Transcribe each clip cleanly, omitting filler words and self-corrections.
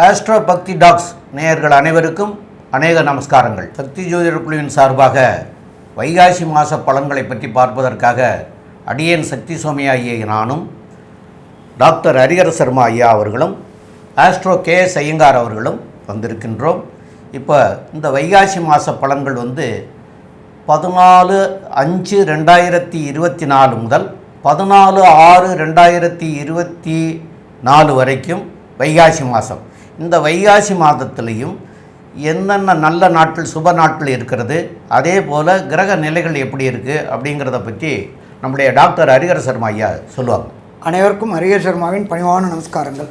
Astro பக்தி tax நேயர்கள் அனைவருக்கும் அநேக நமஸ்காரங்கள். சக்தி ஜோதிடர் குழுவின் சார்பாக வைகாசி மாத பலன்களை பற்றி பார்ப்பதற்காக அடியேன் சக்தி சோமியா ஐயா நானும் டாக்டர் ஹரிஹர சர்மா ஐயா அவர்களும் ஆஸ்ட்ரோ KS ஐயங்கார் அவர்களும் வந்திருக்கின்றோம். இப்போ இந்த வைகாசி மாத பலன்கள் 14/5/2024 முதல் 14/6/2024 வரைக்கும் வைகாசி மாதம். இந்த வைகாசி மாதத்துலேயும் என்னென்ன நல்ல நாட்கள் சுப நாட்கள் இருக்கிறது, அதே போல் கிரக நிலைகள் எப்படி இருக்குது அப்படிங்கிறத பற்றி நம்முடைய டாக்டர் ஹரிஹர சர்மா ஐயா சொல்லுவாங்க. அனைவருக்கும் ஹரிஹர சர்மாவின் பணிவான நமஸ்காரங்கள்.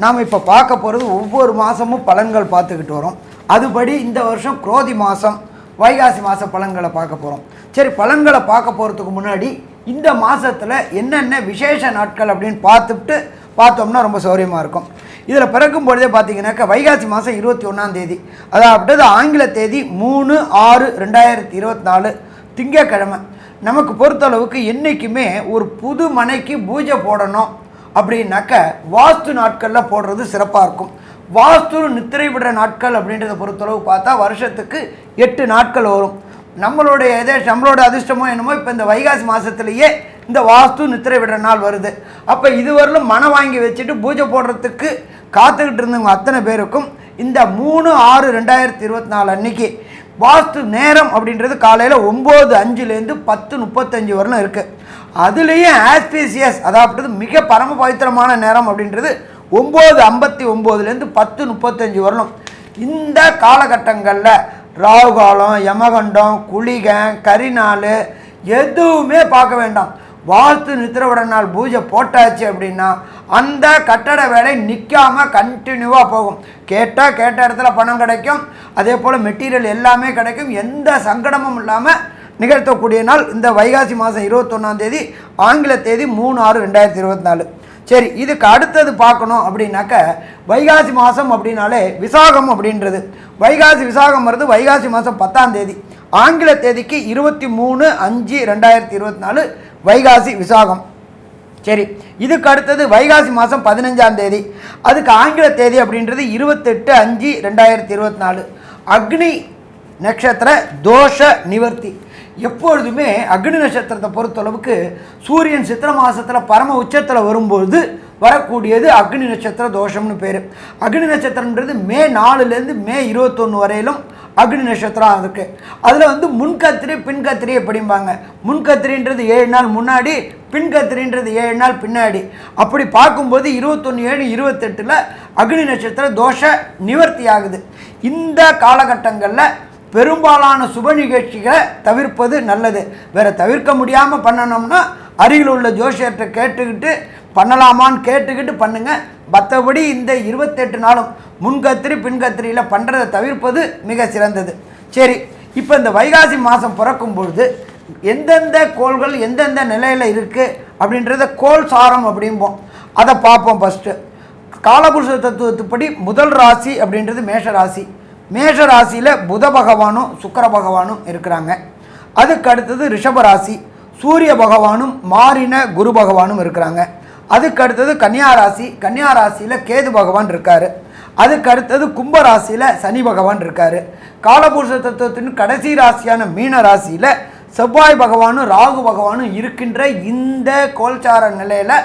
நாம் இப்போ பார்க்க போகிறது ஒவ்வொரு மாதமும் பலன்கள் பார்த்துக்கிட்டு வரோம். அதுபடி இந்த வருஷம் குரோதி மாதம் வைகாசி மாத பலன்களை பார்க்க போகிறோம். சரி, பலன்களை பார்க்க போகிறதுக்கு முன்னாடி இந்த மாதத்தில் என்னென்ன விசேஷ நாட்கள் அப்படின்னு பார்த்தோம்னா ரொம்ப சௌரியமாக இருக்கும். இதில் பிறக்கும் பொழுதே பார்த்தீங்கன்னாக்கா வைகாசி மாதம் 21ஆம் தேதி, அதாவது ஆங்கில தேதி 3/6/2024 திங்கக்கிழமை. நமக்கு பொறுத்தளவுக்கு என்றைக்குமே ஒரு புது மனைக்கு பூஜை போடணும் அப்படின்னாக்க வாஸ்து நாட்களில் போடுறது சிறப்பாக இருக்கும். வாஸ்து நித்திரை விடுற நாட்கள் அப்படின்றத பொறுத்தளவு பார்த்தா வருஷத்துக்கு 8 நாட்கள் வரும். நம்மளோட அதிர்ஷ்டமோ என்னமோ இப்போ இந்த வைகாசி மாதத்துலேயே இந்த வாஸ்து நித்திரை விடுற நாள் வருது. அப்போ இதுவரையிலும் மனம் வாங்கி வச்சுட்டு பூஜை போடுறதுக்கு காத்துக்கிட்டு இருந்தவங்க அத்தனை பேருக்கும் இந்த 3/6/2024 அன்னைக்கு வாஸ்து நேரம் அப்படின்றது காலையில் 9:05 10:35 வரலும் இருக்குது. அதுலேயும் ஆஸ்பீசியஸ், அதாவது மிக பரம பவித்திரமான நேரம் அப்படின்றது 9:59 10:35 வரணும். இந்த காலகட்டங்களில் ராகு காலம், யமகண்டம், குளிகை, கரிநாள் எதுவுமே பார்க்க வேண்டாம். வாஸ்து நித்திரவிட நாள் பூஜை போட்டாச்சு அப்படின்னா அந்த கட்டட வேலை நிற்காமல் கண்டினியூவாக போகும். கேட்ட இடத்துல பணம் கிடைக்கும், அதே போல் மெட்டீரியல் எல்லாமே கிடைக்கும். எந்த சங்கடமும் இல்லாமல் நிகழ்த்தக்கூடிய நாள் இந்த வைகாசி மாதம் 21ஆம் தேதி, ஆங்கில தேதி 3/6/2024. சரி, இதுக்கு அடுத்தது பார்க்கணும் அப்படின்னாக்க வைகாசி மாதம் அப்படின்னாலே விசாகம் அப்படின்றது. வைகாசி விசாகம் வருது வைகாசி மாதம் 10ஆம் தேதி, ஆங்கில தேதிக்கு 23/5/2024 வைகாசி விசாகம். சரி, இதுக்கு அடுத்தது வைகாசி மாதம் 15ஆம் தேதி, அதுக்கு ஆங்கில தேதி அப்படின்றது 28/5/2024 அக்னி நட்சத்திர தோஷ நிவர்த்தி. எப்பொழுதுமே அக்னி நட்சத்திரத்தை பொறுத்தளவுக்கு சூரியன் சித்திரை மாதத்தில் பரம உச்சத்தில் வரும்போது வரக்கூடியது அக்னி நட்சத்திர தோஷம்னு பேர். அக்னி நட்சத்திரன்றது மே 4 மே 21 வரையிலும் அக்னி நட்சத்திரம் இருக்குது. அதில் முன்கத்திரி பின்கத்திரி எப்படிம்பாங்க. முன்கத்திரின்றது 7 நாள் முன்னாடி, பின்கத்திரின்றது 7 நாள் பின்னாடி. அப்படி பார்க்கும்போது 21/7/28 அக்னி நட்சத்திர தோஷ நிவர்த்தி ஆகுது. இந்த காலகட்டங்களில் பெரும்பாலான சுப நிகழ்ச்சிகளை தவிர்ப்பது நல்லது. வேறு தவிர்க்க முடியாமல் பண்ணணும்னா அருகில் உள்ள ஜோசியர்கிட்ட கேட்டுக்கிட்டு பண்ணலாமான்னு கேட்டுக்கிட்டு பண்ணுங்கள். மற்றபடி இந்த 28 நாளும் முன்கத்திரி பின்கத்திரியில் பண்ணுறதை தவிர்ப்பது மிக சிறந்தது. சரி, இப்போ இந்த வைகாசி மாதம் பிறக்கும் பொழுது எந்தெந்த கோள்கள் எந்தெந்த நிலையில் இருக்குது அப்படின்றத கோள் சாரம் அப்படிம்போம். அதை பார்ப்போம். ஃபஸ்ட்டு காலபுருஷ தத்துவத்துப்படி முதல் ராசி அப்படின்றது மேஷ ராசி. மேஷ ராசியில் புத பகவானும் சுக்கிர பகவானும் இருக்கிறாங்க. அதுக்கு அடுத்தது ரிஷப ராசி, சூரிய பகவானும் மாறின குரு பகவானும் இருக்கிறாங்க. அதுக்கு அடுத்தது கன்னியா ராசி, கன்னியா ராசியில் கேது பகவான் இருக்கார். அதுக்கு அடுத்தது கும்ப ராசியில் சனி பகவான் இருக்கார். காலபுருஷ தத்துவத்தின் கடைசி ராசியான மீன ராசியில் செவ்வாய் பகவானும் ராகு பகவானும் இருக்கின்ற இந்த கோல்சார நிலையில்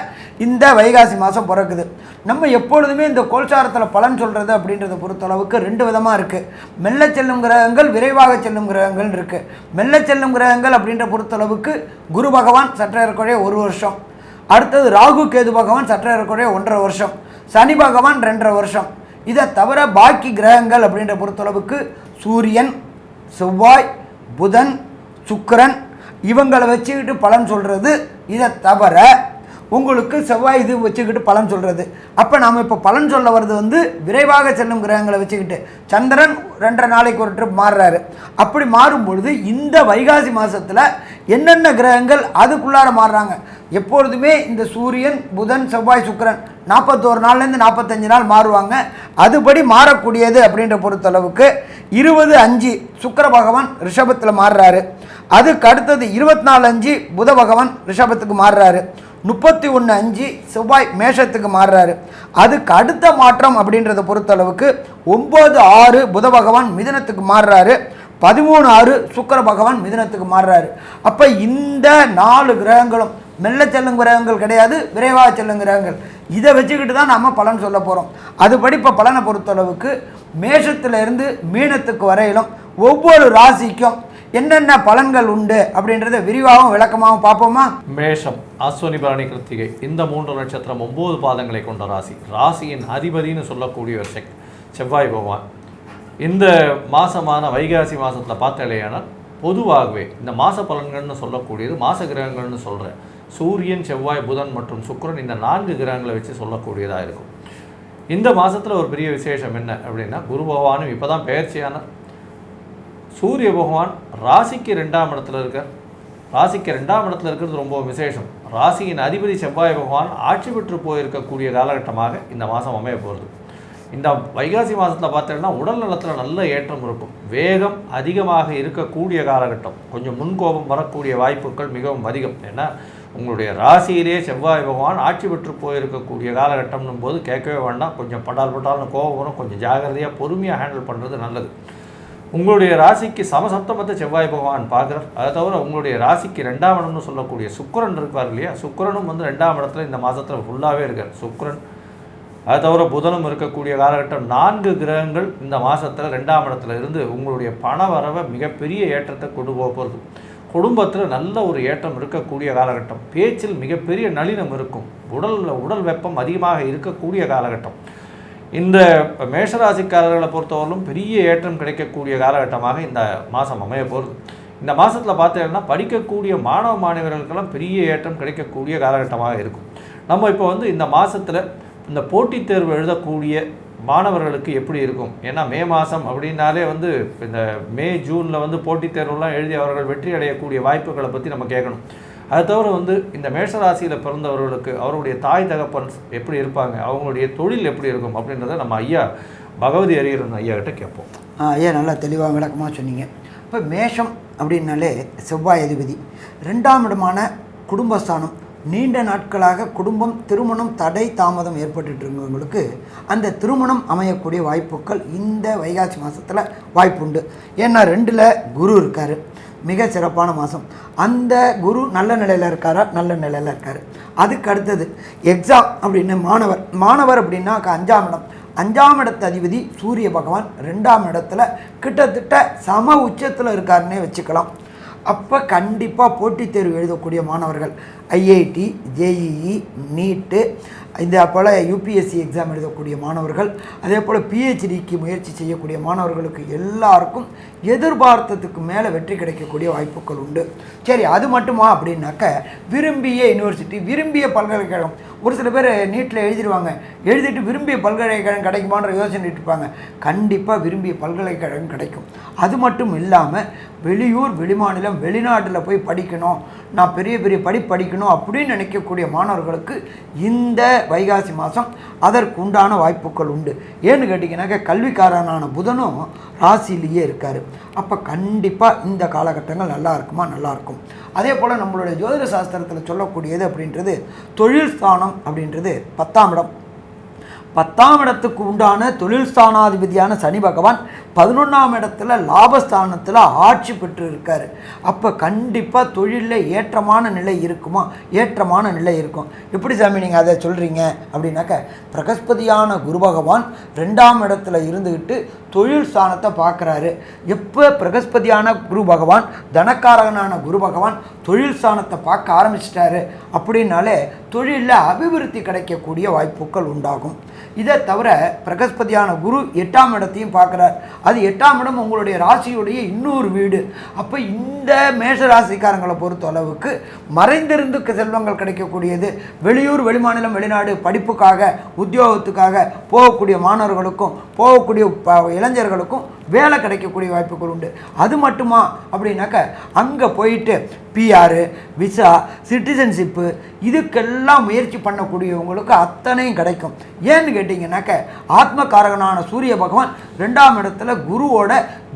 இந்த வைகாசி மாதம் பிறக்குது. நம்ம எப்பொழுதுமே இந்த கோல்சாரத்தில் பலன் சொல்கிறது அப்படின்றத பொறுத்தளவுக்கு 2 விதமாக இருக்குது. மெல்ல செல்லும் கிரகங்கள், விரைவாக செல்லும் கிரகங்கள் இருக்குது. மெல்ல செல்லும் கிரகங்கள் அப்படின்ற பொறுத்தளவுக்கு குரு பகவான் சற்றேறக்குறைய 1 வருஷம், அடுத்தது ராகு கேது பகவான் சற்றேறக்குறைய 1.5 வருஷம், சனி பகவான் 2.5 வருஷம். இதை தவிர பாக்கி கிரகங்கள் அப்படின்ற பொறுத்தளவுக்கு சூரியன், செவ்வாய், புதன், சுக்கிரன் இவங்களை வச்சுக்கிட்டு பலன் சொல்கிறது. இதை தவிர உங்களுக்கு செவ்வாய் இது வச்சுக்கிட்டு பலன் சொல்கிறது. அப்போ நாம் இப்போ பலன் சொல்ல வர்றது விரைவாக செல்லும் கிரகங்களை வச்சுக்கிட்டு. சந்திரன் 2.5 நாளைக்கு ஒரு ட்ரிப் மாறுறாரு. அப்படி மாறும்பொழுது இந்த வைகாசி மாதத்தில் என்னென்ன கிரகங்கள் அதுக்குள்ளார மாறுறாங்க. எப்பொழுதுமே இந்த சூரியன், புதன், செவ்வாய், சுக்கிரன் 41 நாள்லேருந்து 45 நாள் மாறுவாங்க. அதுபடி மாறக்கூடியது அப்படின்ற பொறுத்தளவுக்கு 20/5 சுக்கிர பகவான் ரிஷபத்தில் மாறுறாரு. அதுக்கு அடுத்தது 24/5 புத பகவான் ரிஷபத்துக்கு மாறுறாரு. 31/5 செவ்வாய் மேஷத்துக்கு மாறுறாரு. அதுக்கு அடுத்த மாற்றம் அப்படின்றத பொறுத்தளவுக்கு 9/6 புத பகவான் மிதுனத்துக்கு மாறுறாரு. 13/6 சுக்கிர பகவான் மிதுனத்துக்கு மாறுறாரு. அப்போ இந்த 4 கிரகங்களும் மெல்ல செல்லும் கிரகங்கள் கிடையாது, விரைவாக செல்லும் கிரகங்கள். இதை வச்சுக்கிட்டு தான் நம்ம பலன் சொல்ல போகிறோம். அதுபடி இப்போ பலனை பொறுத்தளவுக்கு மேஷத்திலிருந்து மீனத்துக்கு வரையிலும் ஒவ்வொரு ராசிக்கும் என்னென்ன பலன்கள் உண்டு அப்படின்றத விரிவாகவும் விளக்கமாகவும் பார்ப்போமா? மேஷம், அஸ்வினி பரணி கிருத்திகை இந்த 3 நட்சத்திரம் 9 பாதங்களை கொண்ட ராசி. ராசியின் அதிபதினு சொல்லக்கூடிய ஒரு செவ்வாய் பகவான். இந்த மாதமான வைகாசி மாதத்தில் பார்த்தாலேயானால் பொதுவாகவே இந்த மாத பலன்கள்னு சொல்லக்கூடியது மாத கிரகங்கள்னு சொல்கிறேன். சூரியன், செவ்வாய், புதன் மற்றும் சுக்கிரன் இந்த 4 கிரகங்களை வச்சு சொல்லக்கூடியதாக இருக்கும். இந்த மாதத்தில் ஒரு பெரிய விசேஷம் என்ன அப்படின்னா, குரு பகவானும் இப்போ தான் பெயர்ச்சியான சூரிய பகவான் ராசிக்கு 2ஆம் இடத்துல இருக்கார். ராசிக்கு 2ஆம் இடத்துல இருக்கிறது ரொம்ப விசேஷம். ராசியின் அதிபதி செவ்வாய் பகவான் ஆட்சி பெற்று போயிருக்கக்கூடிய காலகட்டமாக இந்த மாதம் அமைய போகிறது. இந்த வைகாசி மாதத்தில் பார்த்தீங்கன்னா உடல் நலத்தில் நல்ல ஏற்றம் இருக்கும். வேகம் அதிகமாக இருக்கக்கூடிய காலகட்டம். கொஞ்சம் முன்கோபம் வரக்கூடிய வாய்ப்புகள் மிகவும் அதிகம். ஏன்னா உங்களுடைய ராசியிலே செவ்வாய் பகவான் ஆட்சி பெற்று போயிருக்கக்கூடிய காலகட்டம்னும் போது கேட்கவே வேண்டாம். கொஞ்சம் பட்டால்னு கோபம் வரும். கொஞ்சம் ஜாகிரதையாக பொறுமையாக ஹேண்டில் பண்ணுறது நல்லது. உங்களுடைய ராசிக்கு சமசப்தமத்தை செவ்வாய் பகவான் பார்க்குறார். அதை தவிர உங்களுடைய ராசிக்கு 2ஆம் இடம்னு சொல்லக்கூடிய சுக்கிரன் இருக்கார் இல்லையா, சுக்கிரனும் 2ஆம் இடத்துல இந்த மாதத்தில் ஃபுல்லாகவே இருக்கார் சுக்கிரன். அதை தவிர புதனும் இருக்கக்கூடிய காலகட்டம். 4 கிரகங்கள் இந்த மாதத்தில் 2ஆம் இடத்துல இருந்து உங்களுடைய பண வரவை மிகப்பெரிய ஏற்றத்தை கொண்டு போக போகிறது. குடும்பத்தில் நல்ல ஒரு ஏற்றம் இருக்கக்கூடிய காலகட்டம். பேச்சில் மிகப்பெரிய நளினம் இருக்கும். உடல் வெப்பம் அதிகமாக இருக்கக்கூடிய காலகட்டம். இந்த மேஷராசிக்காரர்களை பொறுத்தவரையிலும் பெரிய ஏற்றம் கிடைக்கக்கூடிய காலகட்டமாக இந்த மாதம் அமைய போகிறது. இந்த மாதத்தில் பார்த்தீங்கன்னா படிக்கக்கூடிய மாணவ மாணவர்களுக்கெல்லாம் பெரிய ஏற்றம் கிடைக்கக்கூடிய காலகட்டமாக இருக்கும். நம்ம இப்போ இந்த மாதத்தில் இந்த போட்டித் தேர்வு எழுதக்கூடிய மாணவர்களுக்கு எப்படி இருக்கும்? ஏன்னா மே மாதம் அப்படின்னாலே இந்த மே ஜூனில் போட்டித் தேர்வுலாம் எழுதி அவர்கள் வெற்றி அடையக்கூடிய வாய்ப்புகளை பற்றி நம்ம கேட்கணும். அது தவிர இந்த மேஷராசியில் பிறந்தவர்களுக்கு அவருடைய தாய் தகப்பன் எப்படி இருப்பாங்க, அவங்களுடைய தொழில் எப்படி இருக்கும் அப்படின்றத நம்ம ஐயா பகவதி அரியரன் ஐயா கிட்ட கேட்போம். ஐயா நல்லா தெளிவாக விளக்கமாக சொன்னீங்க. இப்போ மேஷம் அப்படின்னாலே செவ்வாய் அதிபதி. 2ஆம் இடமான குடும்பஸ்தானம். நீண்ட நாட்களாக குடும்பம் திருமணம் தடை தாமதம் ஏற்பட்டு இருக்கவங்களுக்கு அந்த திருமணம் அமையக்கூடிய வாய்ப்புகள் இந்த வைகாசி மாதத்தில் வாய்ப்புண்டு. ஏன்னா 2ல் குரு இருக்கார். மிக சிறப்பான மாதம். அந்த குரு நல்ல நிலையில் இருக்காரா? நல்ல நிலையில் இருக்கார். அதுக்கு அடுத்தது எக்ஸாம் அப்படின்னு மாணவர் அப்படின்னா 5ஆம் இடம். 5ஆம் இடத்து அதிபதி சூரிய பகவான் 2ஆம் இடத்துல கிட்டத்தட்ட சம உச்சத்தில் இருக்காருன்னே வச்சுக்கலாம். அப்போ கண்டிப்பாக போட்டித் தேர்வு எழுதக்கூடிய மாணவர்கள் ஐஐடி, ஜேஇஇ, நீட்டு, இந்த போல் யூபிஎஸ்சி எக்ஸாம் எழுதக்கூடிய மாணவர்கள், அதே போல் பிஹெச்டிக்கு முயற்சி செய்யக்கூடிய மாணவர்களுக்கு எல்லாருக்கும் எதிர்பார்த்ததுக்கு மேலே வெற்றி கிடைக்கக்கூடிய வாய்ப்புகள் உண்டு. சரி, அது மட்டுமா அப்படின்னாக்க விரும்பிய யூனிவர்சிட்டி, விரும்பிய பல்கலைக்கழகம். ஒரு சில பேர் நீட்டில் எழுதிடுவாங்க, எழுதிட்டு விரும்பிய பல்கலைக்கழகம் கிடைக்குமான்ற யோசனை இருப்பாங்க. கண்டிப்பாக விரும்பிய பல்கலைக்கழகம் கிடைக்கும். அது மட்டும் இல்லாமல் வெளியூர், வெளிமாநிலம், வெளிநாட்டில் போய் படிக்கணும், நான் பெரிய பெரிய படிக்கணும் அப்படின்னு நினைக்கக்கூடிய மாணவர்களுக்கு இந்த வைகாசி மாதம் அதற்கு உண்டான வாய்ப்புகள் உண்டு. ஏன்னு கேட்டிங்கன்னாக்க கல்விக்காரனான புதனும் ராசியிலேயே இருக்கார். அப்போ கண்டிப்பாக இந்த காலகட்டங்கள் நல்லா இருக்குமா? நல்லாயிருக்கும். அதே போல் நம்மளுடைய ஜோதிட சாஸ்திரத்தில் சொல்லக்கூடியது அப்படின்றது தொழில் ஸ்தானம் அப்படின்றது 10ஆம் இடம். 10ஆம் இடத்துக்கு உண்டான தொழில் ஸ்தானாதிபதியான சனி பகவான் 11ஆம் இடத்துல லாபஸ்தானத்தில் ஆட்சி பெற்று இருக்கார். அப்போ கண்டிப்பாக தொழிலில் ஏற்றமான நிலை இருக்குமா? ஏற்றமான நிலை இருக்கும். எப்படி சாமி நீங்கள் அதை சொல்கிறீங்க அப்படின்னாக்க, பிரகஸ்பதியான குரு பகவான் 2ஆம் இடத்துல இருந்துக்கிட்டு தொழில் ஸ்தானத்தை பார்க்குறாரு. எப்போ பிரகஸ்பதியான குரு பகவான், தனக்காரகனான குரு பகவான் தொழில் ஸ்தானத்தை பார்க்க ஆரம்பிச்சிட்டாரு அப்படின்னாலே தொழிலில் அபிவிருத்தி கிடைக்கக்கூடிய வாய்ப்புகள் உண்டாகும். இதை தவிர பிரகஸ்பதியான குரு 8ஆம் இடத்தையும் பார்க்குறார். அது 8ஆம் இடம் உங்களுடைய ராசியுடைய இன்னொரு வீடு. அப்போ இந்த மேஷ ராசிக்காரங்களை பொறுத்த அளவுக்கு மறைந்திருந்து செல்வங்கள் கிடைக்கக்கூடியது. வெளியூர், வெளிமாநிலம், வெளிநாடு படிப்புக்காக, உத்தியோகத்துக்காக போகக்கூடிய மாணவர்களுக்கும் போகக்கூடிய இளைஞர்களுக்கும் வேலை கிடைக்கக்கூடிய வாய்ப்புகள் உண்டு. அது மட்டுமா அப்படின்னாக்க அங்கே போயிட்டு பிஆர், விசா, சிட்டிசன்ஷிப்பு இதுக்கெல்லாம் முயற்சி பண்ணக்கூடியவங்களுக்கு அத்தனையும் கிடைக்கும். ஏன்னு கேட்டிங்கன்னாக்க ஆத்மகாரகனான சூரிய பகவான் 2ஆம் இடத்துல குருவோட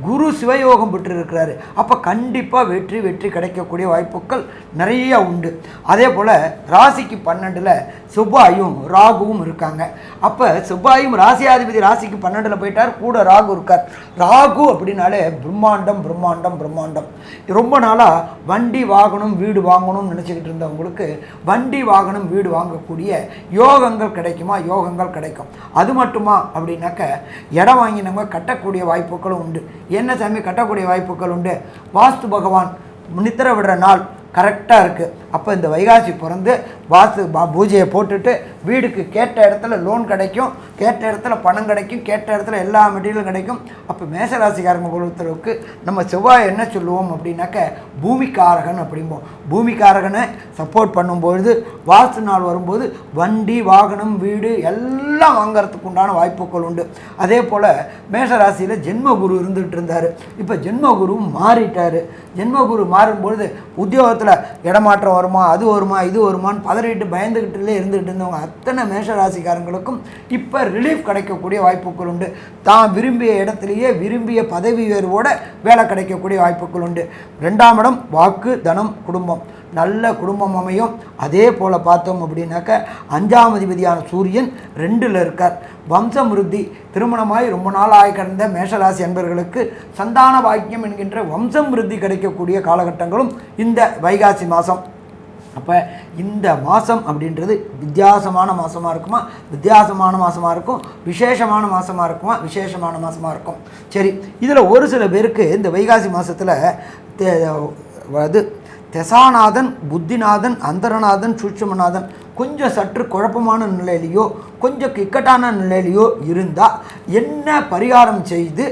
குரு சிவயோகம் பெற்றிருக்கிறாரு. அப்போ கண்டிப்பாக வெற்றி கிடைக்கக்கூடிய வாய்ப்புகள் நிறைய உண்டு. அதே போல் ராசிக்கு 12ல் செவ்வாயும் ராகுவும் இருக்காங்க. அப்போ செவ்வாயும் ராசியாதிபதி ராசிக்கு 12ல் போயிட்டார், கூட ராகு இருக்கார். ராகு அப்படின்னாலே பிரம்மாண்டம் பிரம்மாண்டம் பிரம்மாண்டம். ரொம்ப நாளாக வண்டி வாகனம் வீடு வாங்கணும்னு நினச்சிக்கிட்டு இருந்தவங்களுக்கு வண்டி வாகனம் வீடு வாங்கக்கூடிய யோகங்கள் கிடைக்குமா? யோகங்கள் கிடைக்கும். அது மட்டுமா அப்படின்னாக்க இடம் வாங்கினவங்க கட்டக்கூடிய வாய்ப்புகளும் உண்டு. என்ன சாமி கட்டக்கூடிய வாய்ப்புகள் உண்டு? வாஸ்து பகவான் நித்திர விடுற நாள் கரெக்டாக இருக்குது. அப்போ இந்த வைகாசி பிறந்து வாஸ்து பூஜையை போட்டுட்டு வீடுக்கு கேட்ட இடத்துல லோன் கிடைக்கும், கேட்ட இடத்துல பணம் கிடைக்கும், கேட்ட இடத்துல எல்லா மெட்டீரியலும் கிடைக்கும். அப்போ மேசராசிக்காரங்க பொறுத்தளவுக்கு நம்ம செவ்வாய் என்ன சொல்லுவோம் அப்படின்னாக்க பூமிக்காரகன் அப்படிம்போம். பூமிக்காரகனை சப்போர்ட் பண்ணும்பொழுது வாஸ்து நாள் வரும்போது வண்டி வாகனம் வீடு எல்லாம் வாங்கிறதுக்கு உண்டான வாய்ப்புகள் உண்டு. அதே போல் மேஷராசியில் ஜென்மகுரு இருந்துகிட்டு இருந்தார். இப்போ ஜென்மகுருவும் மாறிட்டார். ஜென்மகுரு மாறும்பொழுது உத்தியோகத்தில் இடமாற்றம் வருமா, அது வருமா, இது வருமானு பதறிட்டு பயந்துக்கிட்டுலே இருந்துகிட்டு இருந்தவங்க அத்தனை மேஷராசிக்காரங்களுக்கும் இப்போ ரிலீஃப் கிடைக்கக்கூடிய வாய்ப்புகள் உண்டு. தான் விரும்பிய இடத்துலையே விரும்பிய பதவி உயர்வோட வேலை கிடைக்கக்கூடிய வாய்ப்புகள் உண்டு. 2ஆம் இடம் வாக்கு, தனம், குடும்பம். நல்ல குடும்பம் அமையும். அதே போல் பார்த்தோம் அப்படின்னாக்க 5ஆம் அதிபதியான சூரியன் 2ல் இருக்கார். வம்சம் விருத்தி, திருமணமாய் ரொம்ப நாள் ஆகி கடந்த மேஷராசி அன்பர்களுக்கு சந்தான பாக்கியம் என்கின்ற வம்சம் விருத்தி கிடைக்கக்கூடிய காலகட்டங்களும் இந்த வைகாசி மாதம். அப்போ இந்த மாதம் அப்படின்றது வித்தியாசமான மாதமாக இருக்குமா? வித்தியாசமான மாதமாக இருக்கும். விசேஷமான மாதமாக இருக்குமா? விசேஷமான மாதமாக இருக்கும். சரி, இதில் ஒரு சில பேருக்கு இந்த வைகாசி மாதத்தில் அது தெசாநாதன், புத்திநாதன், அந்தரநாதன், சூட்சுமநாதன் கொஞ்சம் சற்று குழப்பமான நிலையிலையோ கொஞ்சம் இக்கட்டான நிலையிலையோ இருந்தால் என்ன பரிகாரம் செய்து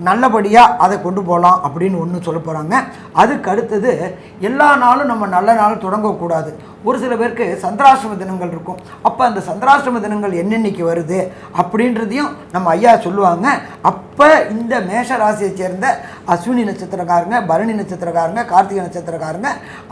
நல்லபடியாக அதை கொண்டு போகலாம் அப்படின்னு ஒன்று சொல்ல போகிறாங்க. அதுக்கு அடுத்தது எல்லா நாளும் நம்ம நல்ல நாள் தொடங்கக்கூடாது. ஒரு சில பேருக்கு சந்திராஷ்டம தினங்கள் இருக்கும். அப்போ அந்த சந்திராஷ்டம தினங்கள் என்னென்னைக்கு வருது அப்படின்றதையும் நம்ம ஐயா சொல்லுவாங்க. அப்போ இந்த மேஷ ராசியை சேர்ந்த அஸ்வினி நட்சத்திரக்காரங்க, பரணி நட்சத்திரக்காரங்க, கார்த்திகை நட்சத்திரக்காரங்க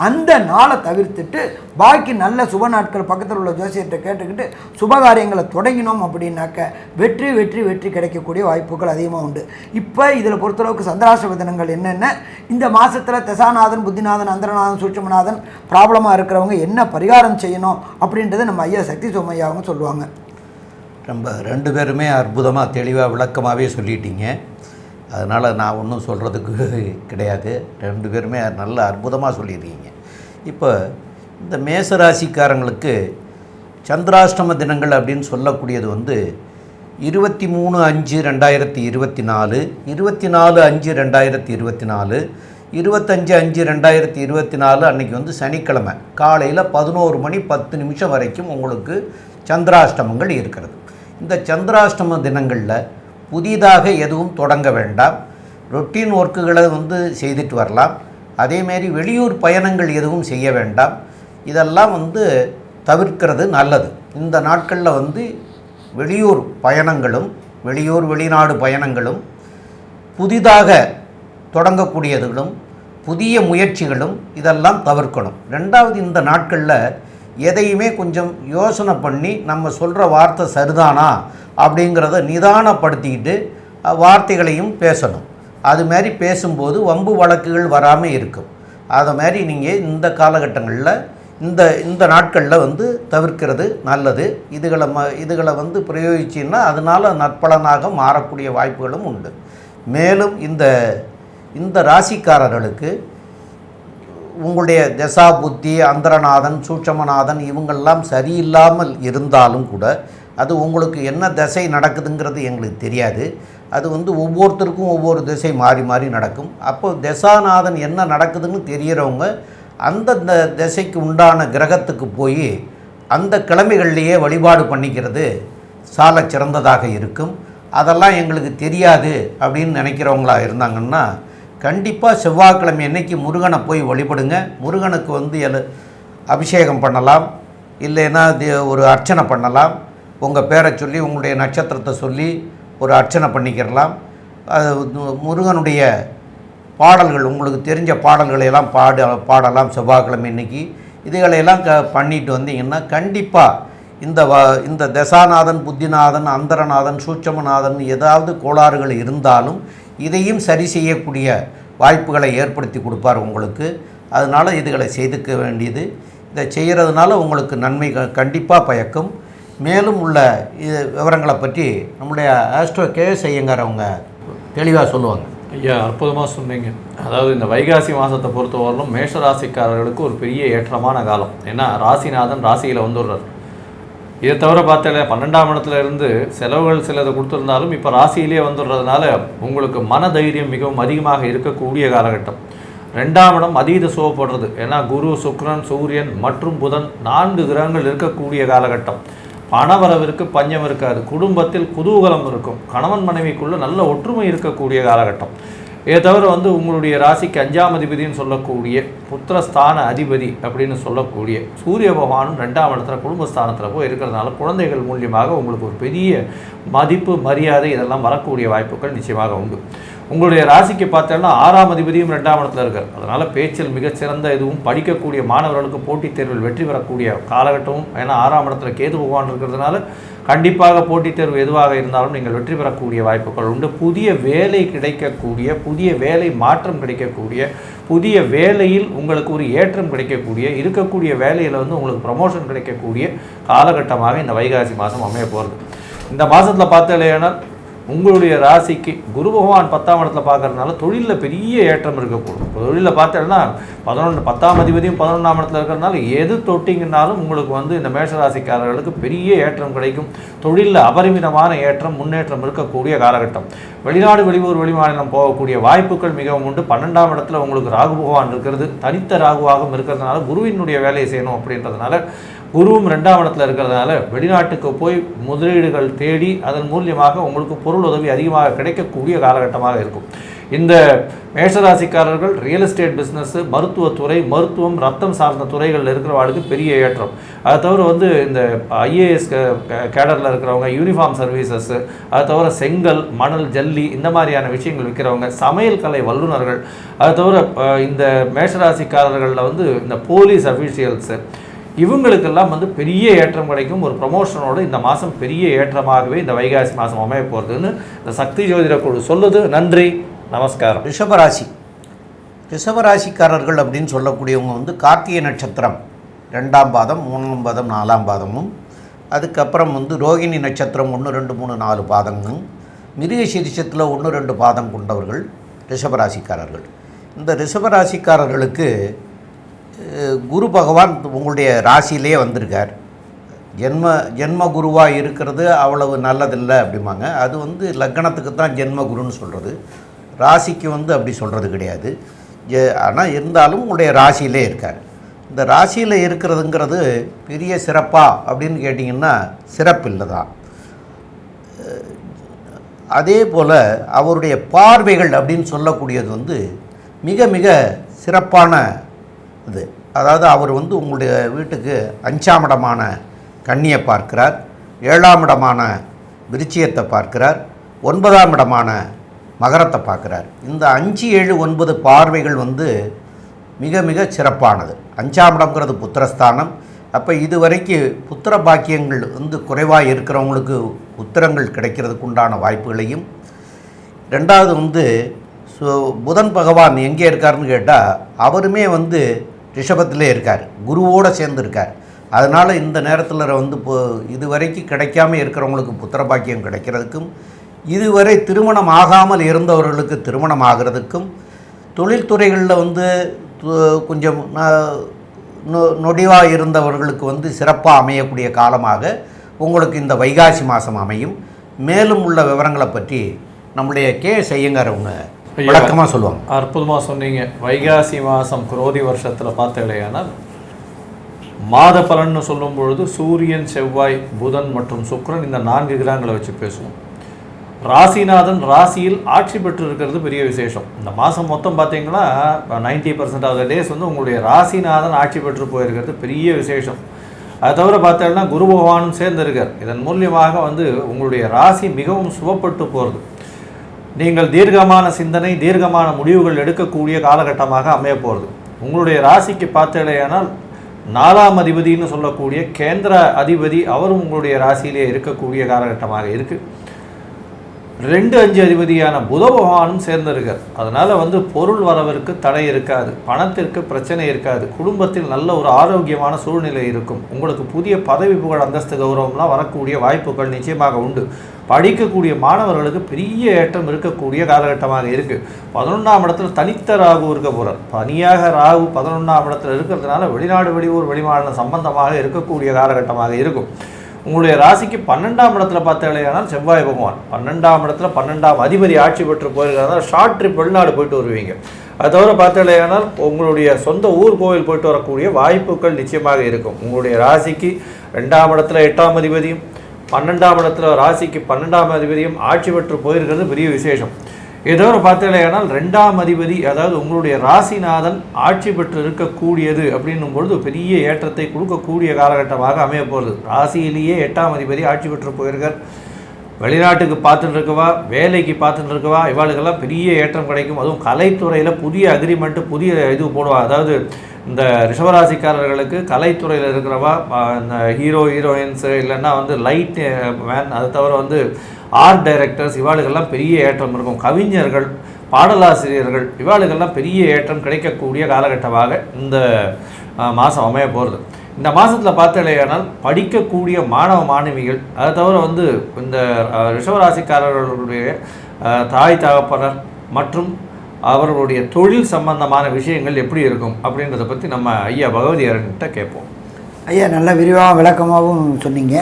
அந்த நாளை தவிர்த்துட்டு பாக்கி நல்ல சுப நாட்கள் பக்கத்தில் உள்ள ஜோசியத்தை கேட்டுக்கிட்டு சுபகாரியங்களை தொடங்கினோம் அப்படின்னாக்க வெற்றி வெற்றி வெற்றி கிடைக்கக்கூடிய வாய்ப்புகள் அதிகமாக உண்டு. இப்போ இதில் பொறுத்தளவுக்கு சந்திராஷ்டம தினங்கள் என்னென்ன, இந்த மாதத்தில் தெசாநாதன், புத்திநாதன், அந்தரநாதன், சூட்சுமநாதன் ப்ராப்ளமாக இருக்கிறவங்க என்ன பரிகாரம் செய்யணும் அப்படின்றத நம்ம ஐயா சக்தி சோமையா அவங்க சொல்லுவாங்க. ரொம்ப 2 பேருமே அற்புதமாக தெளிவாக விளக்கமாகவே சொல்லிட்டீங்க. அதனால் நான் ஒன்றும் சொல்கிறதுக்கு கிடையாது. 2 பேருமே நல்ல அற்புதமாக சொல்லியிருக்கீங்க. இப்போ இந்த மேசராசிக்காரங்களுக்கு சந்திராஷ்டம தினங்கள் அப்படின்னு சொல்லக்கூடியது 23/5/2024, 24/5/2024, 25/5/2024 அன்றைக்கி சனிக்கிழமை காலையில் 11 மணி 10 நிமிஷம் வரைக்கும் உங்களுக்கு சந்திராஷ்டமங்கள் இருக்கிறது. இந்த சந்திராஷ்டம தினங்களில் புதிதாக எதுவும் தொடங்க வேண்டாம். ரொட்டீன் ஒர்க்குகளை செய்துட்டு வரலாம். அதேமாரி வெளியூர் பயணங்கள் எதுவும் செய்ய வேண்டாம். இதெல்லாம் தவிர்க்கிறது நல்லது. இந்த நாட்களில் வெளியூர் பயணங்களும் வெளிநாடு பயணங்களும் புதிதாக தொடங்கக்கூடியதுகளும் புதிய முயற்சிகளும் இதெல்லாம் தவிர்க்கணும். 2வது, இந்த நாட்களில் எதையுமே கொஞ்சம் யோசனை பண்ணி நம்ம சொல்கிற வார்த்தை சரிதானா அப்படிங்கிறத நிதானப்படுத்திக்கிட்டு வார்த்தைகளையும் பேசணும். அது மாதிரி பேசும்போது வம்பு வழக்குகள் வராமல் இருக்கும். அதை மாதிரி நீங்கள் இந்த காலகட்டங்களில் இந்த நாட்களில் தவிர்க்கிறது நல்லது. இதுகளை பிரயோகிச்சின்னா அதனால் நற்பலனாக மாறக்கூடிய வாய்ப்புகளும் உண்டு. மேலும் இந்த ராசிக்காரர்களுக்கு உங்களுடைய தசா புத்தி, அந்தரநாதன், சூட்சமநாதன் இவங்கெல்லாம் சரியில்லாமல் இருந்தாலும் கூட அது உங்களுக்கு என்ன திசை நடக்குதுங்கிறது எங்களுக்கு தெரியாது. அது ஒவ்வொருத்தருக்கும் ஒவ்வொரு திசை மாறி மாறி நடக்கும். அப்போ தசாநாதன் என்ன நடக்குதுன்னு தெரிகிறவங்க அந்த திசைக்கு உண்டான கிரகத்துக்கு போய் அந்த கிழமைகள்லேயே வழிபாடு பண்ணிக்கிறது சால சிறந்ததாக இருக்கும். அதெல்லாம் எங்களுக்கு தெரியாது அப்படின்னு நினைக்கிறவங்களா இருந்தாங்கன்னா கண்டிப்பாக செவ்வாய்க்கிழமை அன்னைக்கு முருகனை போய் வழிபடுங்க. முருகனுக்கு அபிஷேகம் பண்ணலாம், இல்லைன்னா ஒரு அர்ச்சனை பண்ணலாம். உங்கள் பேரை சொல்லி உங்களுடைய நட்சத்திரத்தை சொல்லி ஒரு அர்ச்சனை பண்ணிக்கிறலாம். முருகனுடைய பாடல்கள் உங்களுக்கு தெரிஞ்ச பாடல்களை எல்லாம் பாடலாம் செவ்வாய்க்கிழமை இன்னைக்கு. இதுகளையெல்லாம் பண்ணிட்டு வந்தீங்கன்னா கண்டிப்பாக இந்த தசாநாதன், புத்திநாதன், அந்தரநாதன், சூட்சமநாதன் ஏதாவது கோளாறுகள் இருந்தாலும் இதையும் சரி செய்யக்கூடிய வாய்ப்புகளை ஏற்படுத்தி கொடுப்பார் உங்களுக்கு. அதனால் இதுகளை செய்துக்க வேண்டியது. இதை செய்கிறதுனால உங்களுக்கு நன்மை கண்டிப்பாக பயக்கும். மேலும் உள்ள விவரங்களை பற்றி நம்முடைய ஆஸ்ட்ரோ கேஎஸ் ஐயங்கார் அவங்க தெளிவாக சொல்லுவாங்க. ஐயா, அற்புதமாக சொன்னீங்க. அதாவது இந்த வைகாசி மாதத்தை பொறுத்தவரையிலும் மேஷ ராசிக்காரர்களுக்கு ஒரு பெரிய ஏற்றமான காலம். ஏன்னா ராசிநாதன் ராசியில் வந்துடுறார். இதை தவிர பார்த்தாலே 12ஆம் இடத்துல இருந்து செலவுகள் சிலதை கொடுத்துருந்தாலும் இப்போ ராசியிலே வந்துடுறதுனால உங்களுக்கு மனதைரியம் மிகவும் அதிகமாக இருக்கக்கூடிய காலகட்டம். 2ஆம் இடம் அதீத சுகப்படுறது. ஏன்னா குரு, சுக்கிரன், சூரியன் மற்றும் புதன் 4 கிரகங்கள் இருக்கக்கூடிய காலகட்டம். பணவரவிற்கு பஞ்சம் இருக்காது. குடும்பத்தில் குதூகலம் இருக்கும். கணவன் மனைவிக்குள்ள நல்ல ஒற்றுமை இருக்கக்கூடிய காலகட்டம். இதை தவிர உங்களுடைய ராசிக்கு 5ஆம் அதிபதினு சொல்லக்கூடிய புத்திரஸ்தான அதிபதி அப்படின்னு சொல்லக்கூடிய சூரிய பகவானும் 2ஆம் இடத்துல குடும்பஸ்தானத்தில் போய் இருக்கிறதுனால குழந்தைகள் மூலியமாக உங்களுக்கு ஒரு பெரிய மதிப்பு, மரியாதை இதெல்லாம் வரக்கூடிய வாய்ப்புகள் நிச்சயமாக உண்டு. உங்களுடைய ராசிக்கு பார்த்தோன்னா 6ஆம் அதிபதியும் 2ஆம் இடத்துல இருக்கார். அதனால் பேச்சில் மிகச்சிறந்த இதுவும் படிக்கக்கூடிய மாணவர்களுக்கு போட்டித் தேர்வில் வெற்றி பெறக்கூடிய காலகட்டமும். ஏன்னா 6ஆம் இடத்துல கேது பகவான் இருக்கிறதுனால கண்டிப்பாக போட்டித் தேர்வு எதுவாக இருந்தாலும் நீங்கள் வெற்றி பெறக்கூடிய வாய்ப்புகள் உண்டு. புதிய வேலை கிடைக்கக்கூடிய, புதிய வேலை மாற்றம் கிடைக்கக்கூடிய, புதிய வேலையில் உங்களுக்கு ஒரு ஏற்றம் கிடைக்கக்கூடிய, இருக்கக்கூடிய வேலையில் உங்களுக்கு ப்ரமோஷன் கிடைக்கக்கூடிய காலகட்டமாக இந்த வைகாசி மாதம் அமைய போகிறது. இந்த மாதத்தில் பார்த்தலையானால் உங்களுடைய ராசிக்கு குரு பகவான் 10ஆம் இடத்துல பார்க்கறதுனால தொழிலில் பெரிய ஏற்றம் இருக்கக்கூடும். தொழிலில் பார்த்தோன்னா 10ஆம் அதிபதியும் 11ஆம் இடத்துல இருக்கிறதுனால எது தொட்டிங்கன்னாலும் உங்களுக்கு இந்த மேஷராசிக்காரர்களுக்கு பெரிய ஏற்றம் கிடைக்கும். தொழிலில் அபரிமிதமான ஏற்றம், முன்னேற்றம் இருக்கக்கூடிய காலகட்டம். வெளிநாடு, வெளியூர், வெளிமாநிலம் போகக்கூடிய வாய்ப்புகள் மிகவும் உண்டு. 12ஆம் இடத்துல உங்களுக்கு ராகு பகவான் இருக்கிறது. தனித்த ராகுவாகவும் இருக்கிறதுனால குருவினுடைய வேலையை செய்யணும் அப்படின்றதுனால குருவும் 2ஆம் இடத்துல இருக்கிறதுனால வெளிநாட்டுக்கு போய் முதலீடுகள் தேடி அதன் மூலியமாக உங்களுக்கு பொருள் உதவி அதிகமாக கிடைக்கக்கூடிய காலகட்டமாக இருக்கும். இந்த மேஷராசிக்காரர்கள் ரியல் எஸ்டேட் பிஸ்னஸ், மருத்துவத்துறை, மருத்துவம், ரத்தம் சார்ந்த துறைகளில் இருக்கிறவங்களுக்கு பெரிய ஏற்றம். அதை தவிர இந்த ஐஏஎஸ் கேடரில் இருக்கிறவங்க, யூனிஃபார்ம் சர்வீசஸ், அதை தவிர செங்கல், மணல், ஜல்லி இந்த மாதிரியான விஷயங்கள் விற்கிறவங்க, சமையல் கலை வல்லுநர்கள், அதை தவிர இந்த மேஷராசிக்காரர்களில் இந்த போலீஸ் அஃபீஷியல்ஸு இவங்களுக்கெல்லாம் பெரிய ஏற்றம் கிடைக்கும். ஒரு ப்ரமோஷனோடு இந்த மாதம் பெரிய ஏற்றமாகவே இந்த வைகாசி மாதம் அமைய போகிறதுன்னு இந்த சக்தி ஜோதிட குழு சொல்லுது. நன்றி, நமஸ்காரம். ரிஷபராசிக்காரர்கள் அப்படின்னு சொல்லக்கூடியவங்க கார்த்திகை நட்சத்திரம் 2ஆம் பாதம், 3ஆம் பாதம், 4ஆம் பாதமும், அதுக்கப்புறம் ரோகிணி நட்சத்திரம் 1, 2, 3, 4 பாதங்களும், மிருகசீரிஷத்தில் 1, 2 பாதம் கொண்டவர்கள் ரிஷபராசிக்காரர்கள். இந்த ரிஷபராசிக்காரர்களுக்கு குரு பகவான் உங்களுடைய ராசியிலே வந்திருக்கார். ஜென்ம குருவாக இருக்கிறது அவ்வளவு நல்லதில்லை அப்படிம்பாங்க. அது லக்னத்துக்கு தான் ஜென்ம குருன்னு சொல்கிறது. ராசிக்கு அப்படி சொல்கிறது கிடையாது. ஆனால் இருந்தாலும் உங்களுடைய ராசியிலே இருக்கார். இந்த ராசியில் இருக்கிறதுங்கிறது பெரிய சிறப்பா அப்படின்னு கேட்டிங்கன்னா சிறப்பில்லை தான். அதே போல் அவருடைய பார்வைகள் அப்படின்னு சொல்லக்கூடியது மிக மிக சிறப்பான இது. அதாவது அவர் உங்களுடைய வீட்டுக்கு 5ஆம் இடமான கன்னியை பார்க்கிறார், 7ஆம் இடமான விருச்சிகத்தை பார்க்கிறார், 9ஆம் இடமான மகரத்தை பார்க்கிறார். இந்த 5, 7, 9 பார்வைகள் மிக மிக சிறப்பானது. 5ஆம் இடம்ங்கிறது புத்திரஸ்தானம். அப்போ இதுவரைக்கும் புத்திர பாக்கியங்கள் குறைவாக இருக்கிறவங்களுக்கு புத்திரங்கள் கிடைக்கிறதுக்கு உண்டான வாய்ப்புகளையும், ரெண்டாவது புதன் பகவான் எங்கே இருக்காருன்னு கேட்டால் அவருமே ரிஷபத்திலே இருக்கார், குருவோடு சேர்ந்து இருக்கார். அதனால் இந்த நேரத்தில் இப்போ இதுவரைக்கும் கிடைக்காமல் இருக்கிறவங்களுக்கு புத்திர பாக்கியம் கிடைக்கிறதுக்கும், இதுவரை திருமணம் ஆகாமல் இருந்தவர்களுக்கு திருமணம் ஆகிறதுக்கும், தொழில்துறைகளில் கொஞ்சம் நொடிவாக இருந்தவர்களுக்கு சிறப்பாக அமையக்கூடிய காலமாக உங்களுக்கு இந்த வைகாசி மாதம் அமையும். மேலும் உள்ள விவரங்களை பற்றி நம்முடைய கேஎஸ் ஐயங்கார் அவங்க விளக்கமாக சொல்லுவாங்க. அற்புதமாக சொன்னீங்க. வைகாசி மாதம் குரோதி வருஷத்தில் பார்த்தீங்கன்னா மாத பலன்னு சொல்லும் பொழுது சூரியன், செவ்வாய், புதன் மற்றும் சுக்கிரன் இந்த 4 கிரகங்களை வச்சு பேசுவோம். ராசிநாதன் ராசியில் ஆட்சி பெற்று இருக்கிறது பெரிய விசேஷம். இந்த மாதம் மொத்தம் பார்த்தீங்கன்னா 90% ஆஃப் த டேஸ் உங்களுடைய ராசிநாதன் ஆட்சி பெற்று போயிருக்கிறது பெரிய விசேஷம். அதை தவிர பார்த்தீங்கன்னா குரு பகவானும் சேர்ந்திருக்கார். இதன் மூலியமாக உங்களுடைய ராசி மிகவும் சுபப்பட்டு போகிறது. நீங்கள் தீர்க்கமான சிந்தனை, தீர்க்கமான முடிவுகள் எடுக்கக்கூடிய காலகட்டமாக அமைய போகிறது. உங்களுடைய ராசிக்கு பார்த்தேனால் 4ஆம் அதிபதினு சொல்லக்கூடிய கேந்திர அதிபதி அவரும் உங்களுடைய ராசியிலே இருக்கக்கூடிய காலகட்டமாக இருக்குது. 2-5 அதிபதியான புத பகவானும் சேர்ந்திருக்கார். அதனால் பொருள் வரவிற்கு தடை இருக்காது, பணத்திற்கு பிரச்சனை இருக்காது, குடும்பத்தில் நல்ல ஒரு ஆரோக்கியமான சூழ்நிலை இருக்கும். உங்களுக்கு புதிய பதவி புகழ் அந்தஸ்து கௌரவம்லாம் வரக்கூடிய வாய்ப்புகள் நிச்சயமாக உண்டு. படிக்கக்கூடிய மாணவர்களுக்கு பெரிய ஏற்றம் இருக்கக்கூடிய காலகட்டமாக இருக்குது. 11ஆம் இடத்துல தனித்த ராகு இருக்க போகிறார். தனியாக ராகு 11ஆம் இடத்துல இருக்கிறதுனால வெளிநாடு, வெளியூர், வெளிமாநிலம் சம்பந்தமாக இருக்கக்கூடிய காலகட்டமாக இருக்கும். உங்களுடைய ராசிக்கு 12ஆம் இடத்துல பார்த்தாலேயானால் செவ்வாய் பகவான் 12ஆம் இடத்துல 12ஆம் அதிபதி ஆட்சி பெற்று போயிருக்கிறதுனால ஷார்ட் ட்ரிப் வெளிநாடு போயிட்டு வருவீங்க. அது தவிர பார்த்தாலேயானால் உங்களுடைய சொந்த ஊர் கோவில் போயிட்டு வரக்கூடிய வாய்ப்புகள் நிச்சயமாக இருக்கும். உங்களுடைய ராசிக்கு 2ஆம் இடத்துல 8ஆம் அதிபதியும் 12ஆம் இடத்துல ராசிக்கு 12ஆம் அதிபதியும் ஆட்சி பெற்று போயிருக்கிறது பெரிய விசேஷம். ஏதோ பார்த்தாலேயானால் 2ஆம் அதிபதி, அதாவது உங்களுடைய ராசிநாதன் ஆட்சி பெற்று இருக்கக்கூடியது அப்படின்னும் பொழுது பெரிய ஏற்றத்தை கொடுக்கக்கூடிய காலகட்டமாக அமைய போகிறது. ராசியிலேயே 8ஆம் அதிபதி ஆட்சி பெற்று போயிருக்கார். வெளிநாட்டுக்கு பார்த்துட்டு இருக்கவா, வேலைக்கு பார்த்துட்டு இருக்கவா, இவாளுக்கெல்லாம் பெரிய ஏற்றம் கிடைக்கும். அதுவும் கலைத்துறையில் புதிய அக்ரிமெண்ட்டு, புதிய இது போடுவா. அதாவது இந்த ரிஷபராசிக்காரர்களுக்கு கலைத்துறையில் இருக்கிறவா, இந்த ஹீரோயின்ஸு, இல்லைன்னா லைட் மேன், அது தவிர ஆர்ட் டைரக்டர்ஸ், இவாளுக்கெல்லாம் பெரிய ஏற்றம் இருக்கும். கவிஞர்கள், பாடலாசிரியர்கள், இவாளுக்கெல்லாம் பெரிய ஏற்றம் கிடைக்கக்கூடிய காலகட்டமாக இந்த மாதம் அமைய போகிறது. இந்த மாதத்தில் பார்த்தாலேயானால் படிக்கக்கூடிய மாணவ மாணவிகள், அதை தவிர இந்த ரிஷபராசிக்காரர்களுடைய தாய் தகப்பனர் மற்றும் அவர்களுடைய தொழில் சம்பந்தமான விஷயங்கள் எப்படி இருக்கும் அப்படின்றத பற்றி நம்ம ஐயா பகவதி அரங்கிட்ட கேட்போம். ஐயா நல்ல விரிவாக விளக்கமாகவும் சொன்னீங்க.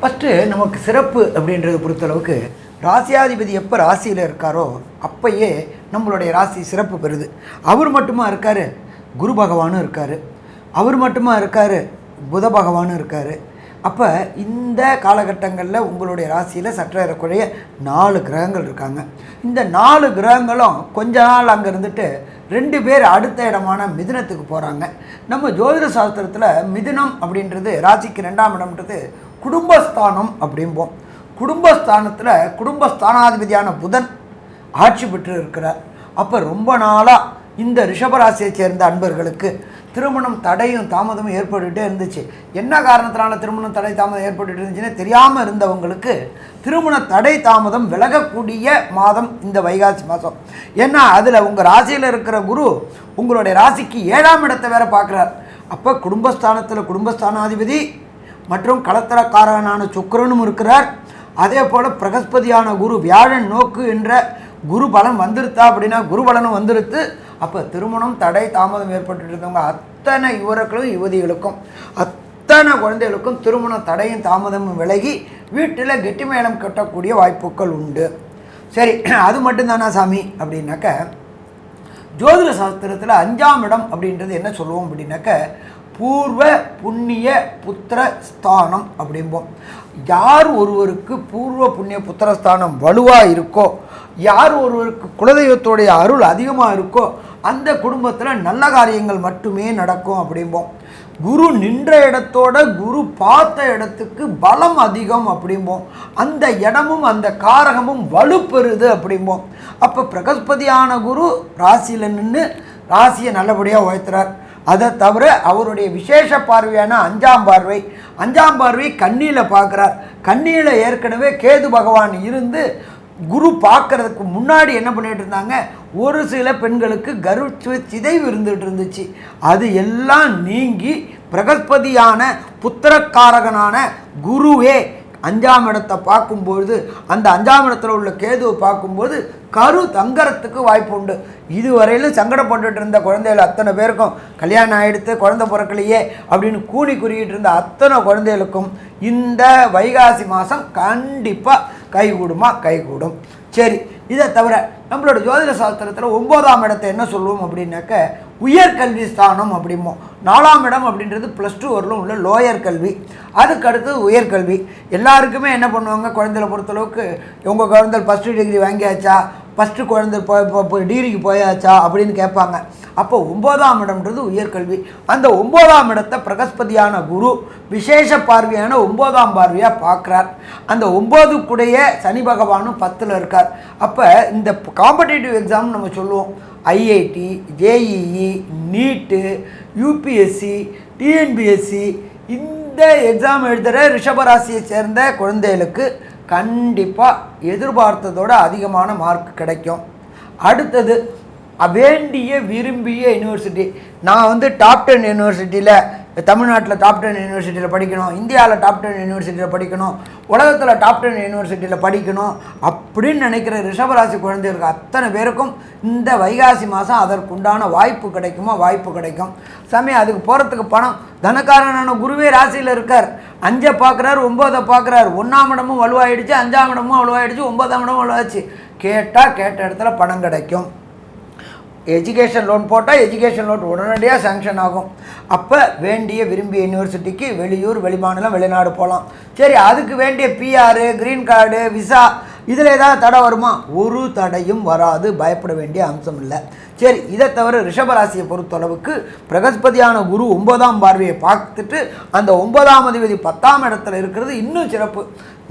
ஃபஸ்ட்டு நமக்கு சிறப்பு அப்படின்றத பொறுத்தளவுக்கு ராசியாதிபதி எப்போ ராசியில் இருக்காரோ அப்பயே நம்மளுடைய ராசி சிறப்பு பெறுது. அவர் மட்டுமா இருக்கார், குரு பகவானும் இருக்கார். அவர் மட்டுமா இருக்கார், புத பகவானும் இருக்கார். அப்போ இந்த காலகட்டங்களில் உங்களுடைய ராசியில் சற்றேறக்குறைய 4 கிரகங்கள் இருக்காங்க. இந்த 4 கிரகங்களும் கொஞ்ச நாள் அங்கே இருந்துட்டு 2 பேர் அடுத்த இடமான மிதுனத்துக்கு போகிறாங்க. நம்ம ஜோதிட சாஸ்திரத்தில் மிதுனம் அப்படின்றது ராசிக்கு 2ஆம் இடம்ன்றது குடும்பஸ்தானம் அப்படிம்போம். குடும்பஸ்தானத்தில் குடும்பஸ்தானாதிபதியான புதன் ஆட்சி பெற்று இருக்கிறார். அப்போ ரொம்ப நாளாக இந்த ரிஷபராசியை சேர்ந்த அன்பர்களுக்கு திருமணம் தடையும் தாமதமும் ஏற்பட்டுகிட்டே இருந்துச்சு. என்ன காரணத்தினால திருமணம் தடை தாமதம் ஏற்பட்டுகிட்டு இருந்துச்சுன்னு தெரியாமல் இருந்தவங்களுக்கு திருமண தடை தாமதம் விலகக்கூடிய மாதம் இந்த வைகாசி மாதம். ஏன்னா அதில் உங்கள் ராசியில் இருக்கிற குரு உங்களுடைய ராசிக்கு 7ஆம் இடத்தை வேற பார்க்குறார். அப்போ குடும்பஸ்தானத்தில் குடும்பஸ்தானாதிபதி மற்றும் களத்திரக்காரனான சுக்கிரனும் இருக்கிறார். அதே போல் பிரகஸ்பதியான குரு வியாழன் நோக்கு என்ற குரு பலன் வந்துருத்தா அப்படின்னா குரு பலனும் வந்துருத்து. அப்போ திருமணம் தடை தாமதம் ஏற்பட்டு இருந்தவங்க அத்தனை யுவர்களும் யுவதிகளுக்கும் அத்தனை குழந்தைகளுக்கும் திருமண தடையும் தாமதமும் விலகி வீட்டில் கெட்டி மேளம் கட்டக்கூடிய வாய்ப்புகள் உண்டு. சரி, அது மட்டும்தானா சாமி அப்படின்னாக்க ஜோதிட சாஸ்திரத்தில் 5ஆம் இடம் அப்படின்றது என்ன சொல்லுவோம் அப்படின்னாக்க பூர்வ புண்ணிய புத்திர ஸ்தானம் அப்படிம்போம். யார் ஒருவருக்கு பூர்வ புண்ணிய புத்திரஸ்தானம் வலுவாக இருக்கோ, யார் ஒருவருக்கு குலதெய்வத்தோடைய அருள் அதிகமாக இருக்கோ அந்த குடும்பத்தில் நல்ல காரியங்கள் மட்டுமே நடக்கும் அப்படிம்போம். குரு நின்ற இடத்தோட குரு பார்த்த இடத்துக்கு பலம் அதிகம் அப்படிம்போம். அந்த இடமும் அந்த காரகமும் வலுப்பெறுது அப்படிம்போம். அப்போ பிரகஸ்பதியான குரு ராசியில் நின்று ராசியை நல்லபடியாக உயர்த்துறார். அதை தவிர அவருடைய விசேஷ பார்வையான 5ஆம் பார்வை, 5ஆம் பார்வை கண்ணியில் பார்க்குறார். கண்ணியில் ஏற்கனவே கேது பகவான் இருந்து குரு பார்க்கறதுக்கு முன்னாடி என்ன பண்ணிட்டு இருந்தாங்க, ஒரு சில பெண்களுக்கு கருத்து சிதைவு இருந்துகிட்டு இருந்துச்சு. அது எல்லாம் நீங்கி பிரகஸ்பதியான புத்திரக்காரகனான குருவே 5ஆம் இடத்தை பார்க்கும்பொழுது, அந்த 5ஆம் இடத்துல உள்ள கேதுவை பார்க்கும்போது கரு தங்கறதுக்கு வாய்ப்பு உண்டு. இதுவரையிலும் சங்கடப்பட்டுட்டு இருந்த குழந்தைகள் அத்தனை பேருக்கும் கல்யாணம் ஆகிடுத்து, குழந்தை பிறக்கலையே அப்படின்னு கூணி குறிக்கிட்டு இருந்த அத்தனை குழந்தைகளுக்கும் இந்த வைகாசி மாதம் கண்டிப்பாக கைகூடும். சரி, இதை தவிர நம்மளோட ஜோதிட சாஸ்திரத்தில் 9ஆம் இடத்தை என்ன சொல்லுவோம் அப்படின்னாக்க உயர்கல்வி ஸ்தானம் அப்படிம்போம். 4ஆம் இடம் அப்படின்றது +2 வரலும் உள்ள லோயர் கல்வி, அதுக்கு அடுத்து உயர்கல்வி. எல்லாருக்குமே என்ன பண்ணுவாங்க, குழந்தைகளை பொறுத்தளவுக்கு உங்கள் குழந்தை ஃபஸ்ட்டு டிகிரி வாங்கியாச்சா, ஃபஸ்ட்டு குழந்தை டிகிரிக்கு போயாச்சா அப்படின்னு கேட்பாங்க. அப்போ 9ஆம் இடம்ன்றது உயர்கல்வி. அந்த 9ஆம் இடத்தை பிரகஸ்பதியான குரு விசேஷ பார்வையான 9ஆம் பார்வையாக பார்க்குறார். அந்த 9க்குடைய சனி பகவானும் 10ல் இருக்கார். அப்போ இந்த காம்படேட்டிவ் எக்ஸாம் நம்ம சொல்லுவோம், ஐஐடி, ஜேஇஇ, நீட்டு, யூபிஎஸ்சி, டிஎன்பிஎஸ்சி, இந்த எக்ஸாம் எழுதுகிற ரிஷபராசியை சேர்ந்த குழந்தைகளுக்கு கண்டிப்பாக எதிர்பார்த்ததோட அதிகமான மார்க் கிடைக்கும். அடுத்தது வேண்டிய விரும்பிய யூனிவர்சிட்டி. நான் டாப் 10 யூனிவர்சிட்டியில், தமிழ்நாட்டில் டாப் 10 யூனிவர்சிட்டியில் படிக்கணும், இந்தியாவில் டாப் 10 யூனிவர்சிட்டியில் படிக்கணும், உலகத்தில் டாப் 10 யூனிவர்சிட்டியில் படிக்கணும் அப்படின்னு நினைக்கிற ரிஷபராசி குழந்தைகளுக்கு அத்தனை பேருக்கும் இந்த வைகாசி மாதம் அதற்குண்டான வாய்ப்பு கிடைக்குமா? வாய்ப்பு கிடைக்கும். சமயம் அதுக்கு போகிறதுக்கு பணம். தனக்காரனான குருவே ராசியில் இருக்கார். 5 பார்க்குறாரு, 9 பார்க்குறாரு. 1ஆம் இடமும் வலுவாயிடுச்சு, 5ஆம் இடமும் வலுவாயிடுச்சு, 9ஆம் இடமும் வலுவாச்சு. கேட்ட இடத்துல பணம் கிடைக்கும். எஜுகேஷன் லோன் போட்டால் எஜுகேஷன் லோன் உடனடியாக சேங்ஷன் ஆகும். அப்போ வேண்டிய விரும்பிய யூனிவர்சிட்டிக்கு வெளியூர், வெளிமாநிலம், வெளிநாடு போகலாம். சரி, அதுக்கு வேண்டிய பிஆர், க்ரீன் கார்டு, விசா, இதில் ஏதாவது தடை வருமா? ஒரு தடையும் வராது, பயப்பட வேண்டிய அம்சம் இல்லை. சரி, இதை தவிர ரிஷபராசியை பொறுத்தளவுக்கு பிரகஸ்பதியான குரு 9ஆம் பார்வையை பார்த்துட்டு அந்த 9ஆம் அதிபதி 10ஆம் இடத்துல இருக்கிறது இன்னும் சிறப்பு.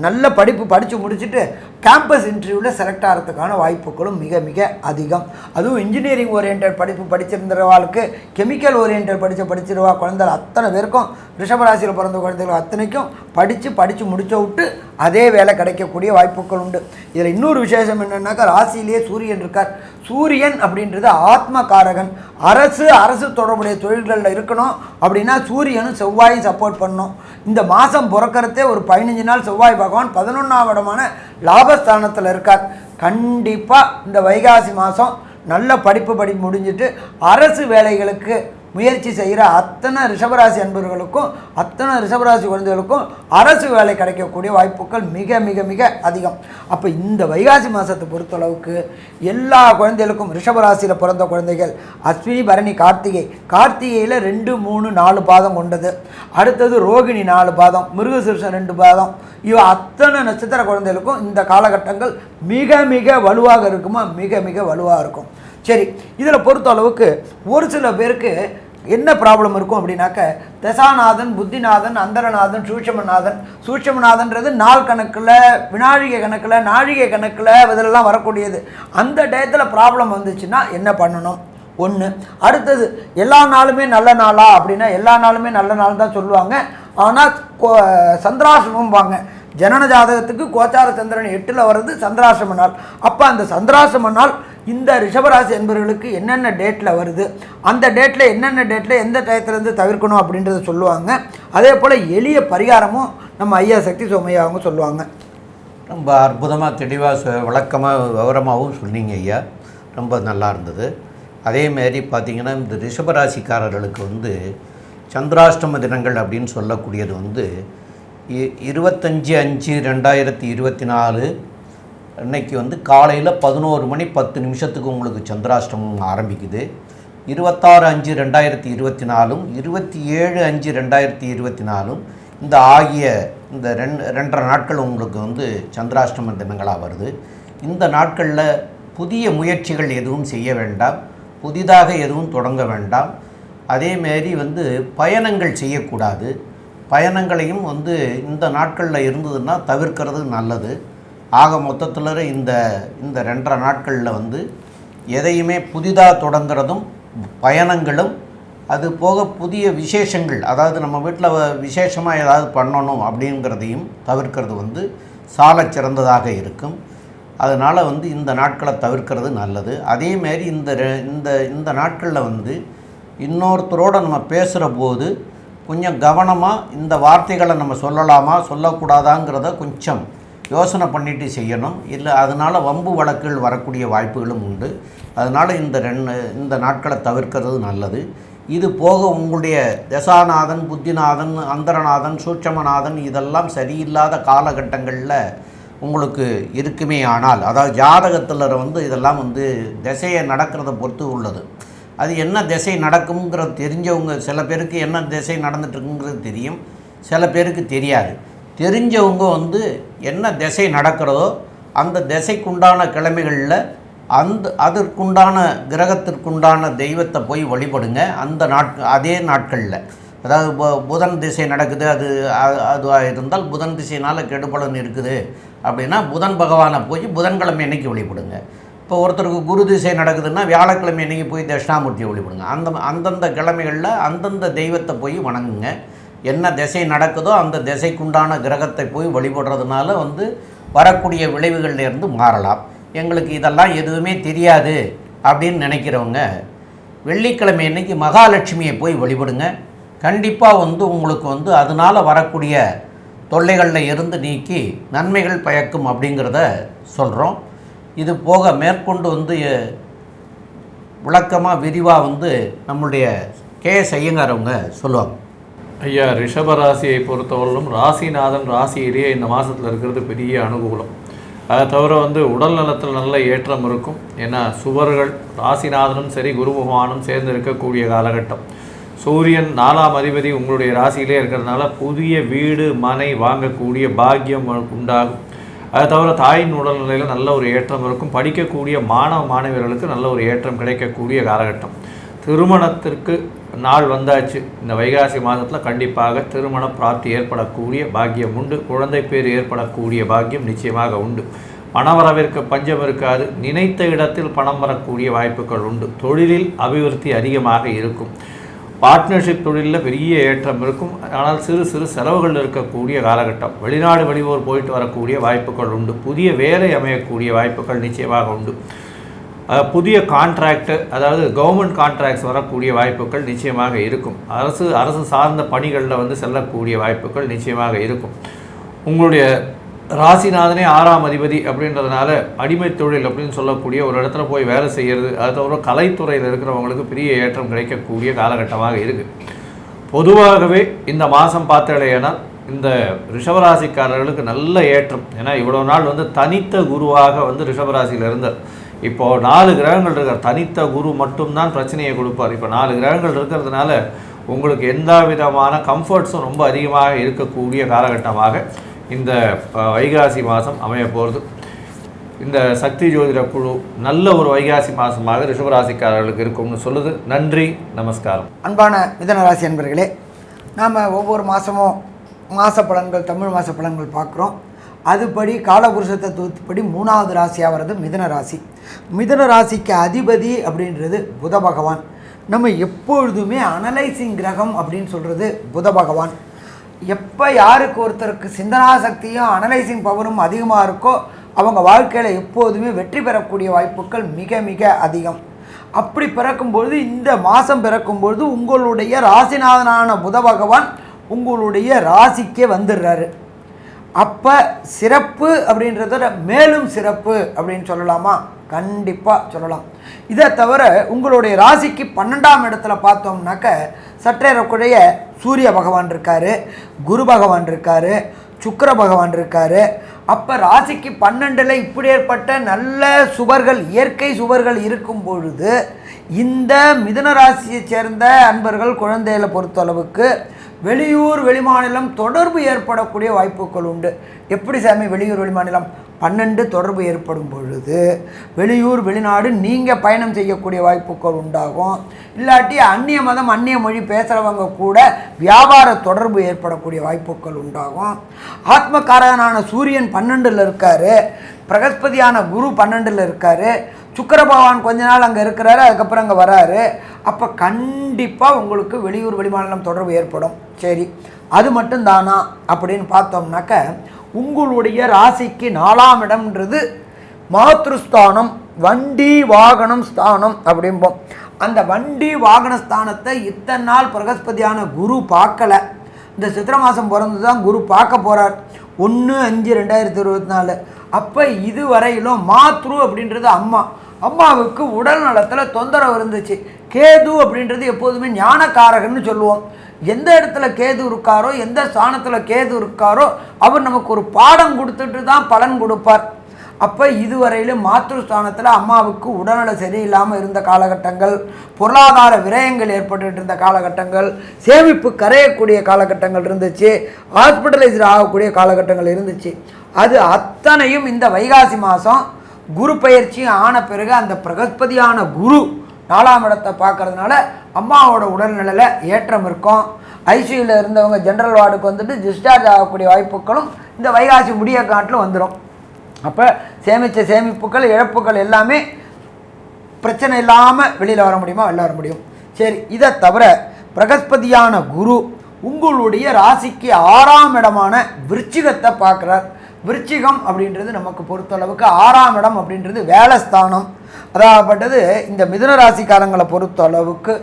நல்ல படிப்பு படித்து முடிச்சுட்டு கேம்பஸ் இன்டர்வியூவில் செலக்ட் ஆகிறதுக்கான வாய்ப்புகளும் மிக மிக அதிகம். அதுவும் இன்ஜினியரிங் ஓரியன்ட் படிப்பு படிச்சிருந்தவாளுக்கு, கெமிக்கல் ஓரியன்ட் படிச்சிருவா குழந்தைகள் அத்தனை பேருக்கும், ரிஷபராசியில் பிறந்த குழந்தைகள் அத்தனைக்கும் படித்து முடிச்ச விட்டு அதே வேலை கிடைக்கக்கூடிய வாய்ப்புகள் உண்டு. இதில் இன்னொரு விசேஷம் என்னென்னாக்கா, ராசியிலேயே சூரியன் இருக்கார். சூரியன் அப்படின்றது ஆத்மகாரகன். அரசு தொடர்புடைய தொழில்களில் இருக்கணும் அப்படின்னா சூரியனும் செவ்வாயும் சப்போர்ட் பண்ணணும். இந்த மாதம் பிறக்கிறதே ஒரு 15 நாள் செவ்வாய் பகவான் 11ஆம் இடமான லாபஸ்தானத்தில் இருக்கார். கண்டிப்பாக இந்த வைகாசி மாதம் நல்ல படிப்பு முடிஞ்சிட்டு அரசு வேலைகளுக்கு முயற்சி செய்கிற அத்தனை ரிஷபராசி அன்பர்களுக்கும், அத்தனை ரிஷபராசி குழந்தைகளுக்கும் அரசு வேலை கிடைக்கக்கூடிய வாய்ப்புகள் மிக மிக மிக அதிகம். அப்போ இந்த வைகாசி மாதத்தை பொறுத்தளவுக்கு எல்லா குழந்தைகளுக்கும், ரிஷபராசியில் பிறந்த குழந்தைகள் அஸ்வினி, பரணி, கார்த்திகையில் 2, 3, 4 பாதம் கொண்டது. அடுத்தது ரோகிணி 4 பாதம், மிருகசீரிஷம் 2 பாதம். இவ அத்தனை நட்சத்திர குழந்தைகளுக்கும் இந்த காலகட்டங்கள் மிக மிக வலுவாக இருக்குமா? மிக மிக வலுவாக இருக்கும். சரி, இதில் பொறுத்த அளவுக்கு ஒரு சில பேருக்கு என்ன ப்ராப்ளம் இருக்கும் அப்படின்னாக்க, தசாநாதன், புத்திநாதன், அந்தரநாதன், சூட்சமநாதன்றது நாள் கணக்கில், வினாழிகை கணக்கில், நாழிகை கணக்கில் இதெல்லாம் வரக்கூடியது. அந்த டயத்தில் ப்ராப்ளம் வந்துச்சுன்னா என்ன பண்ணணும்? ஒன்று. அடுத்தது, எல்லா நாளுமே நல்ல நாளா அப்படின்னா எல்லா நாளுமே நல்ல நாள் தான் சொல்லுவாங்க. ஆனால் சந்திராசிரமம்பாங்க. ஜனன ஜாதகத்துக்கு கோச்சார சந்திரன் 8ல் வர்றது சந்திராசிரம நாள். அப்போ அந்த சந்திராசிரம நாள் இந்த ரிஷபராசி என்பவர்களுக்கு என்னென்ன டேட்டில் வருது, அந்த டேட்டில் என்னென்ன டேட்டில் எந்த டயத்துலேருந்து தவிர்க்கணும் அப்படின்றத சொல்லுவாங்க. அதே போல் எளிய பரிகாரமும் நம்ம ஐயா சக்தி சோமையா அவங்க சொல்லுவாங்க. ரொம்ப அற்புதமாக, தெளிவாக, விளக்கமாக, விவரமாகவும் சொன்னீங்க ஐயா. ரொம்ப நல்லா இருந்தது. அதேமாரி பார்த்திங்கன்னா, இந்த ரிஷபராசிக்காரர்களுக்கு சந்திராஷ்டம தினங்கள் அப்படின்னு சொல்லக்கூடியது 25/5/2024 அன்னைக்கு காலையில் 11 மணி 10 நிமிஷத்துக்கு உங்களுக்கு சந்திராஷ்டமம் ஆரம்பிக்குது. 26/5/2024 27/5/2024 இந்த ஆகிய இந்த 2.5 நாட்கள் உங்களுக்கு சந்திராஷ்டம தினங்களாக வருது. இந்த நாட்களில் புதிய முயற்சிகள் எதுவும் செய்ய வேண்டாம், புதிதாக எதுவும் தொடங்க வேண்டாம். அதேமாரி பயணங்கள் செய்யக்கூடாது. பயணங்களையும் இந்த நாட்களில் இருந்ததுன்னா தவிர்க்கிறது நல்லது. ஆக மொத்தத்தில் இந்த 2.5 நாட்களில் எதையுமே புதிதாக தொடங்கிறதும் பயணங்களும், அது போக புதிய விசேஷங்கள், அதாவது நம்ம வீட்டில் விசேஷமாக ஏதாவது பண்ணணும் அப்படிங்கிறதையும் தவிர்க்கிறது சால சிறந்ததாக இருக்கும். அதனால் இந்த நாட்களை தவிர்க்கிறது நல்லது. அதேமாரி இந்த நாட்களில் இன்னொருத்தரோடு நம்ம பேசுகிற போது கொஞ்சம் கவனமாக இந்த வார்த்தைகளை நம்ம சொல்லலாமா சொல்லக்கூடாதாங்கிறத கொஞ்சம் யோசனை பண்ணிட்டு செய்யணும். இல்லை அதனால் வம்பு வழக்குகள் வரக்கூடிய வாய்ப்புகளும் உண்டு. அதனால் இந்த நாட்களை தவிர்க்கிறது நல்லது. இது போக உங்களுடைய தசாநாதன், புத்திநாதன், அந்தரநாதன், சூட்சமநாதன் இதெல்லாம் சரியில்லாத காலகட்டங்களில் உங்களுக்கு இருக்குமே ஆனால், அதாவது ஜாதகத்தில் இதெல்லாம் திசையை நடக்கிறத பொறுத்து உள்ளது. அது என்ன திசை நடக்குங்கிறது தெரிஞ்சவங்க, சில பேருக்கு என்ன திசை நடந்துட்டுருக்குங்கிறது தெரியும், சில பேருக்கு தெரியாது. தெரிஞ்சவங்க என்ன திசை நடக்கிறதோ அந்த திசைக்குண்டான கிழமைகளில் அதற்குண்டான கிரகத்திற்குண்டான தெய்வத்தை போய் வழிபடுங்க. அந்த அதே நாட்களில், அதாவது புதன் திசை நடக்குது, அதுவாக இருந்தால் புதன் திசையினால் கெடுபலன் இருக்குது அப்படின்னா புதன் பகவானை போய் புதன்கிழமை அன்னைக்கு வழிபடுங்க. இப்போ ஒருத்தருக்கு குரு திசை நடக்குதுன்னா வியாழக்கிழமை அன்றைக்கி போய் தட்சிணாமூர்த்தியை வழிபடுங்க. அந்தந்த கிழமைகளில் அந்தந்த தெய்வத்தை போய் வணங்குங்க. என்ன திசை நடக்குதோ அந்த திசைக்குண்டான கிரகத்தை போய் வழிபடுறதுனால வரக்கூடிய விளைவுகள்லேருந்து மாறலாம். எங்களுக்கு இதெல்லாம் எதுவுமே தெரியாது அப்படின்னு நினைக்கிறவங்க வெள்ளிக்கிழமை அன்னைக்கு மகாலட்சுமியை போய் வழிபடுங்க. கண்டிப்பாக உங்களுக்கு அதனால் வரக்கூடிய தொல்லைகளில் இருந்து நீக்கி நன்மைகள் பயக்கும் அப்படிங்கிறத சொல்கிறோம். இது போக மேற்கொண்டு விளக்கமாக விரிவாக நம்மளுடைய கேஎஸ் ஐயங்கார் அவங்க சொல்லுவாங்க. ஐயா, ரிஷபராசியை பொறுத்தவரையிலும் ராசிநாதன் ராசியிலேயே இந்த மாதத்தில் இருக்கிறது பெரிய அனுகூலம். அதை தவிர உடல் நலத்தில் நல்ல ஏற்றம் இருக்கும். ஏன்னா சுவர்கள் ராசிநாதனும் சரி குரு பகவானும் சேர்ந்து இருக்கக்கூடிய காலகட்டம். சூரியன் 4ஆம் அதிபதி உங்களுடைய ராசியிலே இருக்கிறதுனால புதிய வீடு மனை வாங்கக்கூடிய பாக்கியம் உண்டாகும். அதை தவிர தாயின் உடல்நிலையில் நல்ல ஒரு ஏற்றம் இருக்கும். படிக்கக்கூடிய மாணவியர்களுக்கு நல்ல ஒரு ஏற்றம் கிடைக்கக்கூடிய காலகட்டம். திருமணத்திற்கு நாள் வந்தாச்சு. இந்த வைகாசி மாதத்தில் கண்டிப்பாக திருமண பிராப்தி ஏற்படக்கூடிய பாக்கியம் உண்டு. குழந்தை பேர் ஏற்படக்கூடிய பாக்கியம் நிச்சயமாக உண்டு. பணவரவிற்கு பஞ்சம் இருக்காது. நினைத்த இடத்தில் பணம் வரக்கூடிய வாய்ப்புகள் உண்டு. தொழிலில் அபிவிருத்தி அதிகமாக இருக்கும். பார்ட்னர்ஷிப் தொழிலில் பெரிய ஏற்றம் இருக்கும். ஆனால் சிறு சிறு செலவுகள் இருக்கக்கூடிய காலகட்டம். வெளிநாடு வெளியூர் போயிட்டு வரக்கூடிய வாய்ப்புகள் உண்டு. புதிய வேலை அமையக்கூடிய வாய்ப்புகள் நிச்சயமாக உண்டு. புதிய கான்ட்ராக்டு, அதாவது கவர்மெண்ட் கான்ட்ராக்ட்ஸ் வரக்கூடிய வாய்ப்புகள் நிச்சயமாக இருக்கும். அரசு சார்ந்த பணிகளில் செல்லக்கூடிய வாய்ப்புகள் நிச்சயமாக இருக்கும். உங்களுடைய ராசிநாதனே 6ஆம் அதிபதி அப்படின்றதுனால அடிமை தொழில் அப்படின்னு சொல்லக்கூடிய ஒரு இடத்துல போய் வேலை செய்கிறது, அது தவிர கலைத்துறையில் இருக்கிறவங்களுக்கு பெரிய ஏற்றம் கிடைக்கக்கூடிய காலகட்டமாக இருக்குது. பொதுவாகவே இந்த மாதம் பார்த்தாலேனால் இந்த ரிஷபராசிக்காரர்களுக்கு நல்ல ஏற்றம். ஏன்னா இவ்வளோ நாள் தனித்த குருவாக ரிஷபராசியில் இருந்தார். இப்போது 4 கிரகங்கள் இருக்கிற தனித்த குரு மட்டும்தான் பிரச்சனையை கொடுப்பார். இப்போ 4 கிரகங்கள் இருக்கிறதுனால உங்களுக்கு எந்த விதமான கம்ஃபர்ட்ஸும் ரொம்ப அதிகமாக இருக்கக்கூடிய காலகட்டமாக இந்த வைகாசி மாதம் அமைய போகிறது. இந்த சக்தி ஜோதிட குழு நல்ல ஒரு வைகாசி மாதமாக ரிஷபராசிக்காரர்களுக்கு இருக்கும்னு சொல்லுது. நன்றி, நமஸ்காரம். அன்பான மிதனராசி அன்பர்களே, நாம் ஒவ்வொரு மாதமும் மாத பலன்கள், தமிழ் மாத பலன்கள் பார்க்குறோம். அதுபடி காலபுருஷ தத்துவப்படி 3வது ராசியாக வர்றது மிதன ராசி. மிதன ராசிக்கு அதிபதி அப்படின்றது புத பகவான். நம்ம எப்பொழுதுமே அனலைசிங் கிரகம் அப்படின்னு சொல்கிறது புத பகவான். எப்போ யாருக்கு ஒருத்தருக்கு சிந்தனா சக்தியும் அனலைசிங் பவரும் அதிகமாக இருக்கோ அவங்க வாழ்க்கையில் எப்போதுமே வெற்றி பெறக்கூடிய வாய்ப்புகள் மிக மிக அதிகம். அப்படி பிறக்கும்பொழுது இந்த மாதம் பிறக்கும்பொழுது உங்களுடைய ராசிநாதனான புத பகவான் உங்களுடைய ராசிக்கே வந்துடுறாரு. அப்போ சிறப்பு அப்படின்றத மேலும் சிறப்பு அப்படின்னு சொல்லலாமா? கண்டிப்பாக சொல்லலாம். இதை தவிர உங்களுடைய ராசிக்கு 12ஆம் இடத்துல பார்த்தோம்னாக்க சற்றேறக்குறைய சூரிய பகவான் இருக்கார், குரு பகவான் இருக்கார், சுக்கிர பகவான் இருக்கார். அப்போ ராசிக்கு 12ல் இப்படி ஏற்பட்ட நல்ல சுபர்கள், இயற்கை சுபர்கள் இருக்கும் பொழுது இந்த மிதுன ராசியை சேர்ந்த அன்பர்கள் குழந்தைகளை பொறுத்தளவுக்கு வெளியூர் வெளிமாநிலம் தொடர்பு ஏற்படக்கூடிய வாய்ப்புகள் உண்டு. எப்படி சாமி வெளியூர் வெளிமாநிலம்? 12 தொடர்பு ஏற்படும் பொழுது வெளியூர் வெளிநாடு நீங்கள் பயணம் செய்யக்கூடிய வாய்ப்புகள் உண்டாகும். இல்லாட்டி அந்நிய மதம் அந்நிய மொழி பேசுகிறவங்க கூட வியாபார தொடர்பு ஏற்படக்கூடிய வாய்ப்புகள் உண்டாகும். ஆத்மகாரகனான சூரியன் 12ல் இருக்கார், பிரகஸ்பதியான குரு 12ல் இருக்கார், சுக்கிர பகவான் கொஞ்ச நாள் அங்கே இருக்கிறாரு, அதுக்கப்புறம் அங்கே வராரு. அப்போ கண்டிப்பாக உங்களுக்கு வெளியூர் வெளிமாநிலம் தொடர்பு ஏற்படும். சரி, அது மட்டும்தானா அப்படின்னு பார்த்தோம்னாக்க உங்களுடைய ராசிக்கு 4ஆம் இடம்ன்றது மாத்ருஸ்தானம், வண்டி வாகனம் ஸ்தானம் அப்படிம்போம். அந்த வண்டி வாகன ஸ்தானத்தை இத்தனை நாள் பிரகஸ்பதியான குரு பார்க்கலை. இந்த சித்திரை மாதம் பிறந்து தான் குரு பார்க்க போகிறார், 1/5/2024. அப்போ இதுவரையிலும் மாத்ரு அப்படின்றது அம்மாவுக்கு உடல் நலத்தில் தொந்தரவு இருந்துச்சு. கேது அப்படின்றது எப்போதுமே ஞானக்காரகன்னு சொல்லுவோம். எந்த இடத்துல கேது இருக்காரோ, எந்த ஸ்தானத்தில் கேது இருக்காரோ அவர் நமக்கு ஒரு பாடம் கொடுத்துட்டு தான் பலன் கொடுப்பார். அப்போ இதுவரையிலும் மாத்ருஸ்தானத்தில் அம்மாவுக்கு உடல்நல சரியில்லாமல் இருந்த காலகட்டங்கள், பொருளாதார விரயங்கள் ஏற்பட்டு இருந்த காலகட்டங்கள், சேமிப்பு கரையக்கூடிய காலகட்டங்கள் இருந்துச்சு, ஹாஸ்பிட்டலைஸ்டு ஆகக்கூடிய காலகட்டங்கள் இருந்துச்சு. அது அத்தனையும் இந்த வைகாசி மாதம் குரு பயிற்சி ஆன பிறகு அந்த பிரகஸ்பதியான குரு 4ஆம் இடத்தை பார்க்கறதுனால அம்மாவோட உடல்நிலையில் ஏற்றம் இருக்கும். ஐசியூவில் இருந்தவங்க ஜென்ரல் வார்டுக்கு வந்துட்டு டிஸ்சார்ஜ் ஆகக்கூடிய வாய்ப்புகளும் இந்த வைகாசி முடிய காட்டில் வந்துடும். அப்போ சேமித்த சேமிப்புகள் இழப்புகள் எல்லாமே பிரச்சனை இல்லாமல் வெளியில் வர முடியுமா? வெளில வர முடியும். சரி, இதை தவிர பிரகஸ்பதியான குரு உங்களுடைய ராசிக்கு 6ஆம் இடமான விருச்சிகத்தை பார்க்குறார். விருச்சிகம் அப்படின்றது நமக்கு பொறுத்தளவுக்கு 6ஆம் இடம் அப்படின்றது வேலைஸ்தானம். அதாகப்பட்டது இந்த மிதுன ராசிக்காரங்களை பொறுத்தளவுக்கு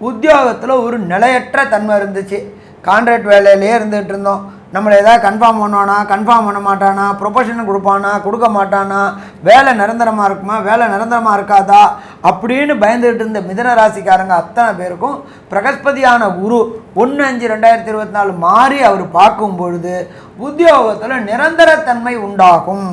உத்தியோகத்தில் ஒரு நிலையற்ற தன்மை இருந்துச்சு. கான்ட்ராக்ட் வேலையிலே இருந்துகிட்டு இருந்தோம். நம்மளை ஏதாவது கன்ஃபார்ம் பண்ணுவானா, கன்ஃபார்ம் பண்ண மாட்டானா, ப்ரொபோஷன் கொடுப்பானா, கொடுக்க மாட்டானா, வேலை நிரந்தரமாக இருக்குமா, வேலை நிரந்தரமாக இருக்காதா அப்படின்னு பயந்துகிட்டு இருந்த மிதுன ராசிக்காரங்க அத்தனை பேருக்கும் பிரகஸ்பதியான குரு 1/5/2024 மாறி அவர் பார்க்கும் பொழுது உத்தியோகத்தில் நிரந்தரத்தன்மை உண்டாகும்.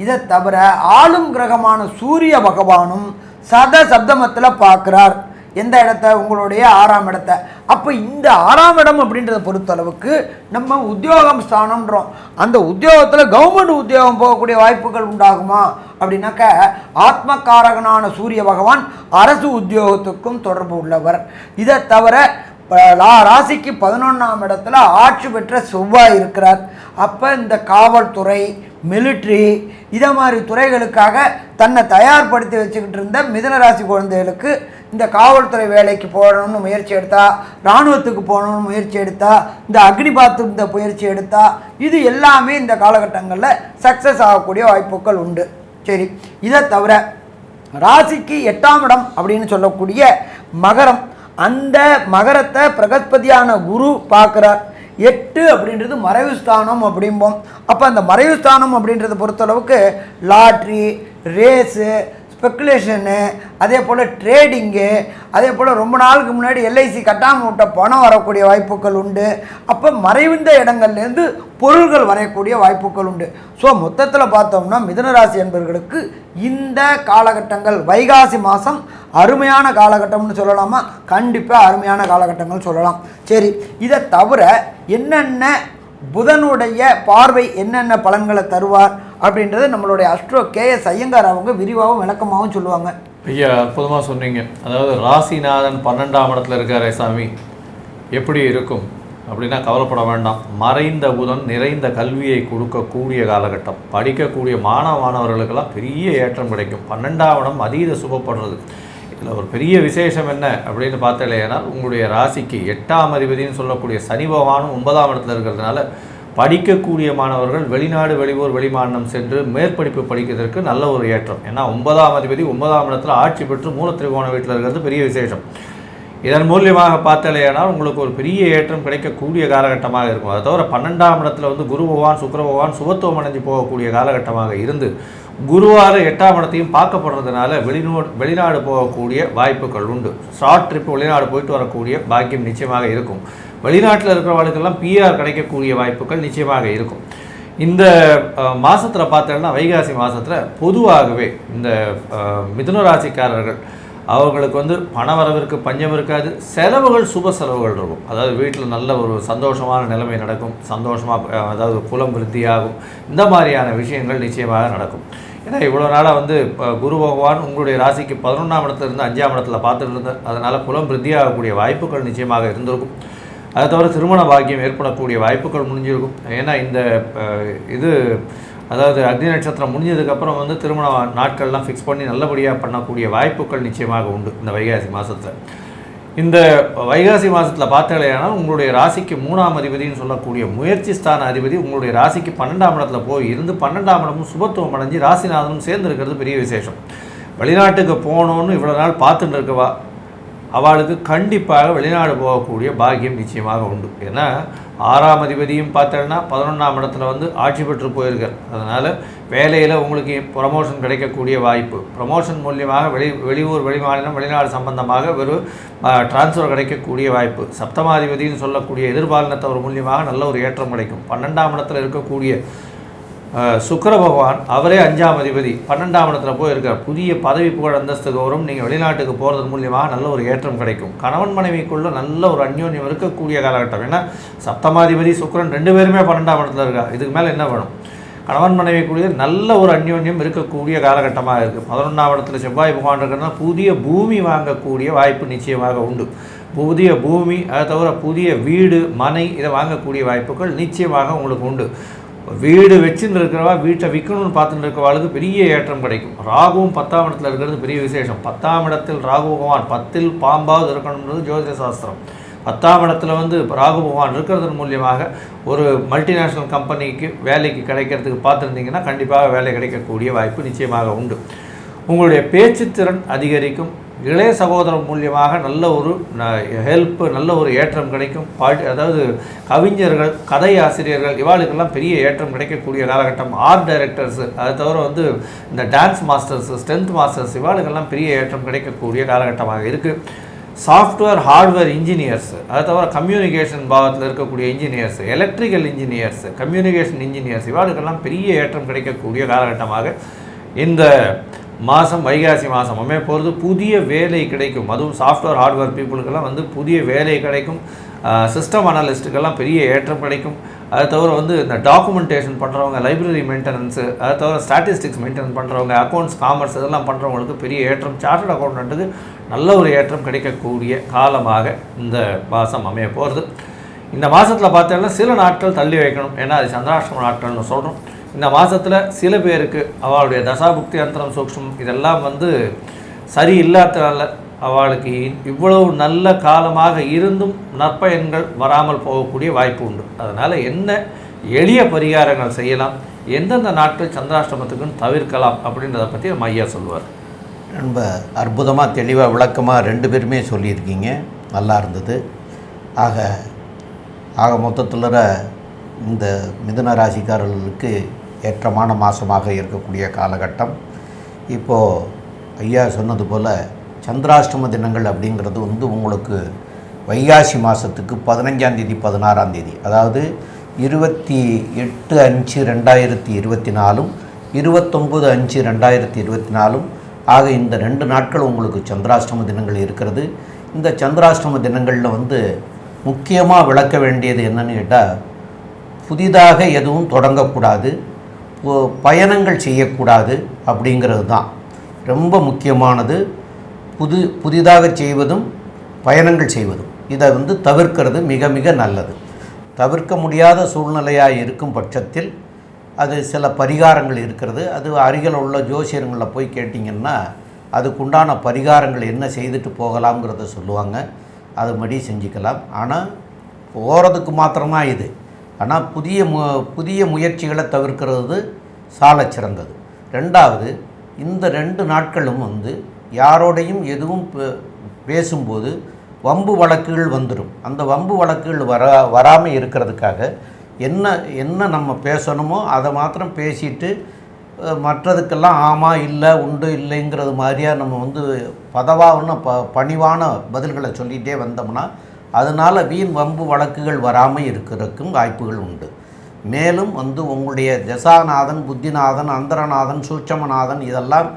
இதை தவிர ஆளும் கிரகமான சூரிய பகவானும் சப்தமத்தில் பார்க்குறார். எந்த இடத்த? உங்களுடைய 6ஆம் இடத்தை. அப்போ இந்த 6ஆம் இடம் அப்படின்றத பொறுத்தளவுக்கு நம்ம உத்தியோகம் ஸ்தானம்ன்றோம். அந்த உத்தியோகத்தில் கவர்மெண்ட் உத்தியோகம் போகக்கூடிய வாய்ப்புகள் உண்டாகுமா அப்படின்னாக்க ஆத்மகாரகனான சூரிய பகவான் அரசு உத்தியோகத்துக்கும் தொடர்பு உள்ளவர். இதை தவிர ராசிக்கு 11ஆம் இடத்துல ஆட்சி பெற்ற செவ்வாய் இருக்கிறார். அப்போ இந்த காவல்துறை, மிலிட்ரி இதை மாதிரி துறைகளுக்காக தன்னை தயார்படுத்தி வச்சுக்கிட்டு இருந்த மிதுனராசி குழந்தைகளுக்கு இந்த காவல்துறை வேலைக்கு போகணும்னு முயற்சி எடுத்தா, இராணுவத்துக்கு போகணும்னு முயற்சி எடுத்தா, இந்த அக்னிபாத் இந்த முயற்சி எடுத்தா, இது எல்லாமே இந்த காலகட்டங்களில் சக்ஸஸ் ஆகக்கூடிய வாய்ப்புகள் உண்டு. சரி, இதை தவிர ராசிக்கு 8ஆம் இடம் அப்படின்னு சொல்லக்கூடிய மகரம், அந்த மகரத்தை பிரகஸ்பதியான குரு பார்க்குறார். 8 அப்படின்றது மறைவு ஸ்தானம் அப்படிம்போம். அப்போ அந்த மறைவு ஸ்தானம் அப்படின்றத பொறுத்தளவுக்கு லாட்ரி, ரேஸு, ஸ்பெக்குலேஷனு, அதே போல் ட்ரேடிங்கு, அதே போல் ரொம்ப நாளுக்கு முன்னாடி எல்ஐசி கட்டாமல் விட்ட பணம் வரக்கூடிய வாய்ப்புகள் உண்டு. அப்போ மறைந்த இடங்கள்லேருந்து பொருள்கள் வரையக்கூடிய வாய்ப்புகள் உண்டு. ஸோ மொத்தத்தில் பார்த்தோம்னா மிதுனராசி என்பவர்களுக்கு இந்த காலகட்டங்கள் வைகாசி மாதம் அருமையான காலகட்டம்னு சொல்லலாமா? கண்டிப்பாக அருமையான காலகட்டங்கள் சொல்லலாம். சரி, இதை தவிர என்னென்ன புதனுடைய பார்வை என்னென்ன பலன்களை தருவார் அப்படின்றது நம்மளுடைய அஸ்ட்ரோ KS ஐயங்கார் அவங்க விரிவாகவும் விளக்கமாகவும் சொல்லுவாங்க. ஐயா, அற்புதமாக சொன்னீங்க. அதாவது ராசிநாதன் 12ஆம் இடத்துல இருக்காரே சாமி, எப்படி இருக்கும் அப்படின்னா கவலைப்பட வேண்டாம். மறைந்த புதன் நிறைந்த கல்வியை கொடுக்கக்கூடிய காலகட்டம். படிக்கக்கூடிய மாணவர்களுக்கெல்லாம் பெரிய ஏற்றம் கிடைக்கும். 12ஆம் இடம் அதீத சுபப்படுறது. இதில் ஒரு பெரிய விசேஷம் என்ன அப்படின்னு பார்த்தாலேனா, உங்களுடைய ராசிக்கு 8ஆம் அதிபதினு சொல்லக்கூடிய சனி பகவானும் 9ஆம் இடத்துல இருக்கிறதுனால படிக்கக்கூடிய மாணவர்கள் வெளிநாடு, வெளியூர், வெளிமாநிலம் சென்று மேற்படிப்பு படிக்கிறதுக்கு நல்ல ஒரு ஏற்றம். ஏன்னா 9ஆம் அதிபதி 9ஆம் இடத்துல ஆட்சி பெற்று மூலத்திரிகோண வீட்டில் இருக்கிறது பெரிய விசேஷம். இதன் மூலியமாக பார்த்தாலேனால் உங்களுக்கு ஒரு பெரிய ஏற்றம் கிடைக்கக்கூடிய காலகட்டமாக இருக்கும். அதை தவிர 12ஆம் இடத்துல குரு பகவான், சுக்கிர பகவான் சுபத்துவம் அடைஞ்சு போகக்கூடிய காலகட்டமாக இருந்து குருவார் 8ஆம் இடத்தையும் பார்க்கப்படுறதுனால வெளிநாடு போகக்கூடிய வாய்ப்புகள் உண்டு. ஷார்ட் ட்ரிப் வெளிநாடு போயிட்டு வரக்கூடிய பாக்கியம் நிச்சயமாக இருக்கும். வெளிநாட்டில் இருக்கிறவர்களுக்கெல்லாம் PR கிடைக்கக்கூடிய வாய்ப்புகள் நிச்சயமாக இருக்கும். இந்த மாதத்தில் பார்த்தோன்னா வைகாசி மாதத்தில் பொதுவாகவே இந்த மிதுன ராசிக்காரர்கள் அவர்களுக்கு பணவரவிற்கு பஞ்சம் இருக்காது. செலவுகள் சுப செலவுகள் இருக்கும். அதாவது வீட்டில் நல்ல ஒரு சந்தோஷமான நிலைமை நடக்கும். சந்தோஷமாக அதாவது குலம் விருத்தியாகும். இந்த மாதிரியான விஷயங்கள் நிச்சயமாக நடக்கும். ஏன்னா இவ்வளோ நாளாக குரு பகவான் உங்களுடைய ராசிக்கு 11ஆம் இடத்துல இருந்து 5ஆம் இடத்துல பார்த்துட்டு இருந்தது. அதனால் குலம் விருத்தியாகக்கூடிய வாய்ப்புகள் நிச்சயமாக இருந்திருக்கும். அதை தவிர திருமண பாக்கியம் ஏற்படக்கூடிய வாய்ப்புகள் முடிஞ்சிருக்கும். ஏன்னா இந்த இது அதாவது அக்னி நட்சத்திரம் முடிஞ்சதுக்கப்புறம் திருமண நாட்கள்லாம் ஃபிக்ஸ் பண்ணி நல்லபடியாக பண்ணக்கூடிய வாய்ப்புகள் நிச்சயமாக உண்டு இந்த வைகாசி மாதத்தில். இந்த வைகாசி மாதத்தில் பார்த்தாலேனால் உங்களுடைய ராசிக்கு 3ஆம் அதிபதினு சொல்லக்கூடிய முயற்சி ஸ்தான அதிபதி உங்களுடைய ராசிக்கு 12ஆம் இடத்துல போய் இருந்து 12ஆம் இடமும் சுபத்துவம் அடைஞ்சு ராசிநாதனும் சேர்ந்து இருக்கிறது பெரிய விசேஷம். வெளிநாட்டுக்கு போகணுன்னு இவ்வளோ நாள் பார்த்துட்டு இருக்கவா அவளுக்கு கண்டிப்பாக வெளிநாடு போகக்கூடிய பாக்கியம் நிச்சயமாக உண்டு. ஏன்னா 6ஆம் அதிபதியும் பார்த்தோன்னா 11ஆம் இடத்துல ஆட்சி பெற்று போயிருக்கார். அதனால் வேலையில் உங்களுக்கு ப்ரமோஷன் கிடைக்கக்கூடிய வாய்ப்பு, ப்ரமோஷன் மூலியமாக வெளியூர், வெளிமாநிலம், வெளிநாடு சம்பந்தமாக ஒரு டிரான்ஸ்ஃபர் கிடைக்கக்கூடிய வாய்ப்பு, சப்தமாதிபதினு சொல்லக்கூடிய எதிர்பாலினத்தவர் மூலியமாக நல்ல ஒரு ஏற்றம் கிடைக்கும். 12ஆம் இடத்துல இருக்கக்கூடிய சுக்கிர பகவான் அவரே 5ஆம் அதிபதி 12ஆம் இடத்துல போயிருக்கார். புதிய பதவி புகழ் அந்தஸ்து கௌரவம் நீங்கள் வெளிநாட்டுக்கு போகிறது மூலியமாக நல்ல ஒரு ஏற்றம் கிடைக்கும். கணவன் மனைவிக்குள்ள நல்ல ஒரு அந்யோன்யம் இருக்கக்கூடிய காலகட்டம். ஏன்னா சப்தமாதிபதி சுக்கிரன் 2 பேருமே 12ஆம் இடத்துல இருக்கா. இதுக்கு மேலே என்ன வேணும்? கணவன் மனைவிக்குரிய நல்ல ஒரு அந்யோன்யம் இருக்கக்கூடிய காலகட்டமாக இருக்குது. 11ஆம் இடத்துல செவ்வாய் பகவான் இருக்கிறதுனா புதிய பூமி வாங்கக்கூடிய வாய்ப்பு நிச்சயமாக உண்டு. புதிய பூமி, அதை தவிர புதிய வீடு மனை இதை வாங்கக்கூடிய வாய்ப்புகள் நிச்சயமாக உங்களுக்கு உண்டு. வீடு வச்சுன்னு இருக்கிறவா வீட்டை விற்கணும்னு பார்த்துட்டு இருக்கிறவாளுக்கு பெரிய ஏற்றம் கிடைக்கும். ராகுவும் 10ஆம் இடத்துல இருக்கிறது பெரிய விசேஷம். 10ஆம் இடத்தில் ராகு பகவான் 10ல் பாம்பாவது இருக்கணுன்றது ஜோதிட சாஸ்திரம். 10ஆம் இடத்துல ராகு பகவான் இருக்கிறதன் மூலியமாக ஒரு மல்டிநேஷ்னல் கம்பெனிக்கு வேலைக்கு கிடைக்கிறதுக்கு பார்த்துருந்தீங்கன்னா கண்டிப்பாக வேலை கிடைக்கக்கூடிய வாய்ப்பு நிச்சயமாக உண்டு. உங்களுடைய பேச்சுத்திறன் அதிகரிக்கும். இளைய சகோதரம் மூலியமாக நல்ல ஒரு ஹெல்ப்பு, நல்ல ஒரு ஏற்றம் கிடைக்கும். அதாவது கவிஞர்கள், கதை ஆசிரியர்கள் இவாளுக்கெல்லாம் பெரிய ஏற்றம் கிடைக்கக்கூடிய காலகட்டம். ஆர்ட் டைரக்டர்ஸு, அதை தவிர இந்த டான்ஸ் மாஸ்டர்ஸு, ஸ்ட்ரென்த் மாஸ்டர்ஸ் இவாளுக்கெல்லாம் பெரிய ஏற்றம் கிடைக்கக்கூடிய காலகட்டமாக இருக்குது. சாஃப்ட்வேர் ஹார்ட்வேர் இன்ஜினியர்ஸ், அதை தவிர கம்யூனிகேஷன் பாவத்தில் இருக்கக்கூடிய engineers, electrical engineers, communication engineers இவாளுக்கெல்லாம் பெரிய ஏற்றம் கிடைக்கக்கூடிய காலகட்டமாக இந்த மாதம் வைகாசி மாதம் அமைய போகிறது. புதிய வேலை கிடைக்கும். அதுவும் சாஃப்ட்வேர் ஹார்ட்வேர் பீப்புளுக்கெல்லாம் புதிய வேலை கிடைக்கும். சிஸ்டம் அனலிஸ்ட்டுக்கெல்லாம் பெரிய ஏற்றம் கிடைக்கும். அதை தவிர இந்த டாக்குமெண்டேஷன் பண்ணுறவங்க, லைப்ரரி மெயின்டெனன்ஸு, அதை தவிர ஸ்டாட்டிஸ்டிக்ஸ் மெயின்டெனன்ஸ் பண்ணுறவங்க, அக்கௌண்ட்ஸ், காமர்ஸ் இதெல்லாம் பண்ணுறவங்களுக்கு பெரிய ஏற்றம். சார்ட்டர்ட் அக்கௌண்டண்ட்டுக்கு நல்ல ஒரு ஏற்றம் கிடைக்கக்கூடிய காலமாக இந்த மாதம் அமைய போகிறது. இந்த மாதத்தில் பார்த்தோன்னா சில நாட்கள் தள்ளி வைக்கணும். ஏன்னா அது சந்திராஷ்டம நாட்கள்னு சொல்கிறோம். இந்த மாதத்தில் சில பேருக்கு அவளுடைய தசாபுக்தி அந்தரம் சூக்ஷ்மம் இதெல்லாம் சரி இல்லாதனால அவளுக்கு இவ்வளவு நல்ல காலமாக இருந்தும் நற்பயன்கள் வராமல் போகக்கூடிய வாய்ப்பு உண்டு. அதனால் என்ன எளிய பரிகாரங்கள் செய்யலாம், எந்தெந்த நாட்கள் சந்திராஷ்டமத்துக்குன்னு தவிர்க்கலாம் அப்படின்றத பற்றி நம்ம ஐயா சொல்லுவார். ரொம்ப அற்புதமாக தெளிவாக விளக்கமாக 2 பேருமே சொல்லியிருக்கீங்க. நல்லா இருந்தது. ஆக மொத்தத்தில் இந்த மிதுன ராசிக்காரர்களுக்கு ஏற்றமான மாதமாக இருக்கக்கூடிய காலகட்டம். இப்போது ஐயா சொன்னது போல் சந்திராஷ்டம தினங்கள் அப்படிங்கிறது உங்களுக்கு வைகாசி மாதத்துக்கு 15ஆம் தேதி 16ஆம் தேதி, அதாவது 28/5/2024 29/5/2024 ஆக இந்த 2 நாட்கள் உங்களுக்கு சந்திராஷ்டம தினங்கள் இருக்கிறது. இந்த சந்திராஷ்டம தினங்களில் முக்கியமாக விளக்க வேண்டியது என்னன்னு கேட்டால், புதிதாக எதுவும் தொடங்கக்கூடாது, பயணங்கள் செய்யக்கூடாது அப்படிங்கிறது தான் ரொம்ப முக்கியமானது. புதிதாக செய்வதும் பயணங்கள் செய்வதும் இதை தவிர்க்கிறது மிக மிக நல்லது. தவிர்க்க முடியாத சூழ்நிலையாக இருக்கும் பட்சத்தில் அது சில பரிகாரங்கள் இருக்கிறது. அது அருகில் உள்ள ஜோசியர்களில் போய் கேட்டிங்கன்னா அதுக்குண்டான பரிகாரங்கள் என்ன செய்துட்டு போகலாம்ங்கிறத சொல்லுவாங்க. அது மாதிரி செஞ்சுக்கலாம். ஆனால் போகிறதுக்கு மாத்திரம்தான் இது. ஆனால் புதிய முயற்சிகளை தவிர்க்கிறது சாலச் சிறந்தது. 2வது, இந்த 2 நாட்களும் யாரோடையும் எதுவும் பேசும்போது வம்பு வழக்குகள் வந்துடும். அந்த வம்பு வழக்குகள் வராமல் இருக்கிறதுக்காக என்ன நம்ம பேசணுமோ அதை மாத்திரம் பேசிட்டு மற்றதுக்கெல்லாம் ஆமாம் இல்லை உண்டு இல்லைங்கிறது மாதிரியாக நம்ம பதவான பணிவான பதில்களை சொல்லிகிட்டே வந்தோம்னா அதனால் வீண் வம்பு வழக்குகள் வராமல் இருக்கிறதுக்கும் வாய்ப்புகள் உண்டு. மேலும் உங்களுடைய தசாநாதன், புத்திநாதன், அந்தரநாதன், சூட்சமநாதன் இதெல்லாம்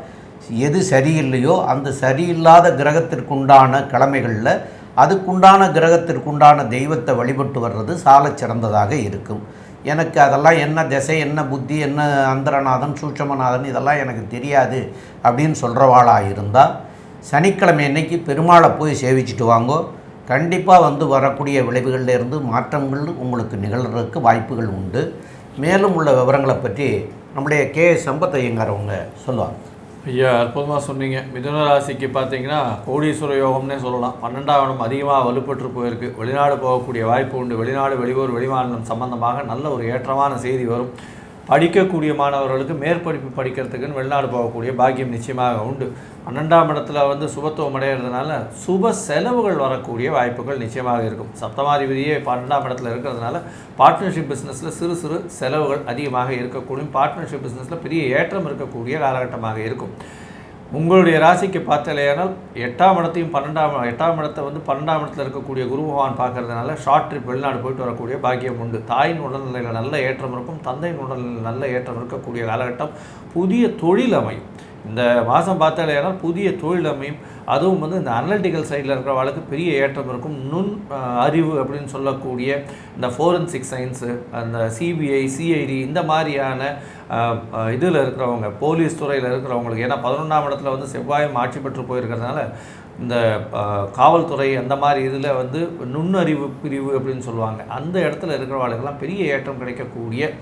எது சரியில்லையோ அந்த சரியில்லாத கிரகத்திற்குண்டான கிழமைகளில் அதுக்குண்டான கிரகத்திற்குண்டான தெய்வத்தை வழிபட்டு வர்றது சாலச் சிறந்ததாக இருக்கும். எனக்கு அதெல்லாம் என்ன திசை, என்ன புத்தி, என்ன அந்தரநாதன், சூட்சமநாதன் இதெல்லாம் எனக்கு தெரியாது அப்படின்னு சொல்கிறவாளாக இருந்தால் சனிக்கிழமை அன்னைக்கு பெருமாளை போய் சேவிச்சுட்டு வாங்கோ. கண்டிப்பாக வரக்கூடிய விளைவுகளிலிருந்து மாற்றங்கள் உங்களுக்கு நிகழ்கிறதுக்கு வாய்ப்புகள் உண்டு. மேலும் உள்ள விவரங்களை பற்றி நம்முடைய சம்பத் ஐயங்கார் அவங்க சொல்லுவாங்க. ஐயா, அற்புதமாக சொன்னீங்க. மிதுன ராசிக்கு பார்த்தீங்கன்னா கோடீஸ்வர யோகம்னே சொல்லலாம். 12ஆம் இடம் அதிகமாக வலுப்பெற்று போயிருக்கு. வெளிநாடு போகக்கூடிய வாய்ப்பு உண்டு. வெளிநாடு, வெளியூர், வெளிமாநிலம் சம்பந்தமாக நல்ல ஒரு ஏற்றமான செய்தி வரும். படிக்கக்கூடிய மாணவர்களுக்கு மேற்படிப்பு படிக்கிறதுக்குன்னு வெளிநாடு போகக்கூடிய பாக்கியம் நிச்சயமாக உண்டு. 12ஆம் இடத்துல சுபத்துவம் அடைகிறதுனால சுப செலவுகள் வரக்கூடிய வாய்ப்புகள் நிச்சயமாக இருக்கும். சப்தமாதிபதியே 12ஆம் இடத்துல இருக்கிறதுனால பார்ட்னர்ஷிப் பிஸ்னஸில் சிறு சிறு செலவுகள் அதிகமாக இருக்கக்கூடும். பார்ட்னர்ஷிப் பிஸ்னஸில் பெரிய ஏற்றம் இருக்கக்கூடிய காலகட்டமாக இருக்கும். உங்களுடைய ராசிக்கு பார்த்தாலேயானால் 8ஆம் இடத்தையும் 8ஆம் இடத்தை 12ஆம் இடத்துல இருக்கக்கூடிய குரு பகவான் பார்க்கறதுனால ஷார்ட் ட்ரிப் வெளிநாடு போயிட்டு வரக்கூடிய பாக்கியம் உண்டு. தாயின் உடல்நிலையில் நல்ல ஏற்றம் இருக்கும். தந்தையின் உடல்நிலையில் நல்ல ஏற்றம் இருக்கக்கூடிய காலகட்டம். புதிய தொழில் அமையும். இந்த மாதம் பார்த்தாலேனா புதிய தொழில் அமையும். அதுவும் வந்து இந்த அனலிட்டிக்கல் சைடில் இருக்கிறவங்களுக்கு பெரிய ஏற்றம் இருக்கும். நுண் அறிவு அப்படின்னு சொல்லக்கூடிய இந்த ஃபோரன்சிக் சயின்ஸு, அந்த சிபிஐ, சிஐடி இந்த மாதிரியான இதில் இருக்கிறவங்க, போலீஸ் துறையில் இருக்கிறவங்களுக்கு, ஏன்னா 11ஆம் இடத்துல வந்து செவ்வாயும் ஆட்சி பெற்று போயிருக்கிறதுனால இந்த காவல்துறை அந்த மாதிரி இதில் வந்து நுண்ணறிவு பிரிவு அப்படின்னு சொல்லுவாங்க. அந்த இடத்துல இருக்கிறவங்களுக்கெல்லாம் பெரிய ஏற்றம் கிடைக்கக்கூடிய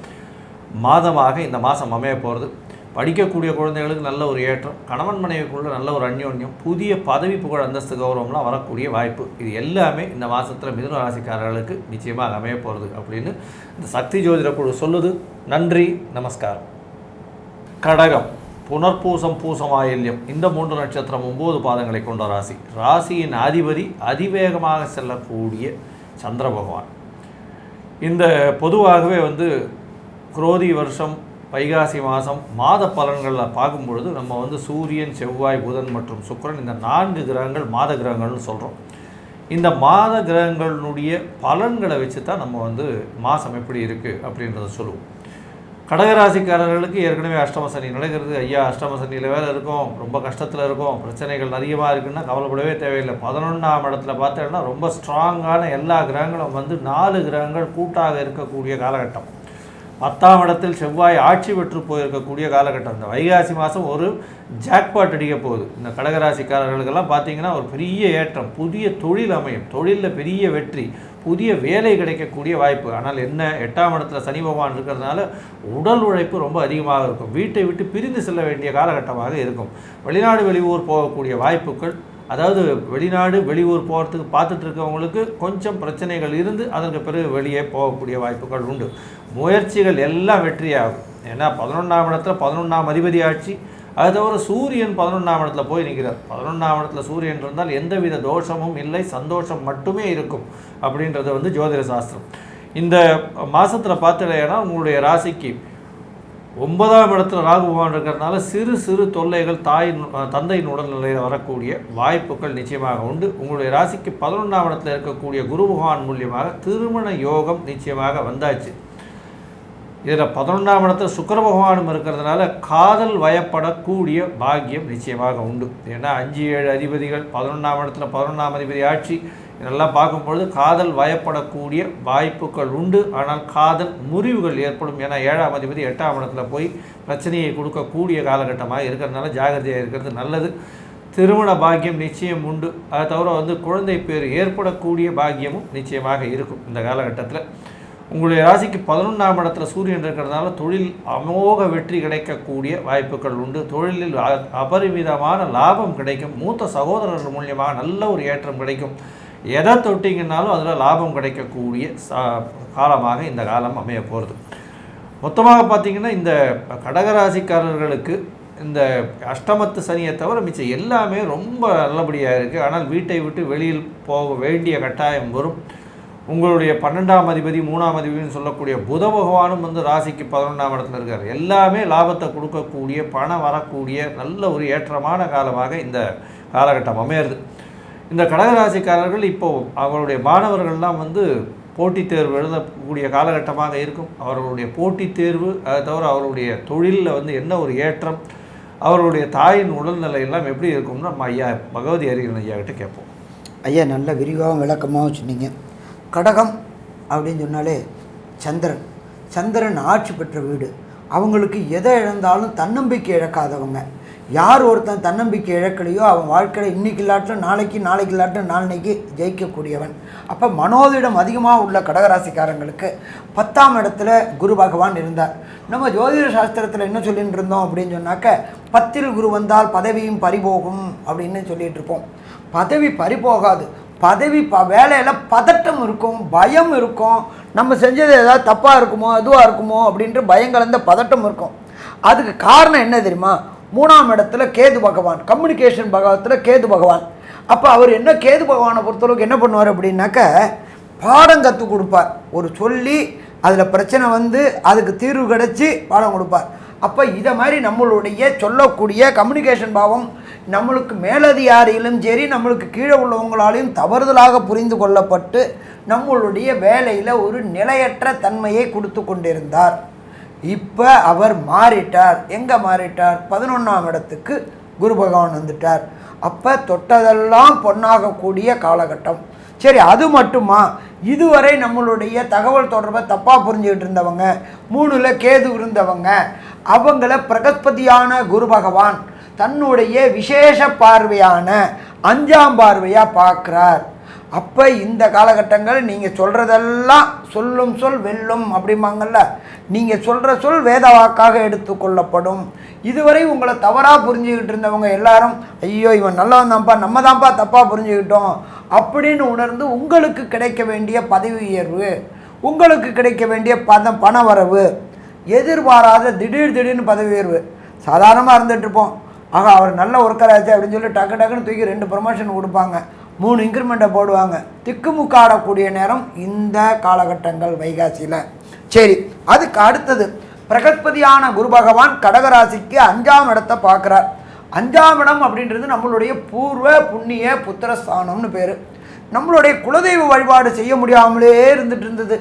மாதமாக இந்த மாதம் அமைய போகிறது. படிக்கக்கூடிய குழந்தைகளுக்கு நல்ல ஒரு ஏற்றம், கணவன் மனைவிக்குள்ள நல்ல ஒரு அந்யோன்யம், புதிய பதவி புகழ் அந்தஸ்து கௌரவம்லாம் வரக்கூடிய வாய்ப்பு, இது எல்லாமே இந்த மாதத்தில் மிதுன ராசிக்காரர்களுக்கு நிச்சயமாக அமைய போகிறது அப்படின்னு இந்த சக்தி ஜோதிட குழு சொல்லுது. நன்றி, நமஸ்காரம். கடகம், புனர்பூசம், பூசமாயில்யம் இந்த 3 நட்சத்திரம் 9 பாதங்களை கொண்ட ராசி. ராசியின் அதிபதி அதிவேகமாக செல்லக்கூடிய சந்திர பகவான். இந்த பொதுவாகவே வந்து குரோதி வருஷம் வைகாசி மாதம் மாத பலன்களில் பார்க்கும் பொழுது நம்ம வந்து சூரியன், செவ்வாய், புதன் மற்றும் சுக்கிரன் இந்த 4 கிரகங்கள் மாத கிரகங்கள்னு சொல்கிறோம். இந்த மாத கிரகங்களுடைய பலன்களை வச்சு தான் நம்ம வந்து மாதம் எப்படி இருக்குது அப்படின்றத சொல்லுவோம். கடகராசிக்காரர்களுக்கு ஏற்கனவே அஷ்டம சனி நடக்கிறது. ஐயா, அஷ்டம சனியில் வேலை இருக்கும், ரொம்ப கஷ்டத்தில் இருக்கும், பிரச்சனைகள் அதிகமாக இருக்குன்னா கவலைப்படவே தேவையில்லை. 11ஆம் இடத்துல பார்த்தோன்னா ரொம்ப ஸ்ட்ராங்கான எல்லா கிரகங்களும் வந்து 4 கிரகங்கள் கூட்டாக இருக்கக்கூடிய காலகட்டம். 10ஆம் இடத்தில் செவ்வாய் ஆட்சி பெற்று போயிருக்கக்கூடிய காலகட்டம். இந்த வைகாசி மாதம் ஒரு ஜாக்பாட் அடிக்க போகுது. இந்த கடகராசிக்காரர்களுக்கெல்லாம் பார்த்தீங்கன்னா ஒரு பெரிய ஏற்றம், புதிய தொழில் அமையும், தொழிலில் பெரிய வெற்றி, புதிய வேலை கிடைக்கக்கூடிய வாய்ப்பு. ஆனால் என்ன, 8ஆம் இடத்துல சனி பகவான் இருக்கிறதுனால உடல் உழைப்பு ரொம்ப அதிகமாக இருக்கும். வீட்டை விட்டு பிரிந்து செல்ல வேண்டிய காலகட்டமாக இருக்கும். வெளிநாடு வெளியூர் போகக்கூடிய வாய்ப்புகள், அதாவது வெளிநாடு வெளியூர் போகிறதுக்கு பார்த்துட்டு இருக்கவங்களுக்கு கொஞ்சம் பிரச்சனைகள் இருந்து அதற்கு பிறகு வெளியே போகக்கூடிய வாய்ப்புகள் உண்டு. முயற்சிகள் எல்லாம் வெற்றியாகும். ஏன்னா 11ஆம் இடத்துல 11ஆம் அதிபதி ஆட்சி, அது தவிர சூரியன் 11ஆம் இடத்துல போய் நிற்கிறார். 11ஆம் இடத்துல சூரியன் இருந்தால் எந்தவித தோஷமும் இல்லை, சந்தோஷம் மட்டுமே இருக்கும் அப்படின்றது வந்து ஜோதிட சாஸ்திரம். இந்த மாதத்தில் பார்த்துட்டேன்னா உங்களுடைய ராசிக்கு 9ஆம் இடத்துல ராகு பகவான் இருக்கிறதுனால சிறு சிறு தொல்லைகள் தந்தையின் உடல்நிலையில் வரக்கூடிய வாய்ப்புகள் நிச்சயமாக உண்டு. உங்களுடைய ராசிக்கு 11ஆம் இடத்துல இருக்கக்கூடிய குரு பகவான் மூலியமாக திருமண யோகம் நிச்சயமாக வந்தாச்சு. இதில் 11ஆம் இடத்துல சுக்கிர பகவானும் இருக்கிறதுனால காதல் வயப்படக்கூடிய பாக்கியம் நிச்சயமாக உண்டு. ஏன்னா 5, 7 அதிபதிகள் 11ஆம் இடத்துல 11ஆம் அதிபதி ஆட்சி, இதெல்லாம் பார்க்கும்பொழுது காதல் வயப்படக்கூடிய வாய்ப்புகள் உண்டு. ஆனால் காதல் முறிவுகள் ஏற்படும். ஏன்னா 7ஆம் அதிபதி 8ஆம் இடத்துல போய் பிரச்சனையை கொடுக்கக்கூடிய காலகட்டமாக இருக்கிறதுனால ஜாகிரதையாக இருக்கிறது நல்லது. திருமண பாக்கியம் நிச்சயம் உண்டு. அதை தவிர வந்து குழந்தை பேர் ஏற்படக்கூடிய பாக்கியமும் நிச்சயமாக இருக்கும். இந்த காலகட்டத்தில் உங்களுடைய ராசிக்கு 11ஆம் இடத்துல சூரியன் இருக்கிறதுனால தொழில் அமோக வெற்றி கிடைக்கக்கூடிய வாய்ப்புகள் உண்டு. தொழிலில் அபரிமிதமான லாபம் கிடைக்கும். மூத்த சகோதரர்கள் மூலியமாக நல்ல ஒரு ஏற்றம் கிடைக்கும். எதை தொட்டிங்கன்னாலும் அதில் லாபம் கிடைக்கக்கூடிய காலமாக இந்த காலம் அமைய போகிறது. மொத்தமாக பார்த்திங்கன்னா இந்த கடகராசிக்காரர்களுக்கு இந்த அஷ்டமத்து சனியை தவிர மிச்சம் எல்லாமே ரொம்ப நல்லபடியாக இருக்குது. ஆனால் வீட்டை விட்டு வெளியில் போக வேண்டிய கட்டாயம் வரும். உங்களுடைய 12ஆம் அதிபதி 3ஆம் அதிபதினு சொல்லக்கூடிய புத பகவானும் வந்து ராசிக்கு 11ஆம் இடத்துல இருக்கார். எல்லாமே லாபத்தை கொடுக்கக்கூடிய, பணம் வரக்கூடிய நல்ல ஒரு ஏற்றமான காலமாக இந்த காலகட்டம் அமையிறது. இந்த கடகராசிக்காரர்கள் இப்போது அவருடைய மாணவர்கள்லாம் வந்து போட்டித் தேர்வு எழுதக்கூடிய காலகட்டமாக இருக்கும். அவர்களுடைய போட்டித் தேர்வு, அதை தவிர அவருடைய தொழிலில் வந்து என்ன ஒரு ஏற்றம், அவருடைய தாயின் உடல்நிலையெல்லாம் எப்படி இருக்கும்னு நம்ம ஐயா பகவதி அறிஞர் ஐயா கிட்ட கேட்போம். ஐயா நல்ல விரிவாகவும் விளக்கமாகவும் சொன்னீங்க. கடகம் அப்படின்னு சொன்னாலே சந்திரன் ஆட்சி பெற்ற வீடு. அவங்களுக்கு எதை இழந்தாலும் தன்னம்பிக்கை இழக்காதவங்க. யார் ஒருத்தன் தன்னம்பிக்கை இழக்கலையோ அவன் வாழ்க்கையில் இன்றைக்கி இல்லாட்டும் நாளைக்கு இல்லாட்டும் நாளைக்கு ஜெயிக்கக்கூடியவன். அப்போ மனோதிடம் அதிகமாக உள்ள கடகராசிக்காரங்களுக்கு 10ஆம் இடத்துல குரு பகவான் இருந்தார். நம்ம ஜோதிட சாஸ்திரத்தில் என்ன சொல்லிட்டு இருந்தோம் அப்படின்னு சொன்னாக்க, 10இல் குரு வந்தால் பதவியும் பறிபோகும் அப்படின்னு சொல்லிகிட்டு இருப்போம். பதவி பறிபோகாது. பதவி வேலையில் பதட்டம் இருக்கும், பயம் இருக்கும். நம்ம செஞ்சது ஏதாவது தப்பாக இருக்குமோ, எதுவாக இருக்குமோ அப்படின்ட்டு பயம் கலந்த பதட்டம் இருக்கும். அதுக்கு காரணம் என்ன தெரியுமா? 3ஆம் இடத்துல கேது பகவான், கம்யூனிகேஷன் பாகத்தில் கேது பகவான். அப்போ அவர் என்ன, கேது பகவானை பொறுத்தளவுக்கு என்ன பண்ணுவார் அப்படின்னாக்க, பாடம் கற்றுக் கொடுப்பார். ஒரு சொல்லி அதில் பிரச்சனை வந்து அதுக்கு தீர்வு கிடச்சி பாடம் கொடுப்பார். அப்போ இதை மாதிரி நம்மளுடைய சொல்லக்கூடிய கம்யூனிகேஷன் பாவம் நம்மளுக்கு மேலதிகாரியிலும் சரி, நம்மளுக்கு கீழே உள்ளவங்களாலையும் தவறுதலாக புரிந்து கொள்ளப்பட்டு நம்மளுடைய வேலையில் ஒரு நிலையற்ற தன்மையை கொடுத்து கொண்டிருந்தார். இப்போ அவர் மாறிட்டார். எங்கே மாறிட்டார்? 11ஆம் இடத்துக்கு குரு பகவான் வந்துட்டார். அப்போ தொட்டதெல்லாம் பொன்னாகக்கூடிய காலகட்டம். சரி, அது மட்டுமா? இதுவரை நம்மளுடைய தகவல் தொடர்பை தப்பாக புரிஞ்சுக்கிட்டு இருந்தவங்க, 3ல் கேது இருந்தவங்க, அவங்கள பிரகஸ்பதியான குரு பகவான் தன்னுடைய விசேஷ பார்வையான 5ஆம் பார்வையாக பார்க்குறார். அப்போ இந்த காலகட்டங்கள் நீங்கள் சொல்கிறதெல்லாம் சொல்லும் சொல் வெல்லும் அப்படிம்பாங்கள்ல, நீங்கள் சொல்கிற சொல் வேத வாக்காக எடுத்துக்கொள்ளப்படும். இதுவரை உங்களை தவறாக புரிஞ்சுக்கிட்டு இருந்தவங்க எல்லாரும், ஐயோ இவன் நல்லவன் தான்ப்பா, நம்ம தான்ப்பா தப்பாக புரிஞ்சுக்கிட்டோம் அப்படின்னு உணர்ந்து உங்களுக்கு கிடைக்க வேண்டிய பதவி உயர்வு, உங்களுக்கு கிடைக்க வேண்டிய பண வரவு, எதிர்பாராத திடீர்னு பதவி உயர்வு. சாதாரணமாக இருந்துகிட்ருப்போம், ஆகா அவர் நல்ல ஒர்க்கர் ஆச்சு அப்படின்னு சொல்லி டக்குன்னு தூக்கி 2 ப்ரமோஷன் கொடுப்பாங்க, 3 இன்க்ரிமெண்ட்டை போடுவாங்க. திக்குமுக்காடக்கூடிய நேரம் இந்த காலகட்டங்கள் வைகாசியில். சரி, அதுக்கு அடுத்தது பிரகஸ்பதியான குரு பகவான் கடகராசிக்கு 5ஆம் இடத்தை பார்க்குறார். 5ஆம் இடம் அப்படின்றது நம்மளுடைய பூர்வ புண்ணிய புத்திரஸ்தானம்னு பேர். நம்மளுடைய குலதெய்வ வழிபாடு செய்ய முடியாமலே இருந்துட்டு இருந்தது.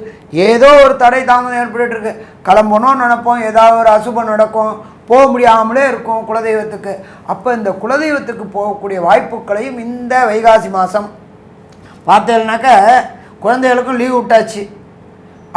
ஏதோ ஒரு தடை தாமதம் ஏற்பட்டு இருக்கு. கிளம்பணும்னு நினைப்போம், ஏதாவது ஒரு அசுபம் நடக்கும், போக முடியாமலே இருக்கும் குலதெய்வத்துக்கு. அப்போ இந்த குலதெய்வத்துக்கு போகக்கூடிய வாய்ப்புகளையும் இந்த வைகாசி மாதம் பார்த்தேன்னாக்க, குழந்தைகளுக்கும் லீவ் விட்டாச்சு.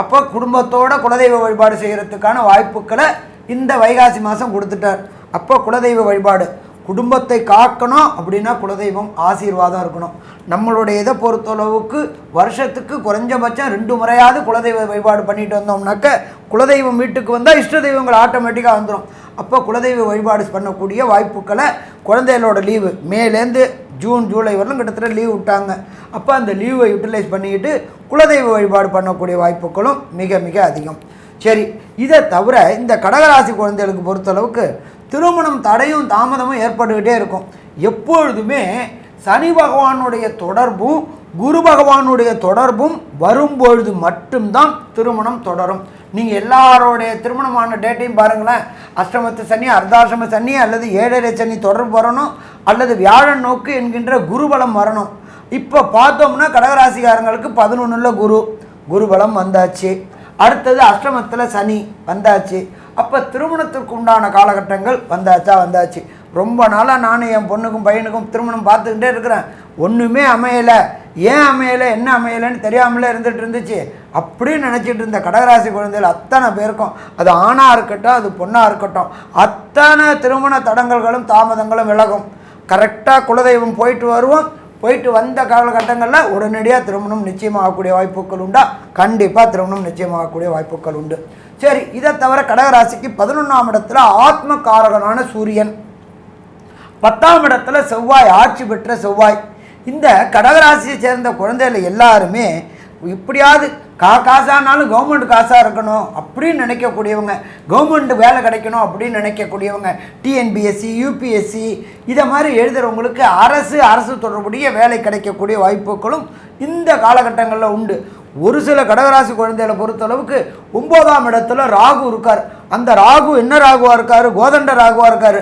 அப்போ குடும்பத்தோட குலதெய்வ வழிபாடு செய்கிறதுக்கான வாய்ப்புகளை இந்த வைகாசி மாதம் கொடுத்துட்டார். அப்போ குலதெய்வ வழிபாடு குடும்பத்தை காக்கணும் அப்படின்னா குலதெய்வம் ஆசீர்வாதம் இருக்கணும். நம்மளுடைய இதை பொறுத்தளவுக்கு வருஷத்துக்கு குறைஞ்சபட்சம் 2 முறையாவது குலதெய்வ வழிபாடு பண்ணிட்டு வந்தோம்னாக்க, குலதெய்வம் வீட்டுக்கு வந்தால் இஷ்ட தெய்வங்கள் ஆட்டோமேட்டிக்காக வந்துடும். அப்போ குலதெய்வ வழிபாடு பண்ணக்கூடிய வாய்ப்புகளை, குழந்தைகளோட லீவு மேலேருந்து ஜூன் ஜூலை வரலும் கிட்டத்தட்ட லீவ் விட்டாங்க. அப்போ அந்த லீவை யூட்டிலைஸ் பண்ணிக்கிட்டு குலதெய்வ வழிபாடு பண்ணக்கூடிய வாய்ப்புகளும் மிக மிக அதிகம். சரி, இதை தவிர இந்த கடகராசி குழந்தைகளுக்கு பொறுத்தளவுக்கு திருமணம் தடையும் தாமதமும் ஏற்பட்டுக்கிட்டே இருக்கும். எப்பொழுதுமே சனி பகவானுடைய தொடர்பும் குரு பகவானுடைய தொடர்பும் வரும்பொழுது மட்டும்தான் திருமணம் தொடரும். நீங்கள் எல்லாரோடைய திருமணமான டேட்டையும் பாருங்களேன், அஷ்டமத்து சனி, அர்த்தாசிரம சனி அல்லது 7.5 சனி தொடர்பு வரணும், அல்லது வியாழன் நோக்கு என்கின்ற குருபலம் வரணும். இப்போ பார்த்தோம்னா கடகராசிக்காரங்களுக்கு 11ல் குருபலம் வந்தாச்சு. அடுத்தது அஷ்டமத்தில் சனி வந்தாச்சு. அப்போ திருமணத்திற்கு உண்டான காலகட்டங்கள் வந்தாச்சு. ரொம்ப நாளாக நானும் என் பொண்ணுக்கும் பையனுக்கும் திருமணம் பார்த்துக்கிட்டே இருக்கிறேன், ஒன்றுமே அமையலை. ஏன் அமையலை, என்ன அமையலைன்னு தெரியாமலே இருந்துச்சு. அப்படின்னு நினச்சிட்டு இருந்த கடகராசி குழந்தைகள் அத்தனை பேருக்கும், அது ஆணாக இருக்கட்டும் அது பொண்ணாக இருக்கட்டும், அத்தனை திருமண தடங்கல்களும் தாமதங்களும் விலகும். கரெக்டாக குலதெய்வம் போயிட்டு வருவோம், போயிட்டு வந்த காலகட்டங்களில் உடனடியாக திருமணம் நிச்சயமாகக்கூடிய வாய்ப்புகள் உண்டா? கண்டிப்பாக திருமணம் நிச்சயமாகக்கூடிய வாய்ப்புகள் உண்டு. சரி, இதை தவிர கடகராசிக்கு 11ஆம் இடத்துல ஆத்ம காரகனான சூரியன், 10ஆம் இடத்துல செவ்வாய், ஆட்சி பெற்ற செவ்வாய். இந்த கடகராசியை சேர்ந்த குழந்தைகள் எல்லாருமே இப்படியாவது காசானாலும் கவர்மெண்ட் காசாக இருக்கணும் அப்படின்னு நினைக்கக்கூடியவங்க, கவர்மெண்ட் வேலை கிடைக்கணும் அப்படின்னு நினைக்கக்கூடியவங்க, டிஎன்பிஎஸ்சி யூபிஎஸ்சி இதை மாதிரி எழுதுகிறவங்களுக்கு அரசு தொடர்புடைய வேலை கிடைக்கக்கூடிய வாய்ப்புகளும் இந்த காலகட்டங்களில் உண்டு. ஒரு சில கடகராசி குழந்தைகளை பொறுத்தளவுக்கு 9ஆம் இடத்துல ராகு இருக்கார். அந்த ராகு என்ன ராகுவாக இருக்கார்? கோதண்ட ராகுவாக இருக்கார்.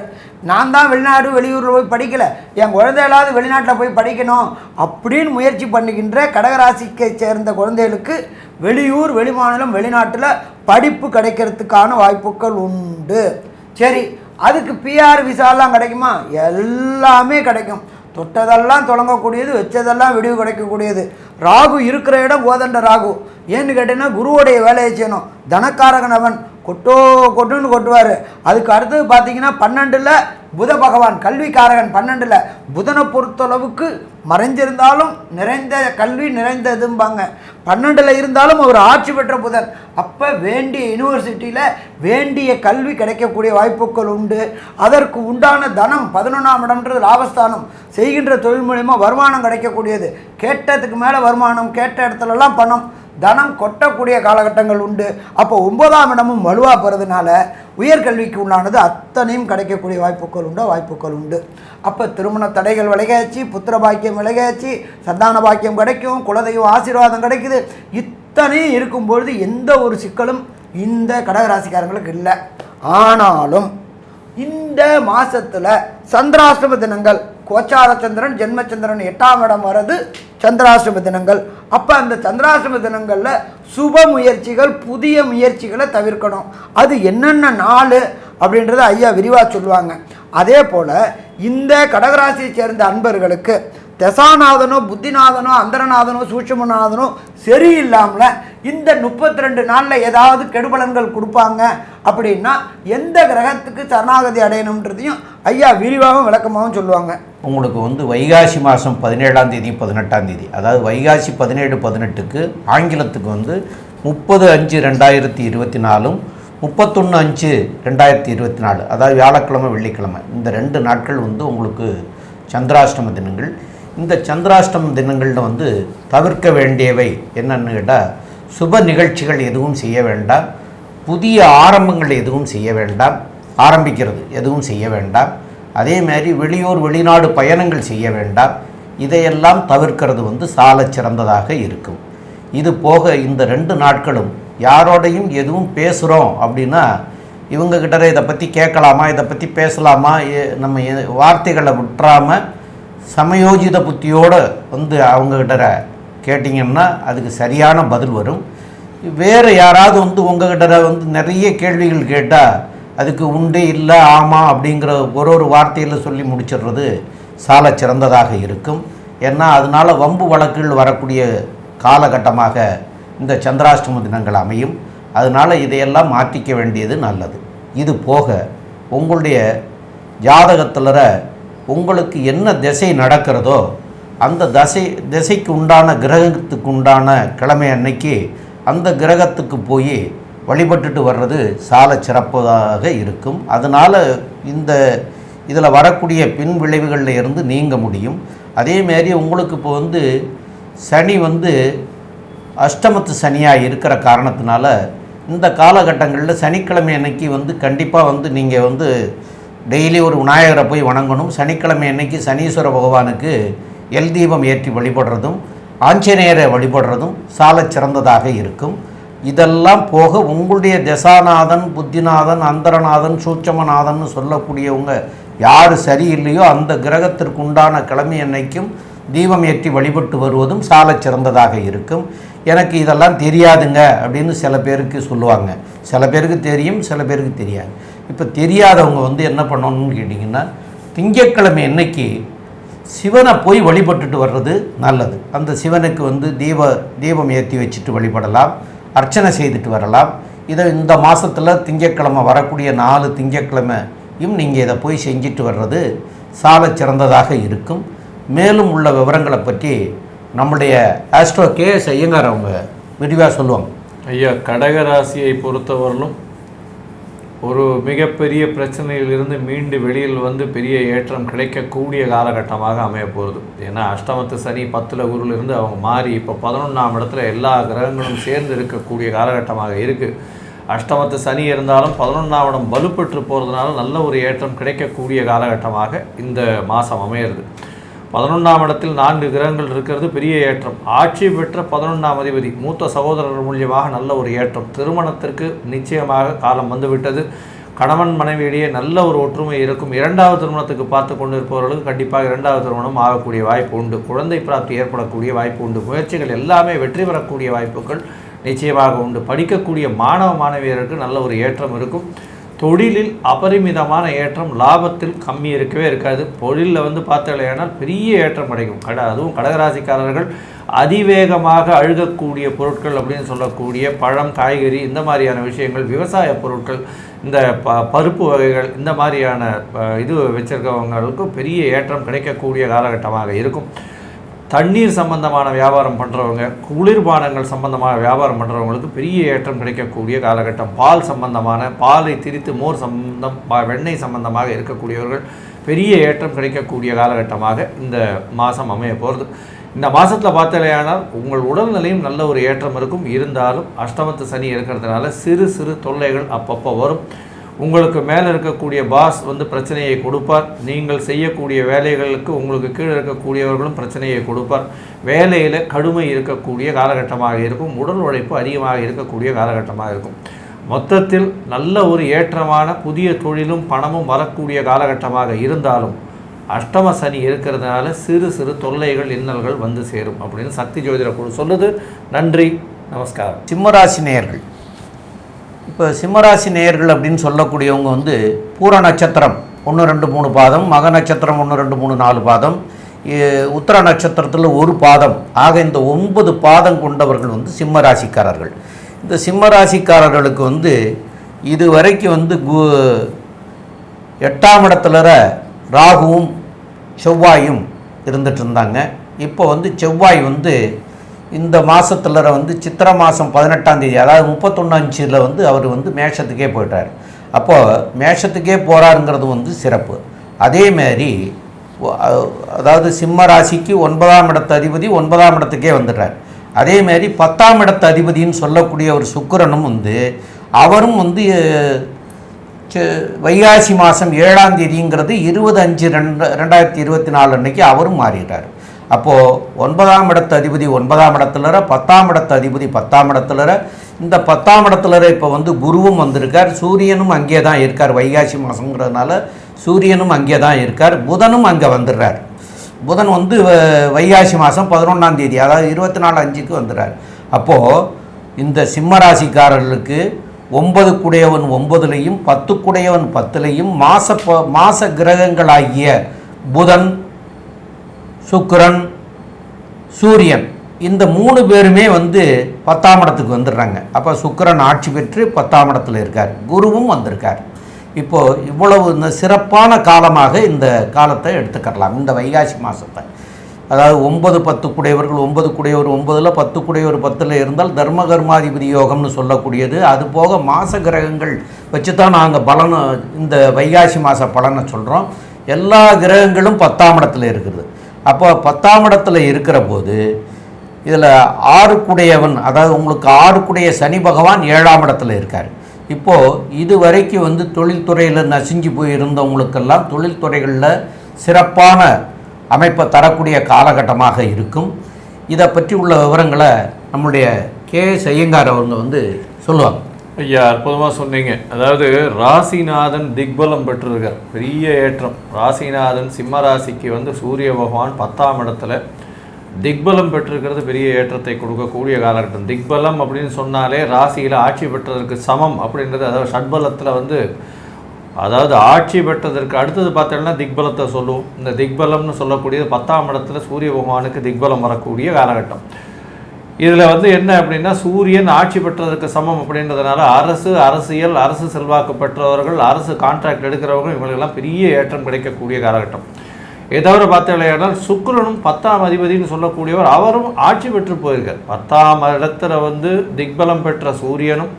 நான் தான் வெளிநாடு வெளியூரில் போய் படிக்கலை, என் குழந்தைகளாவது வெளிநாட்டில் போய் படிக்கணும் அப்படின்னு முயற்சி பண்ணுகின்ற கடகராசிக்கை சேர்ந்த குழந்தைகளுக்கு வெளியூர், வெளிமாநிலம், வெளிநாட்டில் படிப்பு கிடைக்கிறதுக்கான வாய்ப்புகள் உண்டு. சரி, அதுக்கு பிஆர் விசாலாம் கிடைக்குமா? எல்லாமே கிடைக்கும். தொட்டதெல்லாம் தொடங்கக்கூடியது, வச்சதெல்லாம் விடிவு கிடைக்கக்கூடியது. ராகு இருக்கிற இடம் கோதண்ட ராகு. ஏன்னு கேட்டீங்கன்னா குருவோடைய வேலையை செய்யணும். தனக்காரகன் அவன் கொட்டுன்னு கொட்டுவார். அதுக்கு அடுத்தது பார்த்தீங்கன்னா 12ல் புத பகவான், கல்விக்காரகன் 12ல். புதனை பொறுத்தளவுக்கு மறைஞ்சிருந்தாலும் நிறைந்த கல்வி நிறைந்ததும்பாங்க. 12ல் இருந்தாலும் அவர் ஆட்சி பெற்ற புதன். அப்போ வேண்டிய யூனிவர்சிட்டியில் வேண்டிய கல்வி கிடைக்கக்கூடிய வாய்ப்புகள் உண்டு. அதற்கு உண்டான தனம், 11ஆம் இடம்ன்றது லாபஸ்தானம், செய்கின்ற தொழில் மூலமா வருமானம் கிடைக்கக்கூடியது. கேட்டதுக்கு மேலே வருமானம், கேட்ட இடத்துலலாம் பணம், தனம் கொட்டக்கூடிய காலகட்டங்கள் உண்டு. அப்போ 9ஆம் இடமும் வலுவாக போகிறதுனால உயர்கல்விக்கு உண்டானது அத்தனையும் கிடைக்கக்கூடிய வாய்ப்புகள் உண்டு. அப்போ திருமண தடைகள் விலகாச்சு, புத்திர பாக்கியம் விலகாச்சு, சந்தான பாக்கியம் கிடைக்கும், குலதெய்வ ஆசீர்வாதம் கிடைக்குது. இத்தனையும் இருக்கும்பொழுது எந்த ஒரு சிக்கலும் இந்த கடகராசிக்காரங்களுக்கு இல்லை. ஆனாலும் இந்த மாசத்துல சந்திராஷ்டம தினங்கள், கோச்சார சந்திரன் ஜென்மச்சந்திரன் 8ஆம் இடம் வர்றது சந்திராஷ்டம தினங்கள். அப்போ அந்த சந்திராஷ்டம தினங்களில் சுப முயற்சிகள், புதிய முயற்சிகளை தவிர்க்கணும். அது என்னென்ன நாள் அப்படின்றத ஐயா விரிவாக சொல்லுவாங்க. அதே போல் இந்த கடகராசியை சேர்ந்த அன்பர்களுக்கு தசாநாதனோ புத்திநாதனோ அந்தரநாதனோ சூட்சுமநாதனோ சரியில்லாமல் இந்த 32 நாளில் ஏதாவது கெடுபலன்கள் கொடுப்பாங்க அப்படின்னா எந்த கிரகத்துக்கு சரணாகதி அடையணுன்றதையும் ஐயா விரிவாகவும் விளக்கமாகவும் சொல்லுவாங்க. உங்களுக்கு வந்து வைகாசி மாதம் 17ஆம் தேதி 18ஆம் தேதி, அதாவது வைகாசி 17-18க்கு ஆங்கிலத்துக்கு வந்து 30/5/2024 31/5/2024, அதாவது வியாழக்கிழமை வெள்ளிக்கிழமை, இந்த 2 நாட்கள் வந்து உங்களுக்கு சந்திராஷ்டம தினங்கள். இந்த சந்திராஷ்டம தினங்களில் வந்து தவிர்க்க வேண்டியவை என்னன்னு கேட்டால், சுப நிகழ்ச்சிகள் எதுவும் செய்ய வேண்டாம், புதிய ஆரம்பங்கள் எதுவும் செய்ய வேண்டாம், ஆரம்பிக்கிறது எதுவும் செய்ய வேண்டாம். அதே மாதிரி வெளியூர் வெளிநாடு பயணங்கள் செய்ய வேண்டாம். இதையெல்லாம் தவிர்க்கிறது வந்து சால சிறந்ததாக இருக்கும். இது போக இந்த 2 நாட்களும் யாரோடையும் எதுவும் பேசுகிறோம் அப்படின்னா இவங்ககிட்ட இதை பற்றி கேட்கலாமா, இதை பற்றி பேசலாமா, நம்ம வார்த்தைகளை விட்டுறாமல் சமயோஜித புத்தியோடு வந்து அவங்கக்கிட்ட கேட்டிங்கன்னா அதுக்கு சரியான பதில் வரும். வேறு யாராவது வந்து உங்கள்கிட்ட வந்து நிறைய கேள்விகள் கேட்டால் அதுக்கு உண்டு இல்லை ஆமாம் அப்படிங்கிற ஒரு வார்த்தையில் சொல்லி முடிச்சிடுறது சால சிறந்ததாக இருக்கும். ஏன்னா அதனால் வம்பு வழக்குகள் வரக்கூடிய காலகட்டமாக இந்த சந்திராஷ்டம தினங்கள் அமையும். அதனால் இதையெல்லாம் மாற்றிக்க வேண்டியது நல்லது. இது போக உங்களுடைய ஜாதகத்தில் உங்களுக்கு என்ன திசை நடக்கிறதோ அந்த திசைக்கு உண்டான கிரகத்துக்கு உண்டான கிழமை அன்னைக்கு அந்த கிரகத்துக்கு போய் வழிபட்டுட்டு வர்றது சால சிறப்பதாக இருக்கும். அதனால் இதில் வரக்கூடிய பின் விளைவுகளில் இருந்து நீங்க முடியும். அதேமாரி உங்களுக்கு இப்போ வந்து சனி வந்து அஷ்டமத்து சனியாக இருக்கிற காரணத்தினால இந்த காலகட்டங்களில் சனிக்கிழமை அன்னைக்கு வந்து கண்டிப்பாக வந்து நீங்கள் வந்து டெய்லி ஒரு விநாயகரை போய் வணங்கணும். சனிக்கிழமை அன்னைக்கு சனீஸ்வர பகவானுக்கு எல் தீபம் ஏற்றி வழிபடுறதும் ஆஞ்சநேயரை வழிபடுறதும் சால சிறந்ததாக இருக்கும். இதெல்லாம் போக உங்களுடைய தசாநாதன் புத்திநாதன் அந்தரநாதன் சூட்சமநாதன் சொல்லக்கூடியவங்க யார் சரியில்லையோ அந்த கிரகத்திற்கு உண்டான கிழமை அன்னைக்கும் தீபம் ஏற்றி வழிபட்டு வருவதும் சால சிறந்ததாக இருக்கும். எனக்கு இதெல்லாம் தெரியாதுங்க அப்படின்னு சில பேருக்கு சொல்லுவாங்க. சில பேருக்கு தெரியும், சில பேருக்கு தெரியாது. இப்போ தெரியாதவங்க வந்து என்ன பண்ணணும்னு கேட்டிங்கன்னா, திங்கட்கிழமை அன்னைக்கு சிவனை போய் வழிபட்டுட்டு வர்றது நல்லது. அந்த சிவனுக்கு வந்து தீபம் ஏற்றி வச்சுட்டு வழிபடலாம், அர்ச்சனை செய்துட்டு வரலாம். இதை இந்த மாதத்தில் திங்கட்கிழமை வரக்கூடிய 4 திங்கட்கிழமையும் நீங்கள் இதை போய் செஞ்சுட்டு வர்றது சால சிறந்ததாக இருக்கும். மேலும் உள்ள விவரங்களை பற்றி நம்முடைய ஆஸ்ட்ரோ KS ஐயங்கார் அவங்க விரிவாக சொல்லுவாங்க. ஐயா, கடகராசியை பொறுத்தவரையிலும் ஒரு மிகப்பெரிய பிரச்சனையிலிருந்து மீண்டு வெளியில் வந்து பெரிய ஏற்றம் கிடைக்கக்கூடிய காலகட்டமாக அமைய போகிறது. ஏன்னா அஷ்டமத்து சனி 10ல் குருவிலிருந்து அவங்க மாறி இப்போ 11ஆம் இடத்துல எல்லா கிரகங்களும் சேர்ந்து இருக்கக்கூடிய காலகட்டமாக இருக்குது. அஷ்டமத்து சனி இருந்தாலும் 11ஆம் இடம் வலுப்பெற்று போகிறதுனால நல்ல ஒரு ஏற்றம் கிடைக்கக்கூடிய காலகட்டமாக இந்த மாதம் அமையிறது. 11ஆம் இடத்தில் 4 கிரகங்கள் இருக்கிறது பெரிய ஏற்றம். ஆட்சி பெற்ற 11ஆம் அதிபதி மூத்த சகோதரர் மூலியமாக நல்ல ஒரு ஏற்றம். திருமணத்திற்கு நிச்சயமாக காலம் வந்துவிட்டது. கணவன் மனைவியிடையே நல்ல ஒரு ஒற்றுமை இருக்கும். 2வது திருமணத்துக்கு பார்த்து கொண்டு இருப்பவர்களுக்கு கண்டிப்பாக 2வது திருமணம் ஆகக்கூடிய வாய்ப்பு உண்டு. குழந்தை பிராப்தி ஏற்படக்கூடிய வாய்ப்பு உண்டு. முயற்சிகள் எல்லாமே வெற்றி பெறக்கூடிய வாய்ப்புகள் நிச்சயமாக உண்டு. படிக்கக்கூடிய மாணவ மாணவியருக்கு நல்ல ஒரு ஏற்றம் இருக்கும். தொழிலில் அபரிமிதமான ஏற்றம், லாபத்தில் கம்மி இருக்கவே இருக்காது. தொழிலில் வந்து பார்த்தலையானால் பெரிய ஏற்றம் கிடைக்கும். அதுவும் கடகராசிக்காரர்கள் அதிவேகமாக அழுகக்கூடிய பொருட்கள் அப்படின்னு சொல்லக்கூடிய பழம், காய்கறி, இந்த மாதிரியான விஷயங்கள், விவசாய பொருட்கள், இந்த பருப்பு வகைகள், இந்த மாதிரியான இது வச்சிருக்கவங்களுக்கு பெரிய ஏற்றம் கிடைக்கக்கூடிய காலகட்டமாக இருக்கும். தண்ணீர் சம்பந்தமான வியாபாரம் பண்ணுறவங்க, குளிர்பானங்கள் சம்பந்தமான வியாபாரம் பண்ணுறவங்களுக்கு பெரிய ஏற்றம் கிடைக்கக்கூடிய காலகட்டம். பால் சம்பந்தமான, பாலை திரித்து மோர் வெண்ணெய் சம்பந்தமாக இருக்கக்கூடியவர்கள் பெரிய ஏற்றம் கிடைக்கக்கூடிய காலகட்டமாக இந்த மாதம் அமைய போகிறது. இந்த மாதத்தில் பார்த்தாலேயானால் உங்கள் உடல்நிலையும் நல்ல ஒரு ஏற்றம் இருக்கும். இருந்தாலும் அஷ்டமத்து சனி இருக்கிறதுனால சிறு சிறு தொல்லைகள் அப்பப்போ வரும். உங்களுக்கு மேலே இருக்கக்கூடிய பாஸ் வந்து பிரச்சனையை கொடுப்பார். நீங்கள் செய்யக்கூடிய வேலைகளுக்கு உங்களுக்கு கீழே இருக்கக்கூடியவர்களும் பிரச்சனையை கொடுப்பார். வேலையில் கடுமை இருக்கக்கூடிய காலகட்டமாக இருக்கும். உடல் உழைப்பு அதிகமாக இருக்கக்கூடிய காலகட்டமாக இருக்கும். மொத்தத்தில் நல்ல ஒரு ஏற்றமான புதிய தொழிலும் பணமும் வரக்கூடிய காலகட்டமாக இருந்தாலும் அஷ்டம சனி இருக்கிறதுனால சிறு சிறு தொல்லைகள் இன்னல்கள் வந்து சேரும் அப்படின்னு சக்தி ஜோதிட குழு சொல்லுது. நன்றி, நமஸ்காரம். சிம்மராசி நேயர்கள், இப்போ சிம்மராசி நேயர்கள் அப்படின்னு சொல்லக்கூடியவங்க வந்து பூர நட்சத்திரம் 1, 2, 3 பாதம், மக நட்சத்திரம் 1, 2, 3, 4 பாதம், உத்திர நட்சத்திரத்தில் 1 பாதம் ஆக இந்த 9 பாதம் கொண்டவர்கள் வந்து சிம்ம ராசிக்காரர்கள். இந்த சிம்ம ராசிக்காரர்களுக்கு வந்து இது வரைக்கும் வந்து 8ஆம் இடத்துல ராகுவும் செவ்வாயும் இருந்துட்டு இருந்தாங்க. இப்போ வந்து செவ்வாய் வந்து இந்த மாதத்தில் வந்து சித்திரை மாதம் 18ஆம் தேதி, அதாவது 31/5 வந்து அவர் வந்து மேஷத்துக்கே போயிட்டார். அப்போது மேஷத்துக்கே போகிறாருங்கிறது வந்து சிறப்பு. அதேமாரி அதாவது சிம்ம ராசிக்கு 9ஆம் இடத்து அதிபதி 9ஆம் இடத்துக்கே வந்துடுறார். அதேமாரி 10ஆம் இடத்து அதிபதின்னு சொல்லக்கூடிய ஒரு சுக்கிரனும் வந்து அவரும் வந்து வைகாசி மாதம் 7ஆம் தேதிங்கிறது 20/5/2024 அன்னைக்கு அவரும் மாறிடுறார். அப்போது 9ஆம் இடத்து அதிபதி 9ஆம் இடத்துல, 10ஆம் இடத்து அதிபதி 10ஆம் இடத்துல, இந்த 10ஆம் இடத்துல இப்போ வந்து குருவும் வந்திருக்கார், சூரியனும் அங்கே தான் இருக்கார். வைகாசி மாதங்கிறதுனால சூரியனும் அங்கே தான் இருக்கார், புதனும் அங்கே வந்துடுறார். புதன் வந்து வைகாசி மாதம் 11ஆம் தேதி, அதாவது 24/5க்கு வந்துடுறார். அப்போது இந்த சிம்மராசிக்காரர்களுக்கு 9 குடையவன் 9லையும் 10 குடையவன் 10லையும் மாச கிரகங்களாகிய புதன், சுக்கிரன், சூரியன் இந்த 3 பேருமே வந்து 10ஆம் இடத்துக்கு வந்துடுறாங்க. அப்போ சுக்கிரன் ஆட்சி பெற்று 10ஆம் இடத்துல இருக்கார், குருவும் வந்திருக்கார். இப்போது இவ்வளவு இந்த சிறப்பான காலமாக இந்த காலத்தை எடுத்துக்கலாம். இந்த வைகாசி மாதத்தை, அதாவது 9, 10 குடையவர்கள் 9 குடையவர் 9ல் 10 குடையவர் 10ல் இருந்தால் தர்ம கர்மாதிபதி யோகம்னு சொல்லக்கூடியது. அதுபோக மாத கிரகங்கள் வச்சு தான் நாங்கள் பலனை இந்த வைகாசி மாத பலனை சொல்கிறோம். எல்லா கிரகங்களும் 10ஆம் இடத்துல இருக்குது. அப்போ 10ஆம் இடத்துல இருக்கிற போது இதில் 6 குடையவன், அதாவது உங்களுக்கு 6 குடைய சனி பகவான் 7ஆம் இடத்துல இருக்கார். இப்போது இது வரைக்கும் வந்து தொழில்துறையில் நசிஞ்சு போயிருந்தவங்களுக்கெல்லாம் தொழில்துறைகளில் சிறப்பான அமைப்பை தரக்கூடிய காலகட்டமாக இருக்கும். இதை பற்றி உள்ள விவரங்களை நம்முடைய ஐயங்கார் அவங்க வந்து சொல்லுவாங்க. ஐயா, அற்புதமாக சொன்னீங்க. அதாவது ராசிநாதன் திக்பலம் பெற்றிருக்கார், பெரிய ஏற்றம். ராசிநாதன் சிம்ம ராசிக்கு வந்து சூரிய பகவான் 10ஆம் இடத்துல திக்பலம் பெற்றிருக்கிறது பெரிய ஏற்றத்தை கொடுக்கக்கூடிய காலகட்டம். திக்பலம் அப்படின்னு சொன்னாலே ராசியில் ஆட்சி பெற்றதற்கு சமம் அப்படின்றது. அதாவது ஷட்பலத்தில் வந்து அதாவது ஆட்சி பெற்றதற்கு அடுத்தது பார்த்தோம்னா திக்பலத்தை சொல்லுவோம். இந்த திக்பலம்னு சொல்லக்கூடியது 10ஆம் இடத்துல சூரிய பகவானுக்கு திக்பலம் வரக்கூடிய காலகட்டம். இதில் வந்து என்ன அப்படின்னா சூரியன் ஆட்சி பெற்றதற்கு சமம் அப்படின்றதுனால அரசியல், அரசு செல்வாக்கு பெற்றவர்கள், அரசு கான்ட்ராக்ட் எடுக்கிறவர்கள் இவங்களுக்கெல்லாம் பெரிய ஏற்றம் கிடைக்கக்கூடிய காலகட்டம். இதை தவிர பார்த்தீங்கன்னா சுக்கிரனும் 10ஆம் அதிபதினு சொல்லக்கூடியவர் அவரும் ஆட்சி பெற்று போயிருக்கார். 10ஆம் இடத்துல வந்து திக்பலம் பெற்ற சூரியனும்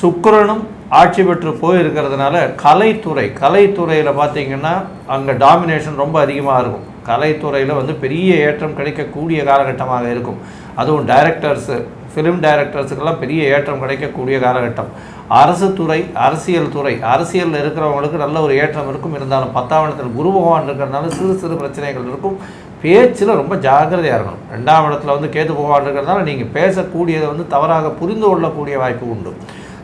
சுக்கிரனும் ஆட்சி பெற்று போயிருக்கிறதுனால கலைத்துறையில் பார்த்தீங்கன்னா அங்கே டாமினேஷன் ரொம்ப அதிகமாக இருக்கும். கலைத்துறையில் வந்து பெரிய ஏற்றம் கிடைக்கக்கூடிய காலகட்டமாக இருக்கும். அதுவும் டைரக்டர்ஸு, ஃபிலிம் டைரக்டர்ஸுக்கெல்லாம் பெரிய ஏற்றம் கிடைக்கக்கூடிய காலகட்டம். அரசு துறை, அரசியலில் இருக்கிறவங்களுக்கு நல்ல ஒரு ஏற்றம் இருக்கும். இருந்தாலும் 10ஆம் இடத்துல குரு பகவான் இருக்கிறதுனால சிறு சிறு பிரச்சனைகள் இருக்கும். பேச்சில் ரொம்ப ஜாக்கிரதையாக இருக்கணும். 2ஆம் இடத்துல வந்து கேது பகவான் இருக்கிறதுனால நீங்கள் பேசக்கூடியதை வந்து தவறாக புரிந்து கொள்ளக்கூடிய வாய்ப்பு உண்டு.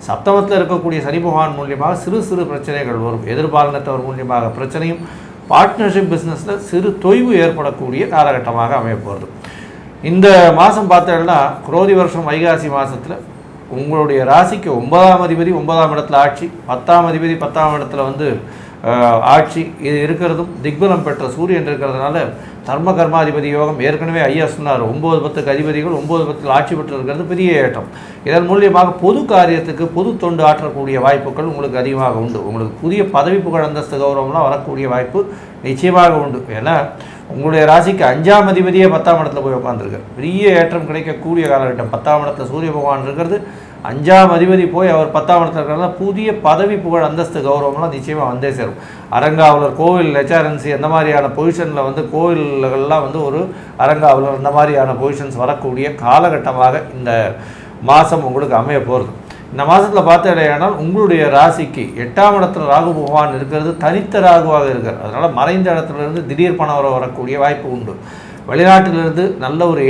சப்தமத்தில் இருக்கக்கூடிய சனி பகவான் மூலியமாக சிறு சிறு பிரச்சனைகள் வரும். எதிர்பாலினத்தவர் மூலியமாக பிரச்சனையும், பார்ட்னர்ஷிப் பிஸ்னஸில் சிறு தொய்வு ஏற்படக்கூடிய காலகட்டமாக அமைய போகிறது. இந்த மாதம் பார்த்தோம்னா குரோதி வருஷம் வைகாசி மாதத்தில் உங்களுடைய ராசிக்கு 9ஆம் அதிபதி 9ஆம் இடத்துல ஆட்சி, 10ஆம் அதிபதி 10ஆம் இடத்துல வந்து ஆட்சி இது இருக்கிறதும் திக்பலம் பெற்ற சூரியன் இருக்கிறதுனால தர்ம கர்மாதிபதி யோகம். ஏற்கனவே ஐயா சொன்னார் 9, 10 அதிபதிகள் 9, 10 ஆட்சி பெற்று இருக்கிறது பெரிய ஏற்றம். இதன் மூலியமாக பொது காரியத்துக்கு பொது தொண்டு ஆற்றக்கூடிய வாய்ப்புகள் உங்களுக்கு அதிகமாக உண்டு. உங்களுக்கு புதிய பதவி புகழ் அந்தஸ்து கௌரவம்லாம் வரக்கூடிய வாய்ப்பு நிச்சயமாக உண்டு. ஏன்னா உங்களுடைய ராசிக்கு 5ஆம் அதிபதியே 10ஆம் இடத்துல போய் உட்காந்துருக்கார். பெரிய ஏற்றம் கிடைக்கக்கூடிய காலகட்டம். 10ஆம் இடத்துல சூரிய பகவான் இருக்கிறது, 5ஆம் அதிபதி போய் அவர் 10ஆம் இடத்துல இருக்கிறதா புதிய பதவி புகழ் அந்தஸ்து கௌரவம்லாம் நிச்சயமாக வந்தே சேரும். அரங்காவலர், கோவில் ஹெச்ஆர்என்சி அந்த மாதிரியான பொசிஷனில் வந்து கோவில்கள்லாம் வந்து ஒரு அரங்காவலர் அந்த மாதிரியான பொசிஷன்ஸ் வரக்கூடிய காலகட்டமாக இந்த மாதம் உங்களுக்கு அமைய போகிறது. இந்த மாதத்தில் பார்த்தீங்கன்னா உங்களுடைய ராசிக்கு 8ஆம் இடத்துல ராகு பகவான் இருக்கிறது தனித்த ராகுவாக இருக்கார். அதனால் மறைந்த இடத்துலேருந்து திடீர் பணம் வரக்கூடிய வாய்ப்பு உண்டு. வெளிநாட்டிலிருந்து நல்ல ஒரு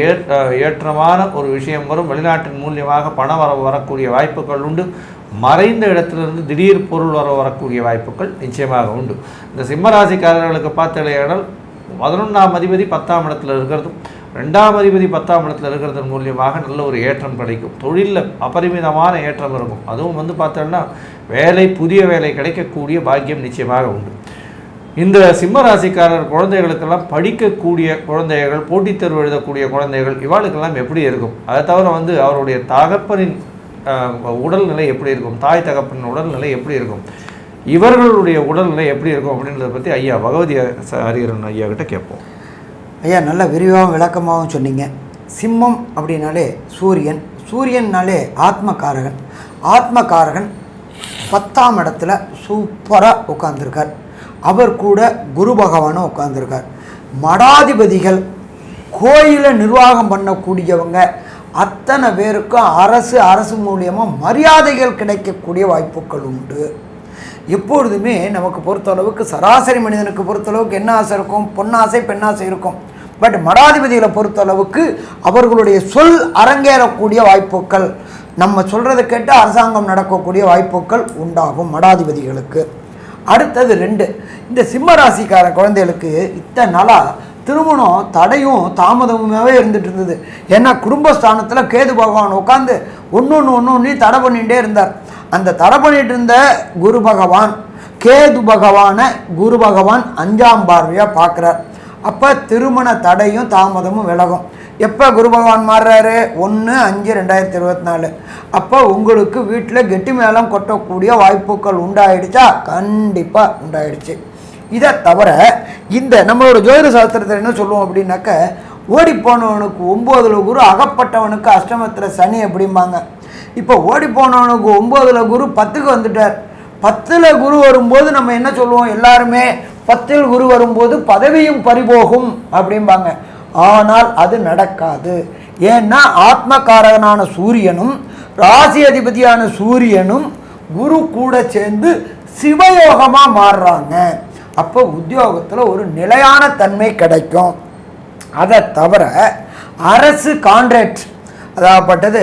ஏற்றமான ஒரு விஷயம் வரும். வெளிநாட்டின் மூலியமாக பணம் வரக்கூடிய வாய்ப்புகள் உண்டு. மறைந்த இடத்திலிருந்து திடீர் பொருள் வரக்கூடிய வாய்ப்புகள் நிச்சயமாக உண்டு. இந்த சிம்மராசிக்காரர்களுக்கு பார்த்தலையானால் 11ஆம் அதிபதி 10ஆம் இடத்துல இருக்கிறதும் 2ஆம் அதிபதி 10ஆம் இடத்துல இருக்கிறதன் மூலியமாக நல்ல ஒரு ஏற்றம் கிடைக்கும். தொழிலில் அபரிமிதமான ஏற்றம் இருக்கும். அதுவும் பார்த்தோன்னா வேலை, புதிய வேலை கிடைக்கக்கூடிய பாக்கியம் நிச்சயமாக உண்டு. இந்த சிம்ம ராசிக்காரர் குழந்தைகளுக்கெல்லாம் படிக்கக்கூடிய குழந்தைகள், போட்டித் தேர்வு எழுதக்கூடிய குழந்தைகள், இவாளுக்கெல்லாம் எப்படி இருக்கும்? அதை தவிர அவருடைய தகப்பனின் உடல்நிலை எப்படி இருக்கும், தாய் தகப்பனின் உடல்நிலை எப்படி இருக்கும், இவர்களுடைய உடல்நிலை எப்படி இருக்கும் அப்படின்றத பற்றி ஐயா பகவதி ஹரிஹரன் ஐயா கிட்ட கேட்போம். ஐயா நல்ல விரிவாகவும் விளக்கமாகவும் சொன்னீங்க. சிம்மம் அப்படின்னாலே சூரியன், சூரியன்னாலே ஆத்மகாரகன், ஆத்மகாரகன் 10ஆம் இடத்துல சூப்பராக உட்கார்ந்துருக்கார். அவர் கூட குரு பகவானும் உட்கார்ந்துருக்கார். மடாதிபதிகள், கோயிலை நிர்வாகம் பண்ணக்கூடியவங்க அத்தனை பேருக்கும் அரசு மூலியமாக மரியாதைகள் கிடைக்கக்கூடிய வாய்ப்புகள் உண்டு. எப்பொழுதுமே நமக்கு பொறுத்தளவுக்கு சராசரி மனிதனுக்கு பொறுத்தளவுக்கு என்ன ஆசை இருக்கும்? பொன்னாசை, பெண்ணாசை இருக்கும். பட் மடாதிபதிகளை பொறுத்தளவுக்கு அவர்களுடைய சொல் அரங்கேறக்கூடிய வாய்ப்புகள், நம்ம சொல்கிறத கேட்டு அரசாங்கம் நடக்கக்கூடிய வாய்ப்புகள் உண்டாகும் மடாதிபதிகளுக்கு. அடுத்தது 2, இந்த சிம்ம ராசிக்கார குழந்தைகளுக்கு இத்தனை நாளாக திருமணம் தடையும் தாமதமுமாகவே இருந்துட்டு இருந்தது. ஏன்னா குடும்பஸ்தானத்தில் கேது பகவான் உட்காந்து ஒன்று தடை பண்ணிகிட்டே இருந்தார். அந்த தடை பண்ணிட்டு இருந்த குரு பகவான், கேது பகவானை குரு பகவான் 5ஆம் பார்வையாக பார்க்குறார். அப்போ திருமண தடையும் தாமதமும் விலகும். எப்போ குரு பகவான் மாறுறாரு? 1/5/2024. அப்போ உங்களுக்கு வீட்டில் கெட்டி மேளம் கொட்டக்கூடிய வாய்ப்புகள் உண்டாயிடுச்சா? கண்டிப்பாக உண்டாயிடுச்சு. இதை தவிர இந்த நம்மளோட ஜோதிட சாஸ்திரத்தில் என்ன சொல்லுவோம் அப்படின்னாக்க, ஓடிப்போனவனுக்கு 9ல் குரு, அகப்பட்டவனுக்கு அஷ்டமத்தில் சனி அப்படிம்பாங்க. இப்போ ஓடிப்போனவனுக்கு 9ல் குரு 10க்கு வந்துட்டார். 10ல் குரு வரும்போது நம்ம என்ன சொல்லுவோம்? எல்லாருமே 10ல் குரு வரும்போது பதவியும் பறிபோகும் அப்படிம்பாங்க. ஆனால் அது நடக்காது. ஏன்னா ஆத்மகாரகனான சூரியனும் ராசி அதிபதியான சூரியனும் குரு கூட சேர்ந்து சிவயோகமாக மாறுறாங்க. அப்போ உத்தியோகத்தில் ஒரு நிலையான தன்மை கிடைக்கும். அதை தவிர அரசு கான்ட்ராக்ட், அதாகப்பட்டது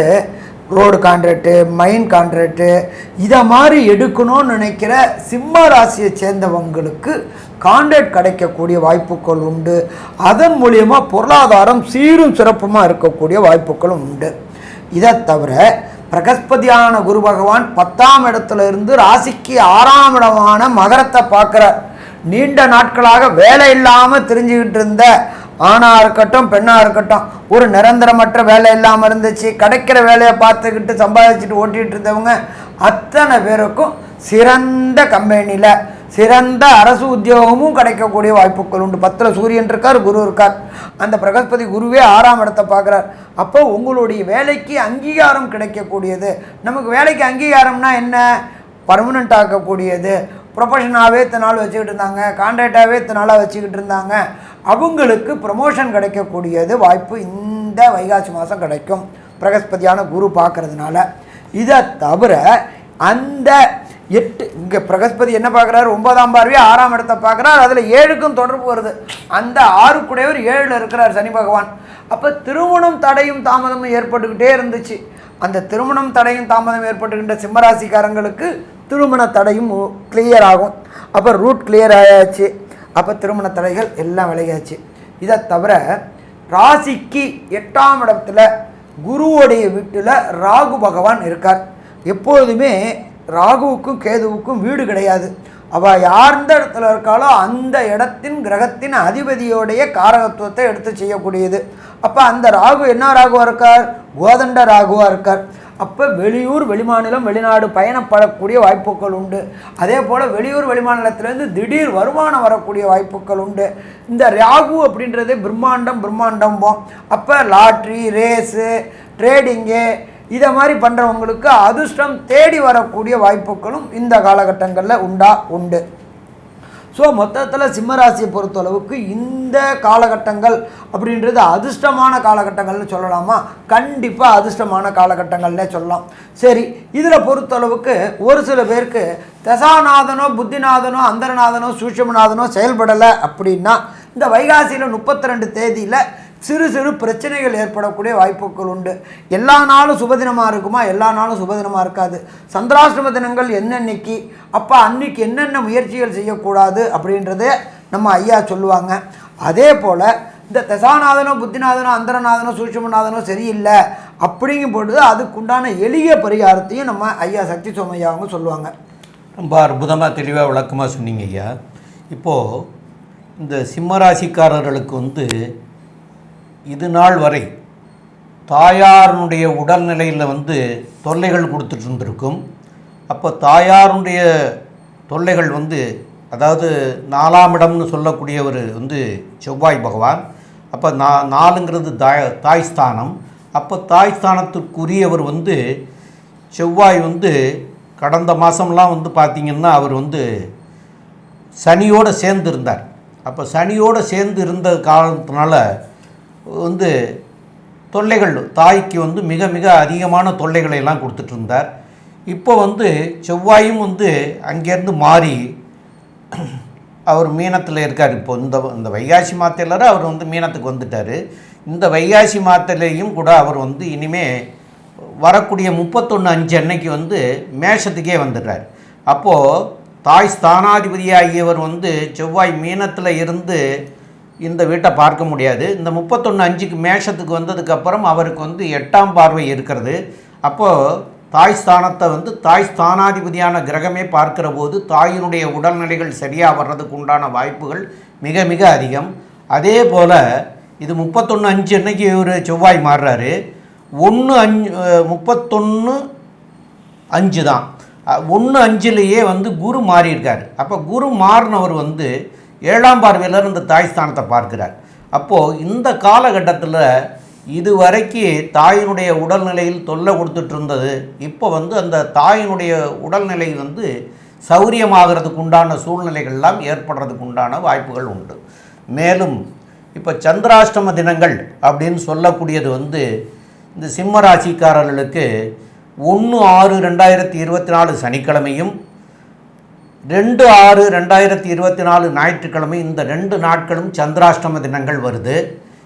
ரோடு கான்ட்ராக்டு, மைன் கான்ட்ராக்டு, இதை மாதிரி எடுக்கணும்னு நினைக்கிற சிம்ம ராசியை சேர்ந்தவங்களுக்கு கான்ட்ராக்ட் கிடைக்கக்கூடிய வாய்ப்புகள் உண்டு. அதன் மூலியமாக பொருளாதாரம் சீரும் சிறப்புமாக இருக்கக்கூடிய வாய்ப்புகளும் உண்டு. இதை தவிர பிரகஸ்பதியான குரு பகவான் 10ஆம் இடத்துல இருந்து ராசிக்கு 6ஆம் இடமான மகரத்தை பார்க்குறார். நீண்ட நாட்களாக வேலை இல்லாமல் தெரிஞ்சுக்கிட்டு இருந்த ஆணாக இருக்கட்டும் பெண்ணாக இருக்கட்டும், ஒரு நிரந்தரமற்ற வேலை இல்லாமல் இருந்துச்சு, கிடைக்கிற வேலையை பார்த்துக்கிட்டு சம்பாதிச்சுட்டு ஓட்டிகிட்டு இருந்தவங்க அத்தனை பேருக்கும் சிறந்த கம்பெனியில் சிறந்த அரசு உத்தியோகமும் கிடைக்கக்கூடிய வாய்ப்புகள் உண்டு. 10ல் சூரியன் இருக்கார், குரு இருக்கார். அந்த பிரகஸ்பதி குருவே 6ஆம் இடத்தை பார்க்குறார். அப்போ உங்களுடைய வேலைக்கு அங்கீகாரம் கிடைக்கக்கூடியது. நமக்கு வேலைக்கு அங்கீகாரம்னா என்ன? பர்மனெண்ட் ஆக்கக்கூடியது. ப்ரொஃபஷனாகவே இத்தனை நாள் வச்சுக்கிட்டு இருந்தாங்க, கான்ட்ராக்டாகவே இத்தனை நாளாக வச்சுக்கிட்டு இருந்தாங்க, அவங்களுக்கு ப்ரமோஷன் கிடைக்கக்கூடியது வாய்ப்பு இந்த வைகாசி மாதம் கிடைக்கும், பிரகஸ்பதியான குரு பார்க்கறதுனால. இதை தவிர அந்த 8 இங்கே பிரகஸ்பதி என்ன பார்க்குறாரு? 9ஆம் பார்வையை 6ஆம் இடத்தை பார்க்குறாரு. அதில் 7க்கும் தொடர்பு வருது. அந்த 6 கூடவர் 7ல் இருக்கிறார் சனி பகவான். அப்போ திருமணம் தடையும் தாமதமும் ஏற்பட்டுக்கிட்டே இருந்துச்சு. அந்த திருமணம் தடையும் தாமதம் ஏற்பட்டுக்கின்ற சிம்மராசிக்காரங்களுக்கு திருமண தடையும் கிளியர் ஆகும். அப்போ ரூட் கிளியர் ஆயாச்சு. அப்போ திருமண தடைகள் எல்லாம் விலகியாச்சு. இதை தவிர ராசிக்கு 8ஆம் இடத்துல குருவோடைய வீட்டில் ராகு பகவான் இருக்கார். எப்பொழுதுமே ராகுவுக்கும் கேதுவுக்கும் வீடு கிடையாது. அவள் யார்ந்த இடத்துல இருக்காளோ அந்த இடத்தின் கிரகத்தின் அதிபதியோடைய காரகத்துவத்தை எடுத்து செய்யக்கூடியது. அப்போ அந்த ராகு என்ன ராகுவாக இருக்கார்? கோதண்ட ராகுவாக இருக்கார். அப்போ வெளியூர் வெளிமாநிலம் வெளிநாடு பயணப்படக்கூடிய வாய்ப்புகள் உண்டு. அதே போல் வெளியூர் வெளிமாநிலத்திலேருந்து திடீர் வருமானம் வரக்கூடிய வாய்ப்புகள் உண்டு. இந்த ராகு அப்படின்றதே பிரம்மாண்டம்போம். அப்போ லாட்ரி, ரேஸு, ட்ரேடிங்கு இதை மாதிரி பண்ணுறவங்களுக்கு அதிர்ஷ்டம் தேடி வரக்கூடிய வாய்ப்புகளும் இந்த காலகட்டங்களில் உண்டு. ஸோ மொத்தத்தில் சிம்மராசியை பொறுத்தளவுக்கு இந்த காலகட்டங்கள் அப்படின்றது அதிர்ஷ்டமான காலகட்டங்கள்னு சொல்லலாமா? கண்டிப்பாக அதிர்ஷ்டமான காலகட்டங்கள்னே சொல்லலாம். சரி, இதில் பொறுத்தளவுக்கு ஒரு சில பேருக்கு தசாநாதனோ புத்திநாதனோ அந்தரநாதனோ சூட்சுமநாதனோ செயல்படலை அப்படின்னா இந்த வைகாசியில் 32 தேதியில் சிறு சிறு பிரச்சனைகள் ஏற்படக்கூடிய வாய்ப்புகள் உண்டு. எல்லா நாளும் சுபதினமாக இருக்குமா? எல்லா நாளும் சுபதினமாக இருக்காது. சந்திராஷ்டம தினங்கள் என்னென்னைக்கு, அப்போ அன்னைக்கு என்னென்ன முயற்சிகள் செய்யக்கூடாது அப்படின்றத நம்ம ஐயா சொல்லுவாங்க. அதே போல் இந்த தசாநாதனோ புத்திநாதனோ அந்தரநாதனோ சூட்சுமநாதனோ சரியில்லை அப்படிங்கும் பொழுது அதுக்குண்டான எளிய பரிகாரத்தையும் நம்ம ஐயா சக்தி சோமையா அவங்க சொல்லுவாங்க. ரொம்ப அற்புதமாக தெளிவாக விளக்கமாக சொன்னீங்க ஐயா. இப்போது இந்த சிம்மராசிக்காரர்களுக்கு இது நாள் வரை தாயாருடைய உடல்நிலையில் தொல்லைகள் கொடுத்துட்டு இருந்திருக்கும். அப்போ தாயாருடைய தொல்லைகள் அதாவது 4ஆம் இடம்னு சொல்லக்கூடியவர் செவ்வாய் பகவான். அப்போ 4ங்கிறது தாய் ஸ்தானம். அப்போ தாய் ஸ்தானத்துக்குரியவர் செவ்வாய் கடந்த மாதம்லாம் பார்த்திங்கன்னா அவர் சனியோடு சேர்ந்து இருந்தார். அப்போ சனியோடு சேர்ந்து இருந்த காரணத்தினால தொல்லைகள் தாய்க்கு மிக மிக அதிகமான தொல்லைகளை எல்லாம் கொடுத்துட்டு இருந்தார். இப்போ செவ்வாயும் அங்கேருந்து மாறி அவர் மீனத்தில் இருக்கார். இப்போ இந்த வைகாசி மாதத்தில் அவர் மீனத்துக்கு வந்துட்டார். இந்த வைகாசி மாதத்துலேயும் கூட அவர் இனிமேல் வரக்கூடிய 31/5 அன்னைக்கு மேஷத்துக்கே வந்துடுறார். அப்போது தாய் ஸ்தானாதிபதியாகியவர் செவ்வாய் மீனத்தில் இருந்து இந்த வீட்டை பார்க்க முடியாது. இந்த 31/5க்கு மேஷத்துக்கு வந்ததுக்கப்புறம் அவருக்கு 8ஆம் பார்வை இருக்கிறது. அப்போது தாய் ஸ்தானத்தை தாய் ஸ்தானாதிபதியான கிரகமே பார்க்கிற போது தாயினுடைய உடல்நிலைகள் சரியாக வர்றதுக்கு உண்டான வாய்ப்புகள் மிக மிக அதிகம். அதே போல் இது 31/5 அன்னைக்கு ஒரு செவ்வாய் மாறுறாரு. 31/5 தான். 1/5லேயே குரு மாறியிருக்கார். அப்போ குரு மாறினவர் 7ஆம் பார்வையில் இந்த தாய் ஸ்தானத்தை பார்க்கிறார். அப்போது இந்த காலகட்டத்தில் இதுவரைக்கு தாயினுடைய உடல்நிலையில் தொல்லை கொடுத்துட்டு இருந்தது இப்போ அந்த தாயினுடைய உடல்நிலை சௌரியமாகிறதுக்கு உண்டான சூழ்நிலைகள்லாம் ஏற்படுறதுக்கு உண்டான வாய்ப்புகள் உண்டு. மேலும் இப்போ சந்திராஷ்டம தினங்கள் அப்படின்னு சொல்லக்கூடியது இந்த சிம்ம ராசிக்காரர்களுக்கு 1/6/2024 சனிக்கிழமையும் 2/6/2024 ஞாயிற்றுக்கிழமை இந்த 2 நாட்களும் சந்திராஷ்டம தினங்கள் வருது.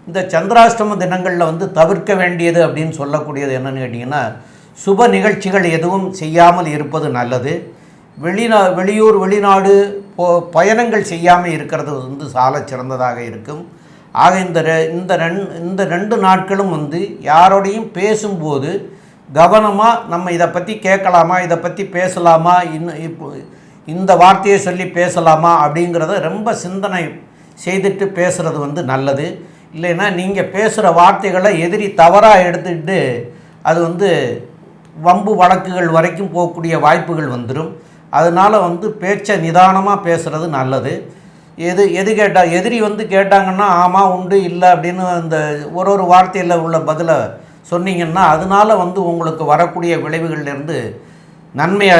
இந்த சந்திராஷ்டம தினங்களில் தவிர்க்க வேண்டியது அப்படின்னு சொல்லக்கூடியது என்னென்னு கேட்டிங்கன்னா, சுப நிகழ்ச்சிகள் எதுவும் செய்யாமல் இருப்பது நல்லது. வெளியூர் வெளிநாடு பயணங்கள் செய்யாமல் இருக்கிறது சால சிறந்ததாக இருக்கும். ஆக இந்த 2 நாட்களும் யாரோடையும் பேசும்போது கவனமாக நம்ம இதை பற்றி கேட்கலாமா, இதை பற்றி பேசலாமா, இந்த வார்த்தையை சொல்லி பேசலாமா அப்படிங்கிறத ரொம்ப சிந்தனை செய்துட்டு பேசுகிறது நல்லது. இல்லைன்னா நீங்கள் பேசுகிற வார்த்தைகளை எதிரி தவறாக எடுத்துக்கிட்டு அது வம்பு வழக்குகள் வரைக்கும் போகக்கூடிய வாய்ப்புகள் வந்துடும். அதனால் பேச்சை நிதானமாக பேசுகிறது நல்லது. எது கேட்டால் எதிரி கேட்டாங்கன்னா ஆமாம் உண்டு இல்லை அப்படின்னு அந்த ஒரு வார்த்தையில் உள்ள பதிலை சொன்னீங்கன்னா அதனால் உங்களுக்கு வரக்கூடிய விளைவுகள்லேருந்து நன்மையை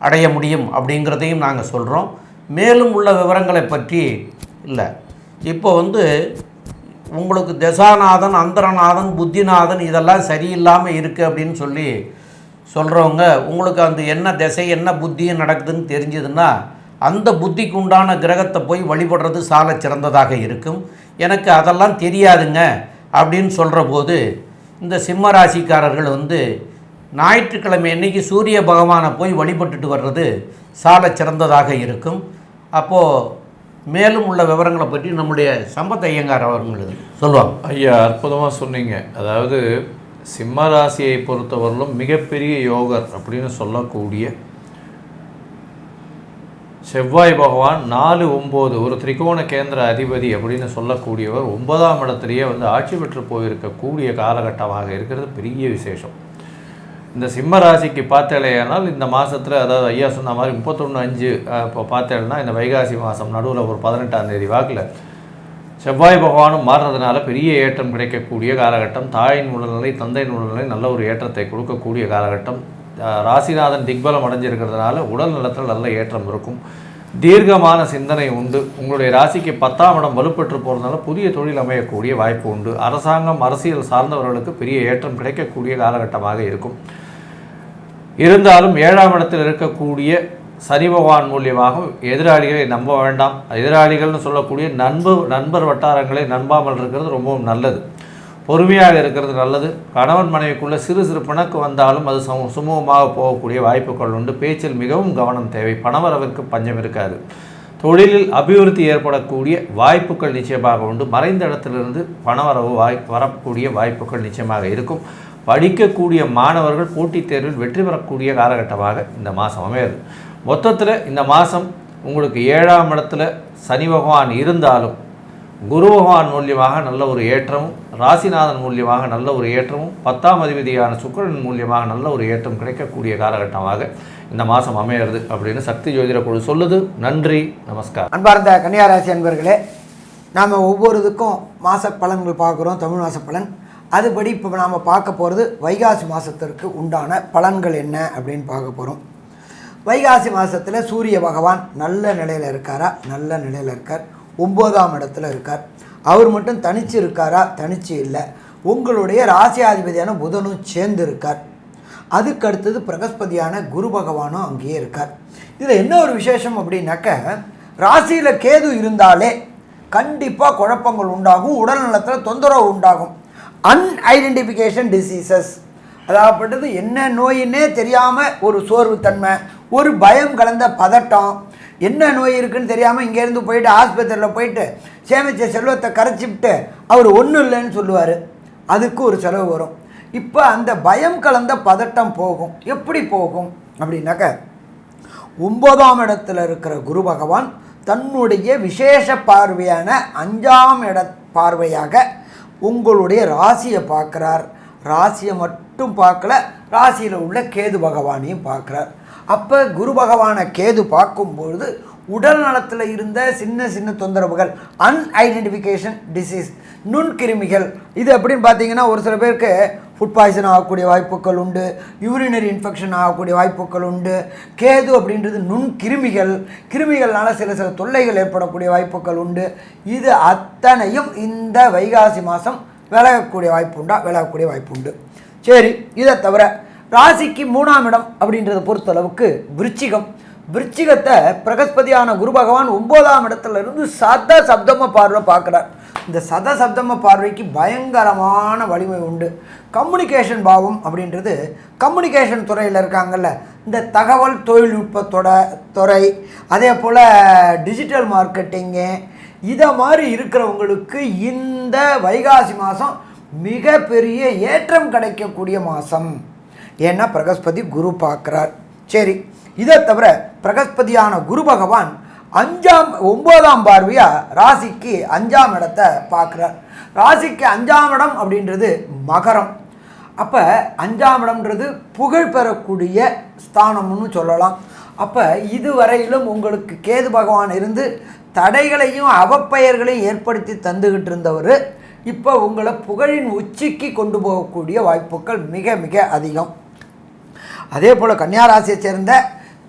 அடைய முடியும் அப்படிங்கிறதையும் நாங்கள் சொல்கிறோம். மேலும் உள்ள விவரங்களை பற்றி இல்லை. இப்போ உங்களுக்கு தசாநாதன் அந்தரநாதன் புத்திநாதன் இதெல்லாம் சரியில்லாமல் இருக்குது அப்படின்னு சொல்கிறவங்க உங்களுக்கு என்ன திசை என்ன புத்தியும் நடக்குதுன்னு தெரிஞ்சதுன்னா அந்த புத்திக்கு உண்டான கிரகத்தை போய் வழிபடுறது சால சிறந்ததாக இருக்கும். எனக்கு அதெல்லாம் தெரியாதுங்க அப்படின்னு சொல்கிற போது இந்த சிம்ம ராசிக்காரர்கள் ஞாயிற்றுக்கிழமை அன்னைக்கு சூரிய பகவானை போய் வழிபட்டுட்டு வர்றது சால சிறந்ததாக இருக்கும். அப்போது மேலும் உள்ள விவரங்களை பற்றி நம்முடைய சம்பத் ஐயங்கார் அவர்கள் சொல்லுவாங்க. ஐயா அற்புதமாக சொன்னீங்க. அதாவது சிம்ம ராசியை பொறுத்தவரையிலும் மிகப்பெரிய யோகர் அப்படின்னு சொல்லக்கூடிய செவ்வாய் பகவான் 4-9 ஒரு திரிகோண கேந்திர அதிபதி அப்படின்னு சொல்லக்கூடியவர் 9ஆம் இடத்துலையே ஆட்சி பெற்று போயிருக்கக்கூடிய காலகட்டமாக இருக்கிறது பெரிய விசேஷம். இந்த சிம்ம ராசிக்கு பார்த்தேனால் இந்த மாதத்தில் அதாவது ஐயா சொன்ன மாதிரி 31/5 இப்போ பார்த்தேன்னா இந்த வைகாசி மாதம் நடுவில் ஒரு 18ஆம் தேதி வாக்கில் செவ்வாய் பகவானும் மாறுறதுனால பெரிய ஏற்றம் கிடைக்கக்கூடிய காலகட்டம். தாயின் உடல்நிலை தந்தையின் உடல்நிலை நல்ல ஒரு ஏற்றத்தை கொடுக்கக்கூடிய காலகட்டம். ராசிநாதன் திக்பலம் அடைஞ்சிருக்கிறதுனால உடல் நலத்தில் நல்ல ஏற்றம் இருக்கும். தீர்க்கமான சிந்தனை உண்டு. உங்களுடைய ராசிக்கு 10ஆம் இடம் வலுப்பெற்று போகிறதுனால புதிய தொழில் அமையக்கூடிய வாய்ப்பு உண்டு. அரசாங்கம் அரசியல் சார்ந்தவர்களுக்கு பெரிய ஏற்றம் கிடைக்கக்கூடிய காலகட்டமாக இருக்கும். இருந்தாலும் 7ஆம் இடத்தில் இருக்கக்கூடிய சனி பகவான் மூலியமாக எதிராளிகளை நம்ப வேண்டாம். எதிராளிகள்னு சொல்லக்கூடிய நண்பர் வட்டாரங்களை நம்பாமல் இருக்கிறது ரொம்பவும் நல்லது. பொறுமையாக இருக்கிறது நல்லது. கணவன் மனைவிக்குள்ள சிறு சிறு பிணக்கு வந்தாலும் அது சுமூகமாக போகக்கூடிய வாய்ப்புகள் உண்டு. பேச்சில் மிகவும் கவனம் தேவை. பணவரவிற்கு பஞ்சம் இருக்காது. தொழிலில் அபிவிருத்தி ஏற்படக்கூடிய வாய்ப்புகள் நிச்சயமாக உண்டு. மறைந்த இடத்திலிருந்து பணவரவு வரக்கூடிய வாய்ப்புகள் நிச்சயமாக இருக்கும். படிக்கக்கூடிய மாணவர்கள் போட்டித் தேர்வில் வெற்றி பெறக்கூடிய காலகட்டமாக இந்த மாதம் அமையாது. மொத்தத்தில் இந்த மாதம் உங்களுக்கு 7ஆம் இடத்துல சனி பகவான் இருந்தாலும் குரு பகவான் மூலியமாக நல்ல ஒரு ஏற்றமும், ராசிநாதன் மூலியமாக நல்ல ஒரு ஏற்றமும், 10ஆம் அதிபதியான சுக்கிரன் மூலியமாக நல்ல ஒரு ஏற்றம் கிடைக்கக்கூடிய காலகட்டமாக இந்த மாதம் அமையிறது அப்படின்னு சக்தி ஜோதிட குழு சொல்லுது. நன்றி, நமஸ்காரம். அன்பார்ந்த கன்னியாராசி அன்பர்களே, நாம் ஒவ்வொரு இதுக்கும் மாத பலன்கள் பார்க்குறோம், தமிழ் மாத பலன். அதுபடி இப்போ நாம் பார்க்க போகிறது வைகாசி மாதத்திற்கு உண்டான பலன்கள் என்ன அப்படின்னு பார்க்க போகிறோம். வைகாசி மாதத்தில் சூரிய பகவான் நல்ல நிலையில் இருக்காரா? நல்ல நிலையில் இருக்கார். 9ஆம் இடத்துல இருக்கார். அவர் மட்டும் தனிச்சு இருக்காரா? தனிச்சு இல்லை. உங்களுடைய ராசியாதிபதியான புதனும் சேர்ந்து இருக்கார். அதுக்கு அடுத்தது பிரகஸ்பதியான குரு பகவானும் அங்கேயே இருக்கார். இதில் என்ன ஒரு விசேஷம் அப்படின்னாக்க, ராசியில் கேது இருந்தாலே கண்டிப்பாக குழப்பங்கள் உண்டாகும், உடல் நலத்தில் தொந்தரவு உண்டாகும். அன்ஐடென்டிஃபிகேஷன் டிசீசஸ், அதாகப்பட்டது என்ன நோயின்னே தெரியாமல் ஒரு சோர்வுத்தன்மை, ஒரு பயம் கலந்த பதட்டம், என்ன நோய் இருக்குன்னு தெரியாமல் இங்கேருந்து போயிட்டு ஆஸ்பத்திரியில் போயிட்டு சேமித்த செல்வத்தை கரைச்சிவிட்டு அவர் ஒன்றும் இல்லைன்னு சொல்லுவார். அதுக்கு ஒரு செலவு வரும். இப்போ அந்த பயம் கலந்த பதட்டம் போகும். எப்படி போகும் அப்படின்னாக்க, 9ஆம் இடத்துல இருக்கிற குரு பகவான் தன்னுடைய விசேஷ பார்வையான 5ஆம் இட பார்வையாக உங்களுடைய ராசியை பார்க்குறார். ராசியை மட்டும் பார்க்கல, ராசியில் உள்ள கேது பகவானையும் பார்க்குறார். அப்போ குரு பகவானை கேது பார்க்கும்பொழுது உடல் நலத்தில் இருந்த சின்ன சின்ன தொந்தரவுகள், அன்ஐடென்டிஃபிகேஷன் டிசீஸ், நுண்கிருமிகள், இது எப்படின்னு பார்த்தீங்கன்னா ஒரு சில பேருக்கு ஃபுட் பாய்சன் ஆகக்கூடிய வாய்ப்புகள் உண்டு, யூரினரி இன்ஃபெக்ஷன் ஆகக்கூடிய வாய்ப்புகள் உண்டு. கேது அப்படின்றது நுண்கிருமிகள், கிருமிகள்னால சில சில தொல்லைகள் ஏற்படக்கூடிய வாய்ப்புகள் உண்டு. இது அத்தனையும் இந்த வைகாசி மாதம் விலகக்கூடிய விலகக்கூடிய வாய்ப்பு உண்டு. சரி, இதை தவிர ராசிக்கு 3ஆம் இடம் அப்படின்றத பொறுத்தளவுக்கு விருச்சிகத்தை பிரகஸ்பதியான குரு பகவான் 9ஆம் இடத்துல இருந்து சப்தம பார்வை பார்க்குறார். இந்த சப்தம பார்வைக்கு பயங்கரமான வலிமை உண்டு. கம்யூனிகேஷன் பாவம் அப்படின்றது கம்யூனிகேஷன் துறையில் இருக்காங்கல்ல, இந்த தகவல் தொழில்நுட்பத்தோட துறை, அதே போல் டிஜிட்டல் மார்க்கெட்டிங்கு, இதை மாதிரி இருக்கிறவங்களுக்கு இந்த வைகாசி மாதம் மிகப்பெரிய ஏற்றம் கிடைக்கக்கூடிய மாதம். ஏன்னா பிரகஸ்பதி குரு பார்க்குறார். சரி, இதை தவிர பிரகஸ்பதியான குரு பகவான் 9ஆம் பார்வையாக ராசிக்கு 5ஆம் இடத்தை பார்க்குறார். ராசிக்கு 5ஆம் இடம் அப்படின்றது மகரம். அப்போ 5ஆம் இடம்ன்றது புகழ் பெறக்கூடிய ஸ்தானம்னு சொல்லலாம். அப்போ இதுவரையிலும் உங்களுக்கு கேது பகவான் இருந்து தடைகளையும் அவப்பெயர்களையும் ஏற்படுத்தி தந்துக்கிட்டு இருந்தவர் இப்போ உங்களை புகழின் உச்சிக்கு கொண்டு போகக்கூடிய வாய்ப்புகள் மிக மிக அதிகம். அதே போல் கன்னியாராசியை சேர்ந்த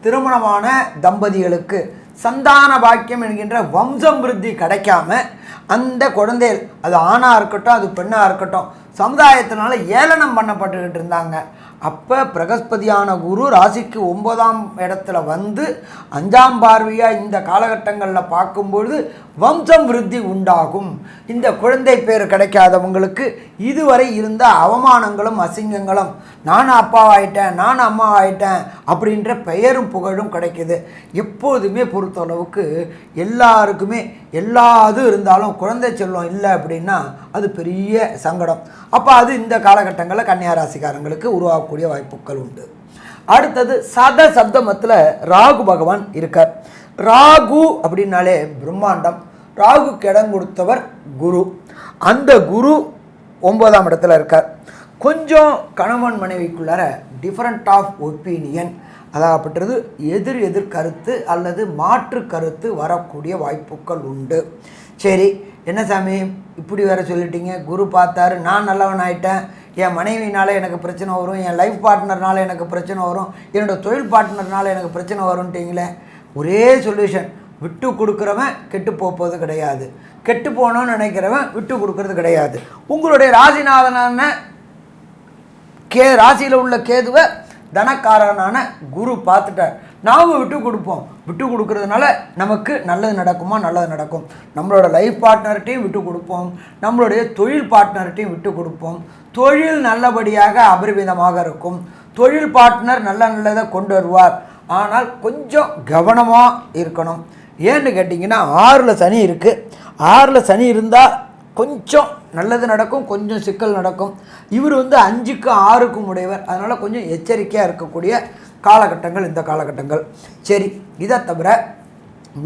திருமணமான தம்பதிகளுக்கு சந்தான பாக்கியம் என்கின்ற வம்சம் விருத்தி கிடைக்காம அந்த குழந்தைகள், அது ஆணாக இருக்கட்டும் அது பெண்ணாக இருக்கட்டும், சமுதாயத்தினால ஏளனம் பண்ணப்பட்டுக்கிட்டு இருந்தாங்க. அப்போ பிரகஸ்பதியான குரு ராசிக்கு 9ஆம் இடத்துல வந்து 5ஆம் பார்வையாக இந்த காலகட்டங்களில் பார்க்கும்பொழுது வம்சம் விருத்தி உண்டாகும். இந்த குழந்தை பேர் கிடைக்காதவங்களுக்கு இதுவரை இருந்த அவமானங்களும் அசிங்கங்களும், நான் அப்பாவாயிட்டேன் நான் அம்மாவாயிட்டேன் அப்படின்ற பெயரும் புகழும் கிடைக்கிது. எப்போதுமே பொறுத்தளவுக்கு எல்லாருக்குமே எல்லாது இருந்தாலும் குழந்தை செல்வம் இல்லை அப்படின்னா அது பெரிய சங்கடம். அப்போ அது இந்த காலகட்டங்களில் கன்னியாராசிக்காரங்களுக்கு உருவாகக்கூடிய வாய்ப்புகள் உண்டு. அடுத்தது சப்தமத்தில் ராகு பகவான் இருக்கார். ராகு அப்படின்னாலே பிரம்மாண்டம். ராகுக்கு இடம் கொடுத்தவர் குரு. அந்த குரு 9ஆம் இடத்துல இருக்கார். கொஞ்சம் கணவன் மனைவிக்குள்ளார டிஃப்ரெண்ட் ஆஃப் ஒப்பீனியன், அதாகப்பட்டது எதிர் கருத்து அல்லது மாற்று கருத்து வரக்கூடிய வாய்ப்புகள் உண்டு. சரி, என்ன சாமி இப்படி வேற சொல்லிட்டீங்க, குரு பார்த்தாரு, நான் நல்லவன் ஆகிட்டேன், என் மனைவினால் எனக்கு பிரச்சனை வரும், என் லைஃப் பார்ட்னர்னால எனக்கு பிரச்சனை வரும், என்னோடய தொழில் பார்ட்னர்னால எனக்கு பிரச்சனை வரும்ட்டீங்களே. ஒரே சொல்யூஷன், விட்டு கொடுக்குறவன் கெட்டு போவது கிடையாது, கெட்டு போகணும்னு நினைக்கிறவன் விட்டு கொடுக்கறது கிடையாது. உங்களுடைய ராசிநாதனான ராசியில் உள்ள கேதுவை தனக்காரனான குரு பார்த்துட்டார். நாம் விட்டு கொடுப்போம். விட்டு கொடுக்கறதுனால நமக்கு நல்லது நடக்குமா? நல்லது நடக்கும். நம்மளோட லைஃப் பார்ட்னர்கிட்டையும் விட்டு கொடுப்போம், நம்மளுடைய தொழில் பார்ட்னர்கிட்டையும் விட்டு கொடுப்போம். தொழில் நல்லபடியாக அபரிமிதமாக இருக்கும். தொழில் பார்ட்னர் நல்லதை கொண்டு வருவார். ஆனால் கொஞ்சம் கவனமாக இருக்கணும். ஏன்னு கேட்டிங்கன்னா 6ல் சனி இருக்குது. 6ல் சனி இருந்தால் கொஞ்சம் நல்லது நடக்கும், கொஞ்சம் சிக்கல் நடக்கும். இவர் 5க்கு 6க்கும் உடையவர். அதனால் கொஞ்சம் எச்சரிக்கையாக இருக்கக்கூடிய காலகட்டங்கள் இந்த காலகட்டங்கள். சரி, இதை தவிர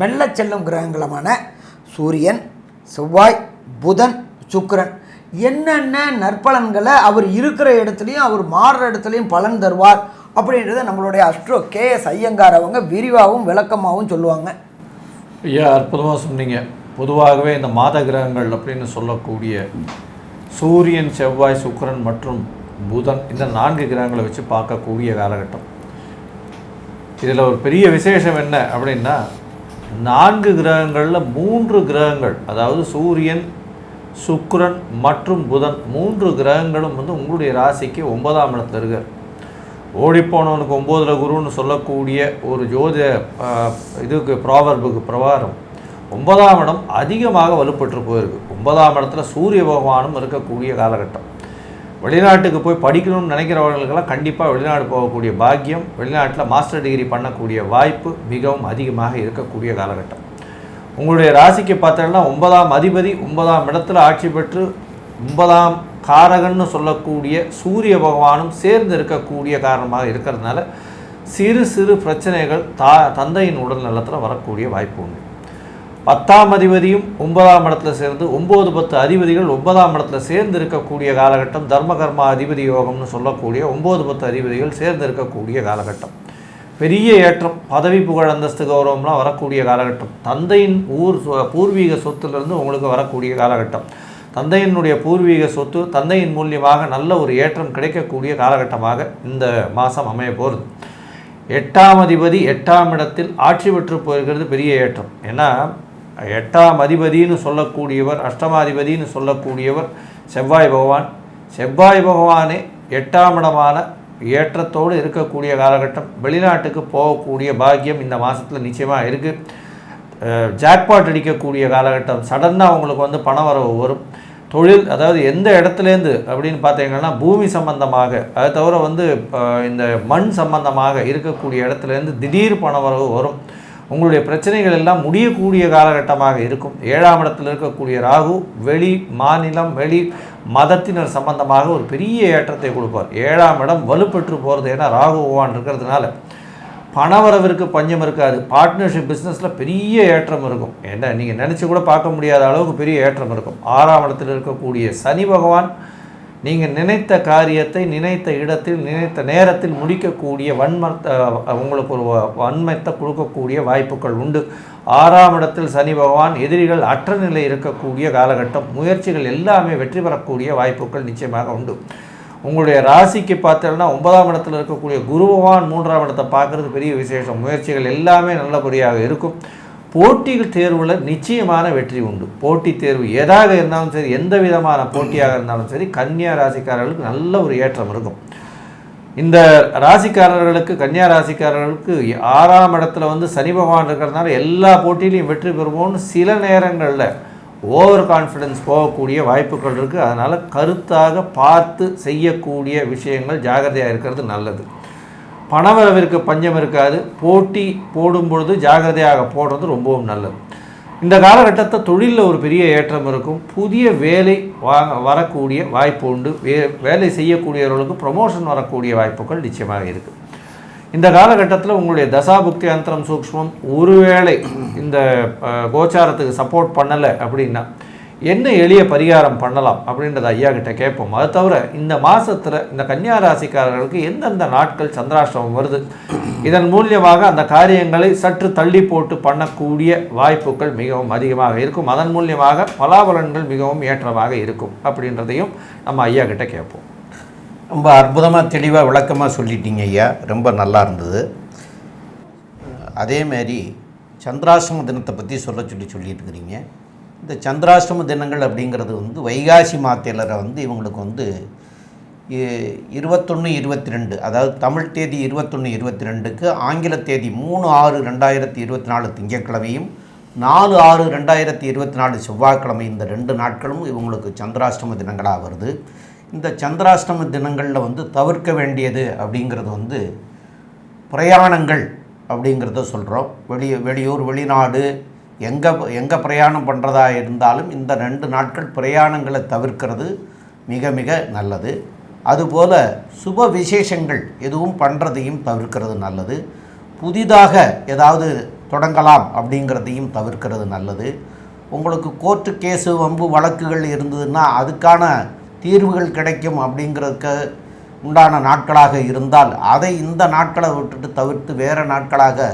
மெல்ல செல்லும் கிரகங்களமான சூரியன், செவ்வாய், புதன், சுக்கிரன் என்னென்ன நற்பலன்களை அவர் இருக்கிற இடத்துலையும் அவர் மாறுற இடத்துலையும் பலன் தருவார் அப்படின்றத நம்மளுடைய அஸ்ட்ரோ KS ஐயங்கார் அவங்க விரிவாகவும் விளக்கமாகவும் சொல்லுவாங்க. ஐயா, அற்புதமாக சொன்னீங்க. பொதுவாகவே இந்த மாத கிரகங்கள் அப்படின்னு சொல்லக்கூடிய சூரியன், செவ்வாய், சுக்கிரன் மற்றும் புதன் இந்த 4 கிரகங்களை வச்சு பார்க்கக்கூடிய காலகட்டம். இதில் ஒரு பெரிய விசேஷம் என்ன அப்படின்னா 4 கிரகங்களில் 3 கிரகங்கள், அதாவது சூரியன், சுக்கிரன் மற்றும் புதன் 3 கிரகங்களும் உங்களுடைய ராசிக்கு 9ஆம் இடத்துல இருக்கார். ஓடிப்போனவனுக்கு 9ல் குருன்னு சொல்லக்கூடிய ஒரு ஜோதிட இதுக்கு ப்ராவர்புக்கு பிரகாரம் 9ஆம் இடம் அதிகமாக வலுப்பெற்று போயிருக்கு. 9ஆம் இடத்துல சூரிய பகவானும் இருக்கக்கூடிய காலகட்டம். வெளிநாட்டுக்கு போய் படிக்கணும்னு நினைக்கிறவர்களுக்கெல்லாம் கண்டிப்பாக வெளிநாடு போகக்கூடிய பாக்கியம், வெளிநாட்டில் மாஸ்டர் டிகிரி பண்ணக்கூடிய வாய்ப்பு மிகவும் அதிகமாக இருக்கக்கூடிய காலகட்டம். உங்களுடைய ராசிக்கு பார்த்தோன்னா 9ஆம் அதிபதி 9ஆம் இடத்துல ஆட்சி பெற்று 9ஆம் காரகன்னு சொல்லக்கூடிய சூரிய பகவானும் சேர்ந்து இருக்கக்கூடிய காரணமாக இருக்கிறதுனால சிறு சிறு பிரச்சனைகள் தந்தையின் உடல் நலத்தில் வரக்கூடிய வாய்ப்பு உண்டு. 10ஆம் அதிபதியும் 9ஆம் இடத்துல சேர்ந்து 9, 10 அதிபதிகள் 9ஆம் இடத்துல சேர்ந்து இருக்கக்கூடிய காலகட்டம். தர்ம கர்மா அதிபதி யோகம்னு சொல்லக்கூடிய 9, 10 அதிபதிகள் சேர்ந்து இருக்கக்கூடிய காலகட்டம். பெரிய ஏற்றம், பதவி புகழ் அந்தஸ்து கௌரவம்லாம் வரக்கூடிய காலகட்டம். தந்தையின் பூர்வீக சொத்துலேருந்து உங்களுக்கு வரக்கூடிய காலகட்டம். தந்தையினுடைய பூர்வீக சொத்து தந்தையின் மூலியமாக நல்ல ஒரு ஏற்றம் கிடைக்கக்கூடிய காலகட்டமாக இந்த மாதம் அமைய போகிறது. 8ஆம் அதிபதி 8ஆம் இடத்தில் ஆட்சி பெற்று போயிருக்கிறது பெரிய ஏற்றம். ஏன்னா 8ஆம் அதிபதினு சொல்லக்கூடியவர், அஷ்டமாதிபதினு சொல்லக்கூடியவர் செவ்வாய் பகவான். செவ்வாய் பகவானே 8ஆம் இடமான ஏற்றத்தோடு இருக்கக்கூடிய காலகட்டம். வெளிநாட்டுக்கு போகக்கூடிய பாக்கியம் இந்த மாதத்தில் நிச்சயமாக இருக்குது. ஜாக்பாட் அடிக்கக்கூடிய காலகட்டம். சடனாக உங்களுக்கு பண வரவு வரும். தொழில், அதாவது எந்த இடத்துலேருந்து அப்படின்னு பார்த்தீங்கன்னா பூமி சம்பந்தமாக, அதை தவிர இந்த மண் சம்பந்தமாக இருக்கக்கூடிய இடத்துலேருந்து திடீர் பண வரவு வரும். உங்களுடைய பிரச்சனைகள் எல்லாம் முடியக்கூடிய காலகட்டமாக இருக்கும். 7ஆம் இடத்தில் இருக்கக்கூடிய ராகு வெளி மாநிலம், வெளி மதத்தினர் சம்பந்தமாக ஒரு பெரிய ஏற்றத்தை கொடுப்பார். 7ஆம் இடம் வலுப்பெற்று போகிறது. ஏன்னா ராகு பகவான் இருக்கிறதுனால பணவரவிற்கு பஞ்சம் இருக்காது. பார்ட்னர்ஷிப் பிஸ்னஸில் பெரிய ஏற்றம் இருக்கும். ஏன்னா நீங்கள் நினச்சி கூட பார்க்க முடியாத அளவுக்கு பெரிய ஏற்றம் இருக்கும். 6ஆம் இடத்தில் இருக்கக்கூடிய சனி பகவான் நீங்கள் நினைத்த காரியத்தை நினைத்த இடத்தில் நினைத்த நேரத்தில் முடிக்கக்கூடிய உங்களுக்கு ஒரு வன்மத்தை கொடுக்கக்கூடிய வாய்ப்புகள் உண்டு. 6ஆம் இடத்தில் சனி பகவான் எதிரிகள் அற்ற நிலை இருக்கக்கூடிய காலகட்டம். முயற்சிகள் எல்லாமே வெற்றி பெறக்கூடிய வாய்ப்புகள் நிச்சயமாக உண்டு. உங்களுடைய ராசிக்கு பார்த்தோம்னா 9ஆம் இடத்தில் இருக்கக்கூடிய குரு பகவான் 3ஆம் இடத்தை பார்க்குறது பெரிய விசேஷம். முயற்சிகள் எல்லாமே நல்லபடியாக இருக்கும். போட்டிகள் தேர்வில் நிச்சயமான வெற்றி உண்டு. போட்டி தேர்வு எதாக இருந்தாலும் சரி, எந்த விதமான போட்டியாக இருந்தாலும் சரி, கன்னியா ராசிக்காரர்களுக்கு நல்ல ஒரு ஏற்றம் இருக்கும். இந்த ராசிக்காரர்களுக்கு, கன்னியா ராசிக்காரர்களுக்கு 6ஆம் இடத்துல சனி பகவான் இருக்கிறதுனால எல்லா போட்டியிலையும் வெற்றி பெறுவோம்னு சில நேரங்களில் ஓவர் கான்ஃபிடென்ஸ் போகக்கூடிய வாய்ப்புகள் இருக்குது. அதனால் கருத்தாக பார்த்து செய்யக்கூடிய விஷயங்கள் ஜாகிரதையாக இருக்கிறது நல்லது. பணவரவிற்கு பஞ்சம் இருக்காது. போட்டி போடும் பொழுது ஜாகிரதையாக போடுறது ரொம்பவும் நல்லது. இந்த காலகட்டத்தை தொழிலில் ஒரு பெரிய ஏற்றம் இருக்கும். புதிய வேலை வரக்கூடிய வாய்ப்பு உண்டு. வேலை செய்யக்கூடியவர்களுக்கு ப்ரமோஷன் வரக்கூடிய வாய்ப்புகள் நிச்சயமாக இருக்குது. இந்த காலகட்டத்தில் உங்களுடைய தசாபுக்தி அந்தரம் சூக்ஷ்மம் ஒருவேளை இந்த கோச்சாரத்துக்கு சப்போர்ட் பண்ணலை அப்படின்னா என்ன எளிய பரிகாரம் பண்ணலாம் அப்படின்றத ஐயா கிட்ட கேட்போம். அது தவிர இந்த மாதத்தில் இந்த கன்னியா ராசிக்காரர்களுக்கு எந்தெந்த நாட்கள் சந்திராஷ்டமம் வருது, இதன் மூலியமாக அந்த காரியங்களை சற்று தள்ளி போட்டு பண்ணக்கூடிய வாய்ப்புகள் மிகவும் அதிகமாக இருக்கும். அதன் மூலியமாக பலாபலன்கள் மிகவும் ஏற்றமாக இருக்கும் அப்படின்றதையும் நம்ம ஐயா கிட்ட கேட்போம். ரொம்ப அற்புதமாக தெளிவாக விளக்கமாக சொல்லிட்டீங்க ஐயா, ரொம்ப நல்லா இருந்தது. அதேமாரி சந்திராஷ்டம தினத்தை பற்றி சொல்லியிருக்கிறீங்க. இந்த சந்திராஷ்டம தினங்கள் அப்படிங்கிறது வைகாசி மாதத்தில் இவங்களுக்கு 21, 22, அதாவது தமிழ் தேதி 21, 22க்கு ஆங்கில தேதி 3/6/2024 திங்கட்கிழமையும் 4/6/2024 செவ்வாய்க்கிழமை இந்த 2 நாட்களும் இவங்களுக்கு சந்திராஷ்டம தினங்களாக வருது. இந்த சந்திராஷ்டம தினங்களில் வந்து தவிர்க்க வேண்டியது அப்படிங்கிறது வந்து பிரயாணங்கள் அப்படிங்கிறத சொல்கிறோம். வெளியூர் வெளிநாடு எங்கே பிரயாணம் பண்ணுறதா இருந்தாலும் இந்த 2 நாட்கள் பிரயாணங்களை தவிர்க்கிறது மிக மிக நல்லது. அதுபோல் சுப விசேஷங்கள் எதுவும் பண்ணுறதையும் தவிர்க்கிறது நல்லது. புதிதாக ஏதாவது தொடங்கலாம் அப்படிங்கிறதையும் தவிர்க்கிறது நல்லது. உங்களுக்கு கோர்ட்டு கேஸு வம்பு வழக்குகள் இருந்ததுன்னா அதுக்கான தீர்வுகள் கிடைக்கும் அப்படிங்கிறதுக்கு உண்டான நாட்களாக இருந்தால் அதை இந்த நாட்களை விட்டுட்டு தவிர்த்து வேறு நாட்களாக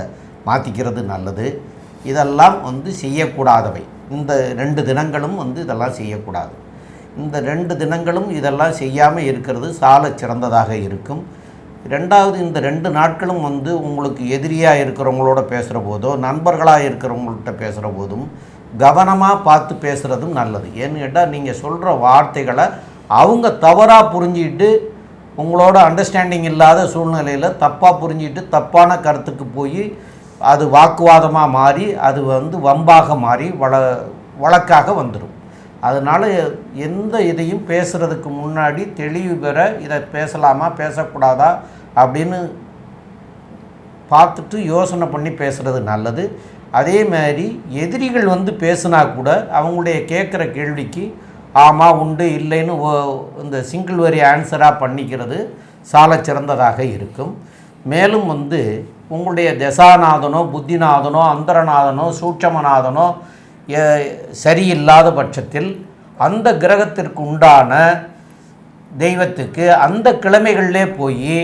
மாற்றிக்கிறது நல்லது. இதெல்லாம் வந்து செய்யக்கூடாதவை. இந்த 2 தினங்களும் வந்து இதெல்லாம் செய்யக்கூடாது. இந்த 2 தினங்களும் இதெல்லாம் செய்யாமல் இருக்கிறது சால சிறந்ததாக இருக்கும். ரெண்டாவது, இந்த 2 நாட்களும் வந்து உங்களுக்கு எதிரியாக இருக்கிறவங்களோட பேசுகிற போதோ நண்பர்களாக இருக்கிறவங்கள்ட்ட பேசுகிற போதும் கவனமாக பார்த்து பேசுகிறதும் நல்லது. ஏன்னு கேட்டால் நீங்கள் சொல்கிற வார்த்தைகளை அவங்க தவறாக புரிஞ்சிக்கிட்டு உங்களோட அண்டர்ஸ்டாண்டிங் இல்லாத சூழ்நிலையில் தப்பாக புரிஞ்சிட்டு தப்பான கருத்துக்கு போய் அது வாக்குவாதமாக மாறி அது வந்து வம்பாக மாறி வழக்காக வந்துடும். அதனால் எந்த இதையும் பேசுகிறதுக்கு முன்னாடி தெளிவு பெற இதை பேசலாமா பேசக்கூடாதா அப்படின்னு பார்த்துட்டு யோசனை பண்ணி பேசுகிறது நல்லது. அதே மாதிரி எதிரிகள் வந்து பேசுனா கூட அவங்களுடைய கேட்குற கேள்விக்கு ஆமாம் உண்டு இல்லைன்னு இந்த சிங்கிள் வரி ஆன்சராக பண்ணிக்கிறது சால சிறந்ததாக இருக்கும். மேலும் வந்து உங்களுடைய தசாநாதனோ புத்திநாதனோ அந்தரநாதனோ சூட்சமநாதனோ சரியில்லாத பட்சத்தில் அந்த கிரகத்திற்கு உண்டான தெய்வத்துக்கு அந்த கிழமைகளிலே போய்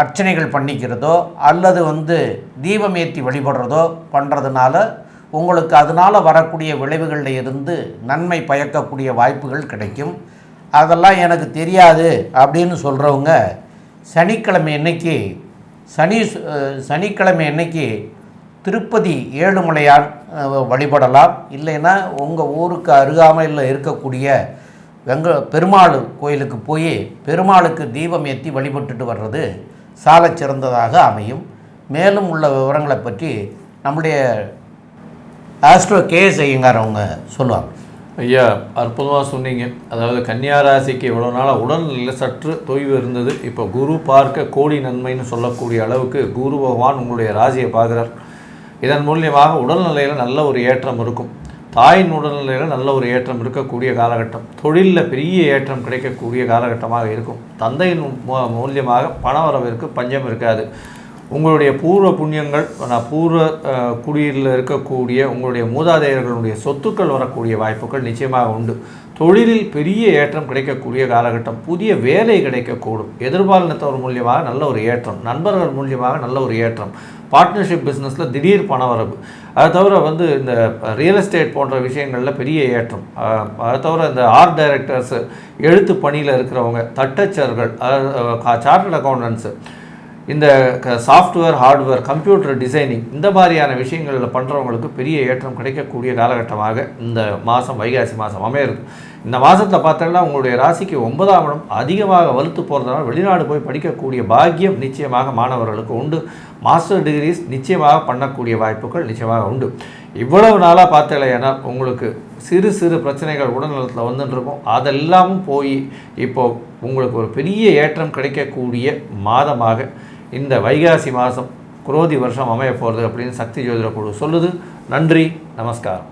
அர்ச்சனைகள் பண்ணிக்கிறதோ அல்லது வந்து தீபம் ஏற்றி வழிபடுறதோ பண்ணுறதுனால உங்களுக்கு அதனால் வரக்கூடிய விளைவுகளில் இருந்து நன்மை பயக்கக்கூடிய வாய்ப்புகள் கிடைக்கும். அதெல்லாம் எனக்கு தெரியாது அப்படின்னு சொல்கிறவங்க சனிக்கிழமை அன்னைக்கு திருப்பதி ஏழுமலையான் வழிபடலாம். இல்லைன்னா உங்கள் ஊருக்கு அருகாமையில் இருக்கக்கூடிய பெருமாள் கோயிலுக்கு போய் பெருமாளுக்கு தீபம் ஏற்றி வழிபட்டுட்டு வர்றது சால சிறந்ததாக அமையும். மேலும் உள்ள விவரங்களை பற்றி நம்முடைய ஆஸ்ட்ரோ கேஎஸ் ஐயங்கார் அவங்க சொல்லுவாங்க. ஐயா, அற்புதமாக சொன்னீங்க. அதாவது கன்னியா ராசிக்கு இவ்வளோ நாளாக உடல்நிலையில் சற்று தொய்வு இருந்தது. இப்போ குரு பார்க்க கோடி நன்மைன்னு சொல்லக்கூடிய அளவுக்கு குரு பகவான் உங்களுடைய ராசியை பார்க்குறார். இதன் மூலியமாக உடல்நிலையில் நல்ல ஒரு ஏற்றம் இருக்கும். தாயின் உடல்நிலையில் நல்ல ஒரு ஏற்றம் இருக்கக்கூடிய காலகட்டம். தொழிலில் பெரிய ஏற்றம் கிடைக்கக்கூடிய காலகட்டமாக இருக்கும். தந்தையின் மூலியமாக பணவரவிற்கு பஞ்சம் இருக்காது. உங்களுடைய பூர்வ புண்ணியங்கள் பூர்வ குடியில் இருக்கக்கூடிய உங்களுடைய மூதாதையர்களுடைய சொத்துக்கள் வரக்கூடிய வாய்ப்புகள் நிச்சயமாக உண்டு. தொழிலில் பெரிய ஏற்றம் கிடைக்கக்கூடிய காலகட்டம். புதிய வேலை கிடைக்கக்கூடும். எதிர்பாலினத்தவர் மூலியமாக நல்ல ஒரு ஏற்றம். நண்பர்கள் மூலியமாக நல்ல ஒரு ஏற்றம். பார்ட்னர்ஷிப் பிஸ்னஸில் திடீர் பணவரவு. அதை தவிர வந்து இந்த ரியல் எஸ்டேட் போன்ற விஷயங்களில் பெரிய ஏற்றம். அதை தவிர இந்த ஆர்ட் டைரக்டர்ஸு, எழுத்து பணியில் இருக்கிறவங்க, தட்டச்சர்கள், சார்ட்டர்ட் அக்கௌண்டன்ஸு, இந்த சாஃப்ட்வேர் ஹார்ட்வேர் கம்ப்யூட்டர் டிசைனிங் இந்த மாதிரியான விஷயங்களில் பண்ணுறவங்களுக்கு பெரிய ஏற்றம் கிடைக்கக்கூடிய காலகட்டமாக இந்த மாதம் வைகாசி மாதம் அமையிறது. இந்த மாதத்தில் பார்த்தோம்னா உங்களுடைய ராசிக்கு 9ஆம் இடம் அதிகமாக வலுத்து போகிறதுனால வெளிநாடு போய் படிக்கக்கூடிய பாக்கியம் நிச்சயமாக மாணவர்களுக்கு உண்டு. மாஸ்டர் டிகிரிஸ் நிச்சயமாக பண்ணக்கூடிய வாய்ப்புகள் நிச்சயமாக உண்டு. இவ்வளவு நாளாக பார்த்தலைன்னா உங்களுக்கு சிறு சிறு பிரச்சனைகள் உடல்நலத்தில் வந்துட்டுருக்கும். அதெல்லாமும் போய் இப்போது உங்களுக்கு ஒரு பெரிய ஏற்றம் கிடைக்கக்கூடிய மாதமாக இந்த வைகாசி மாதம் குரோதி வருஷம் அமைய போகிறது அப்படின்னு சக்தி ஜோதிட குழு சொல்லுது. நன்றி, நமஸ்காரம்.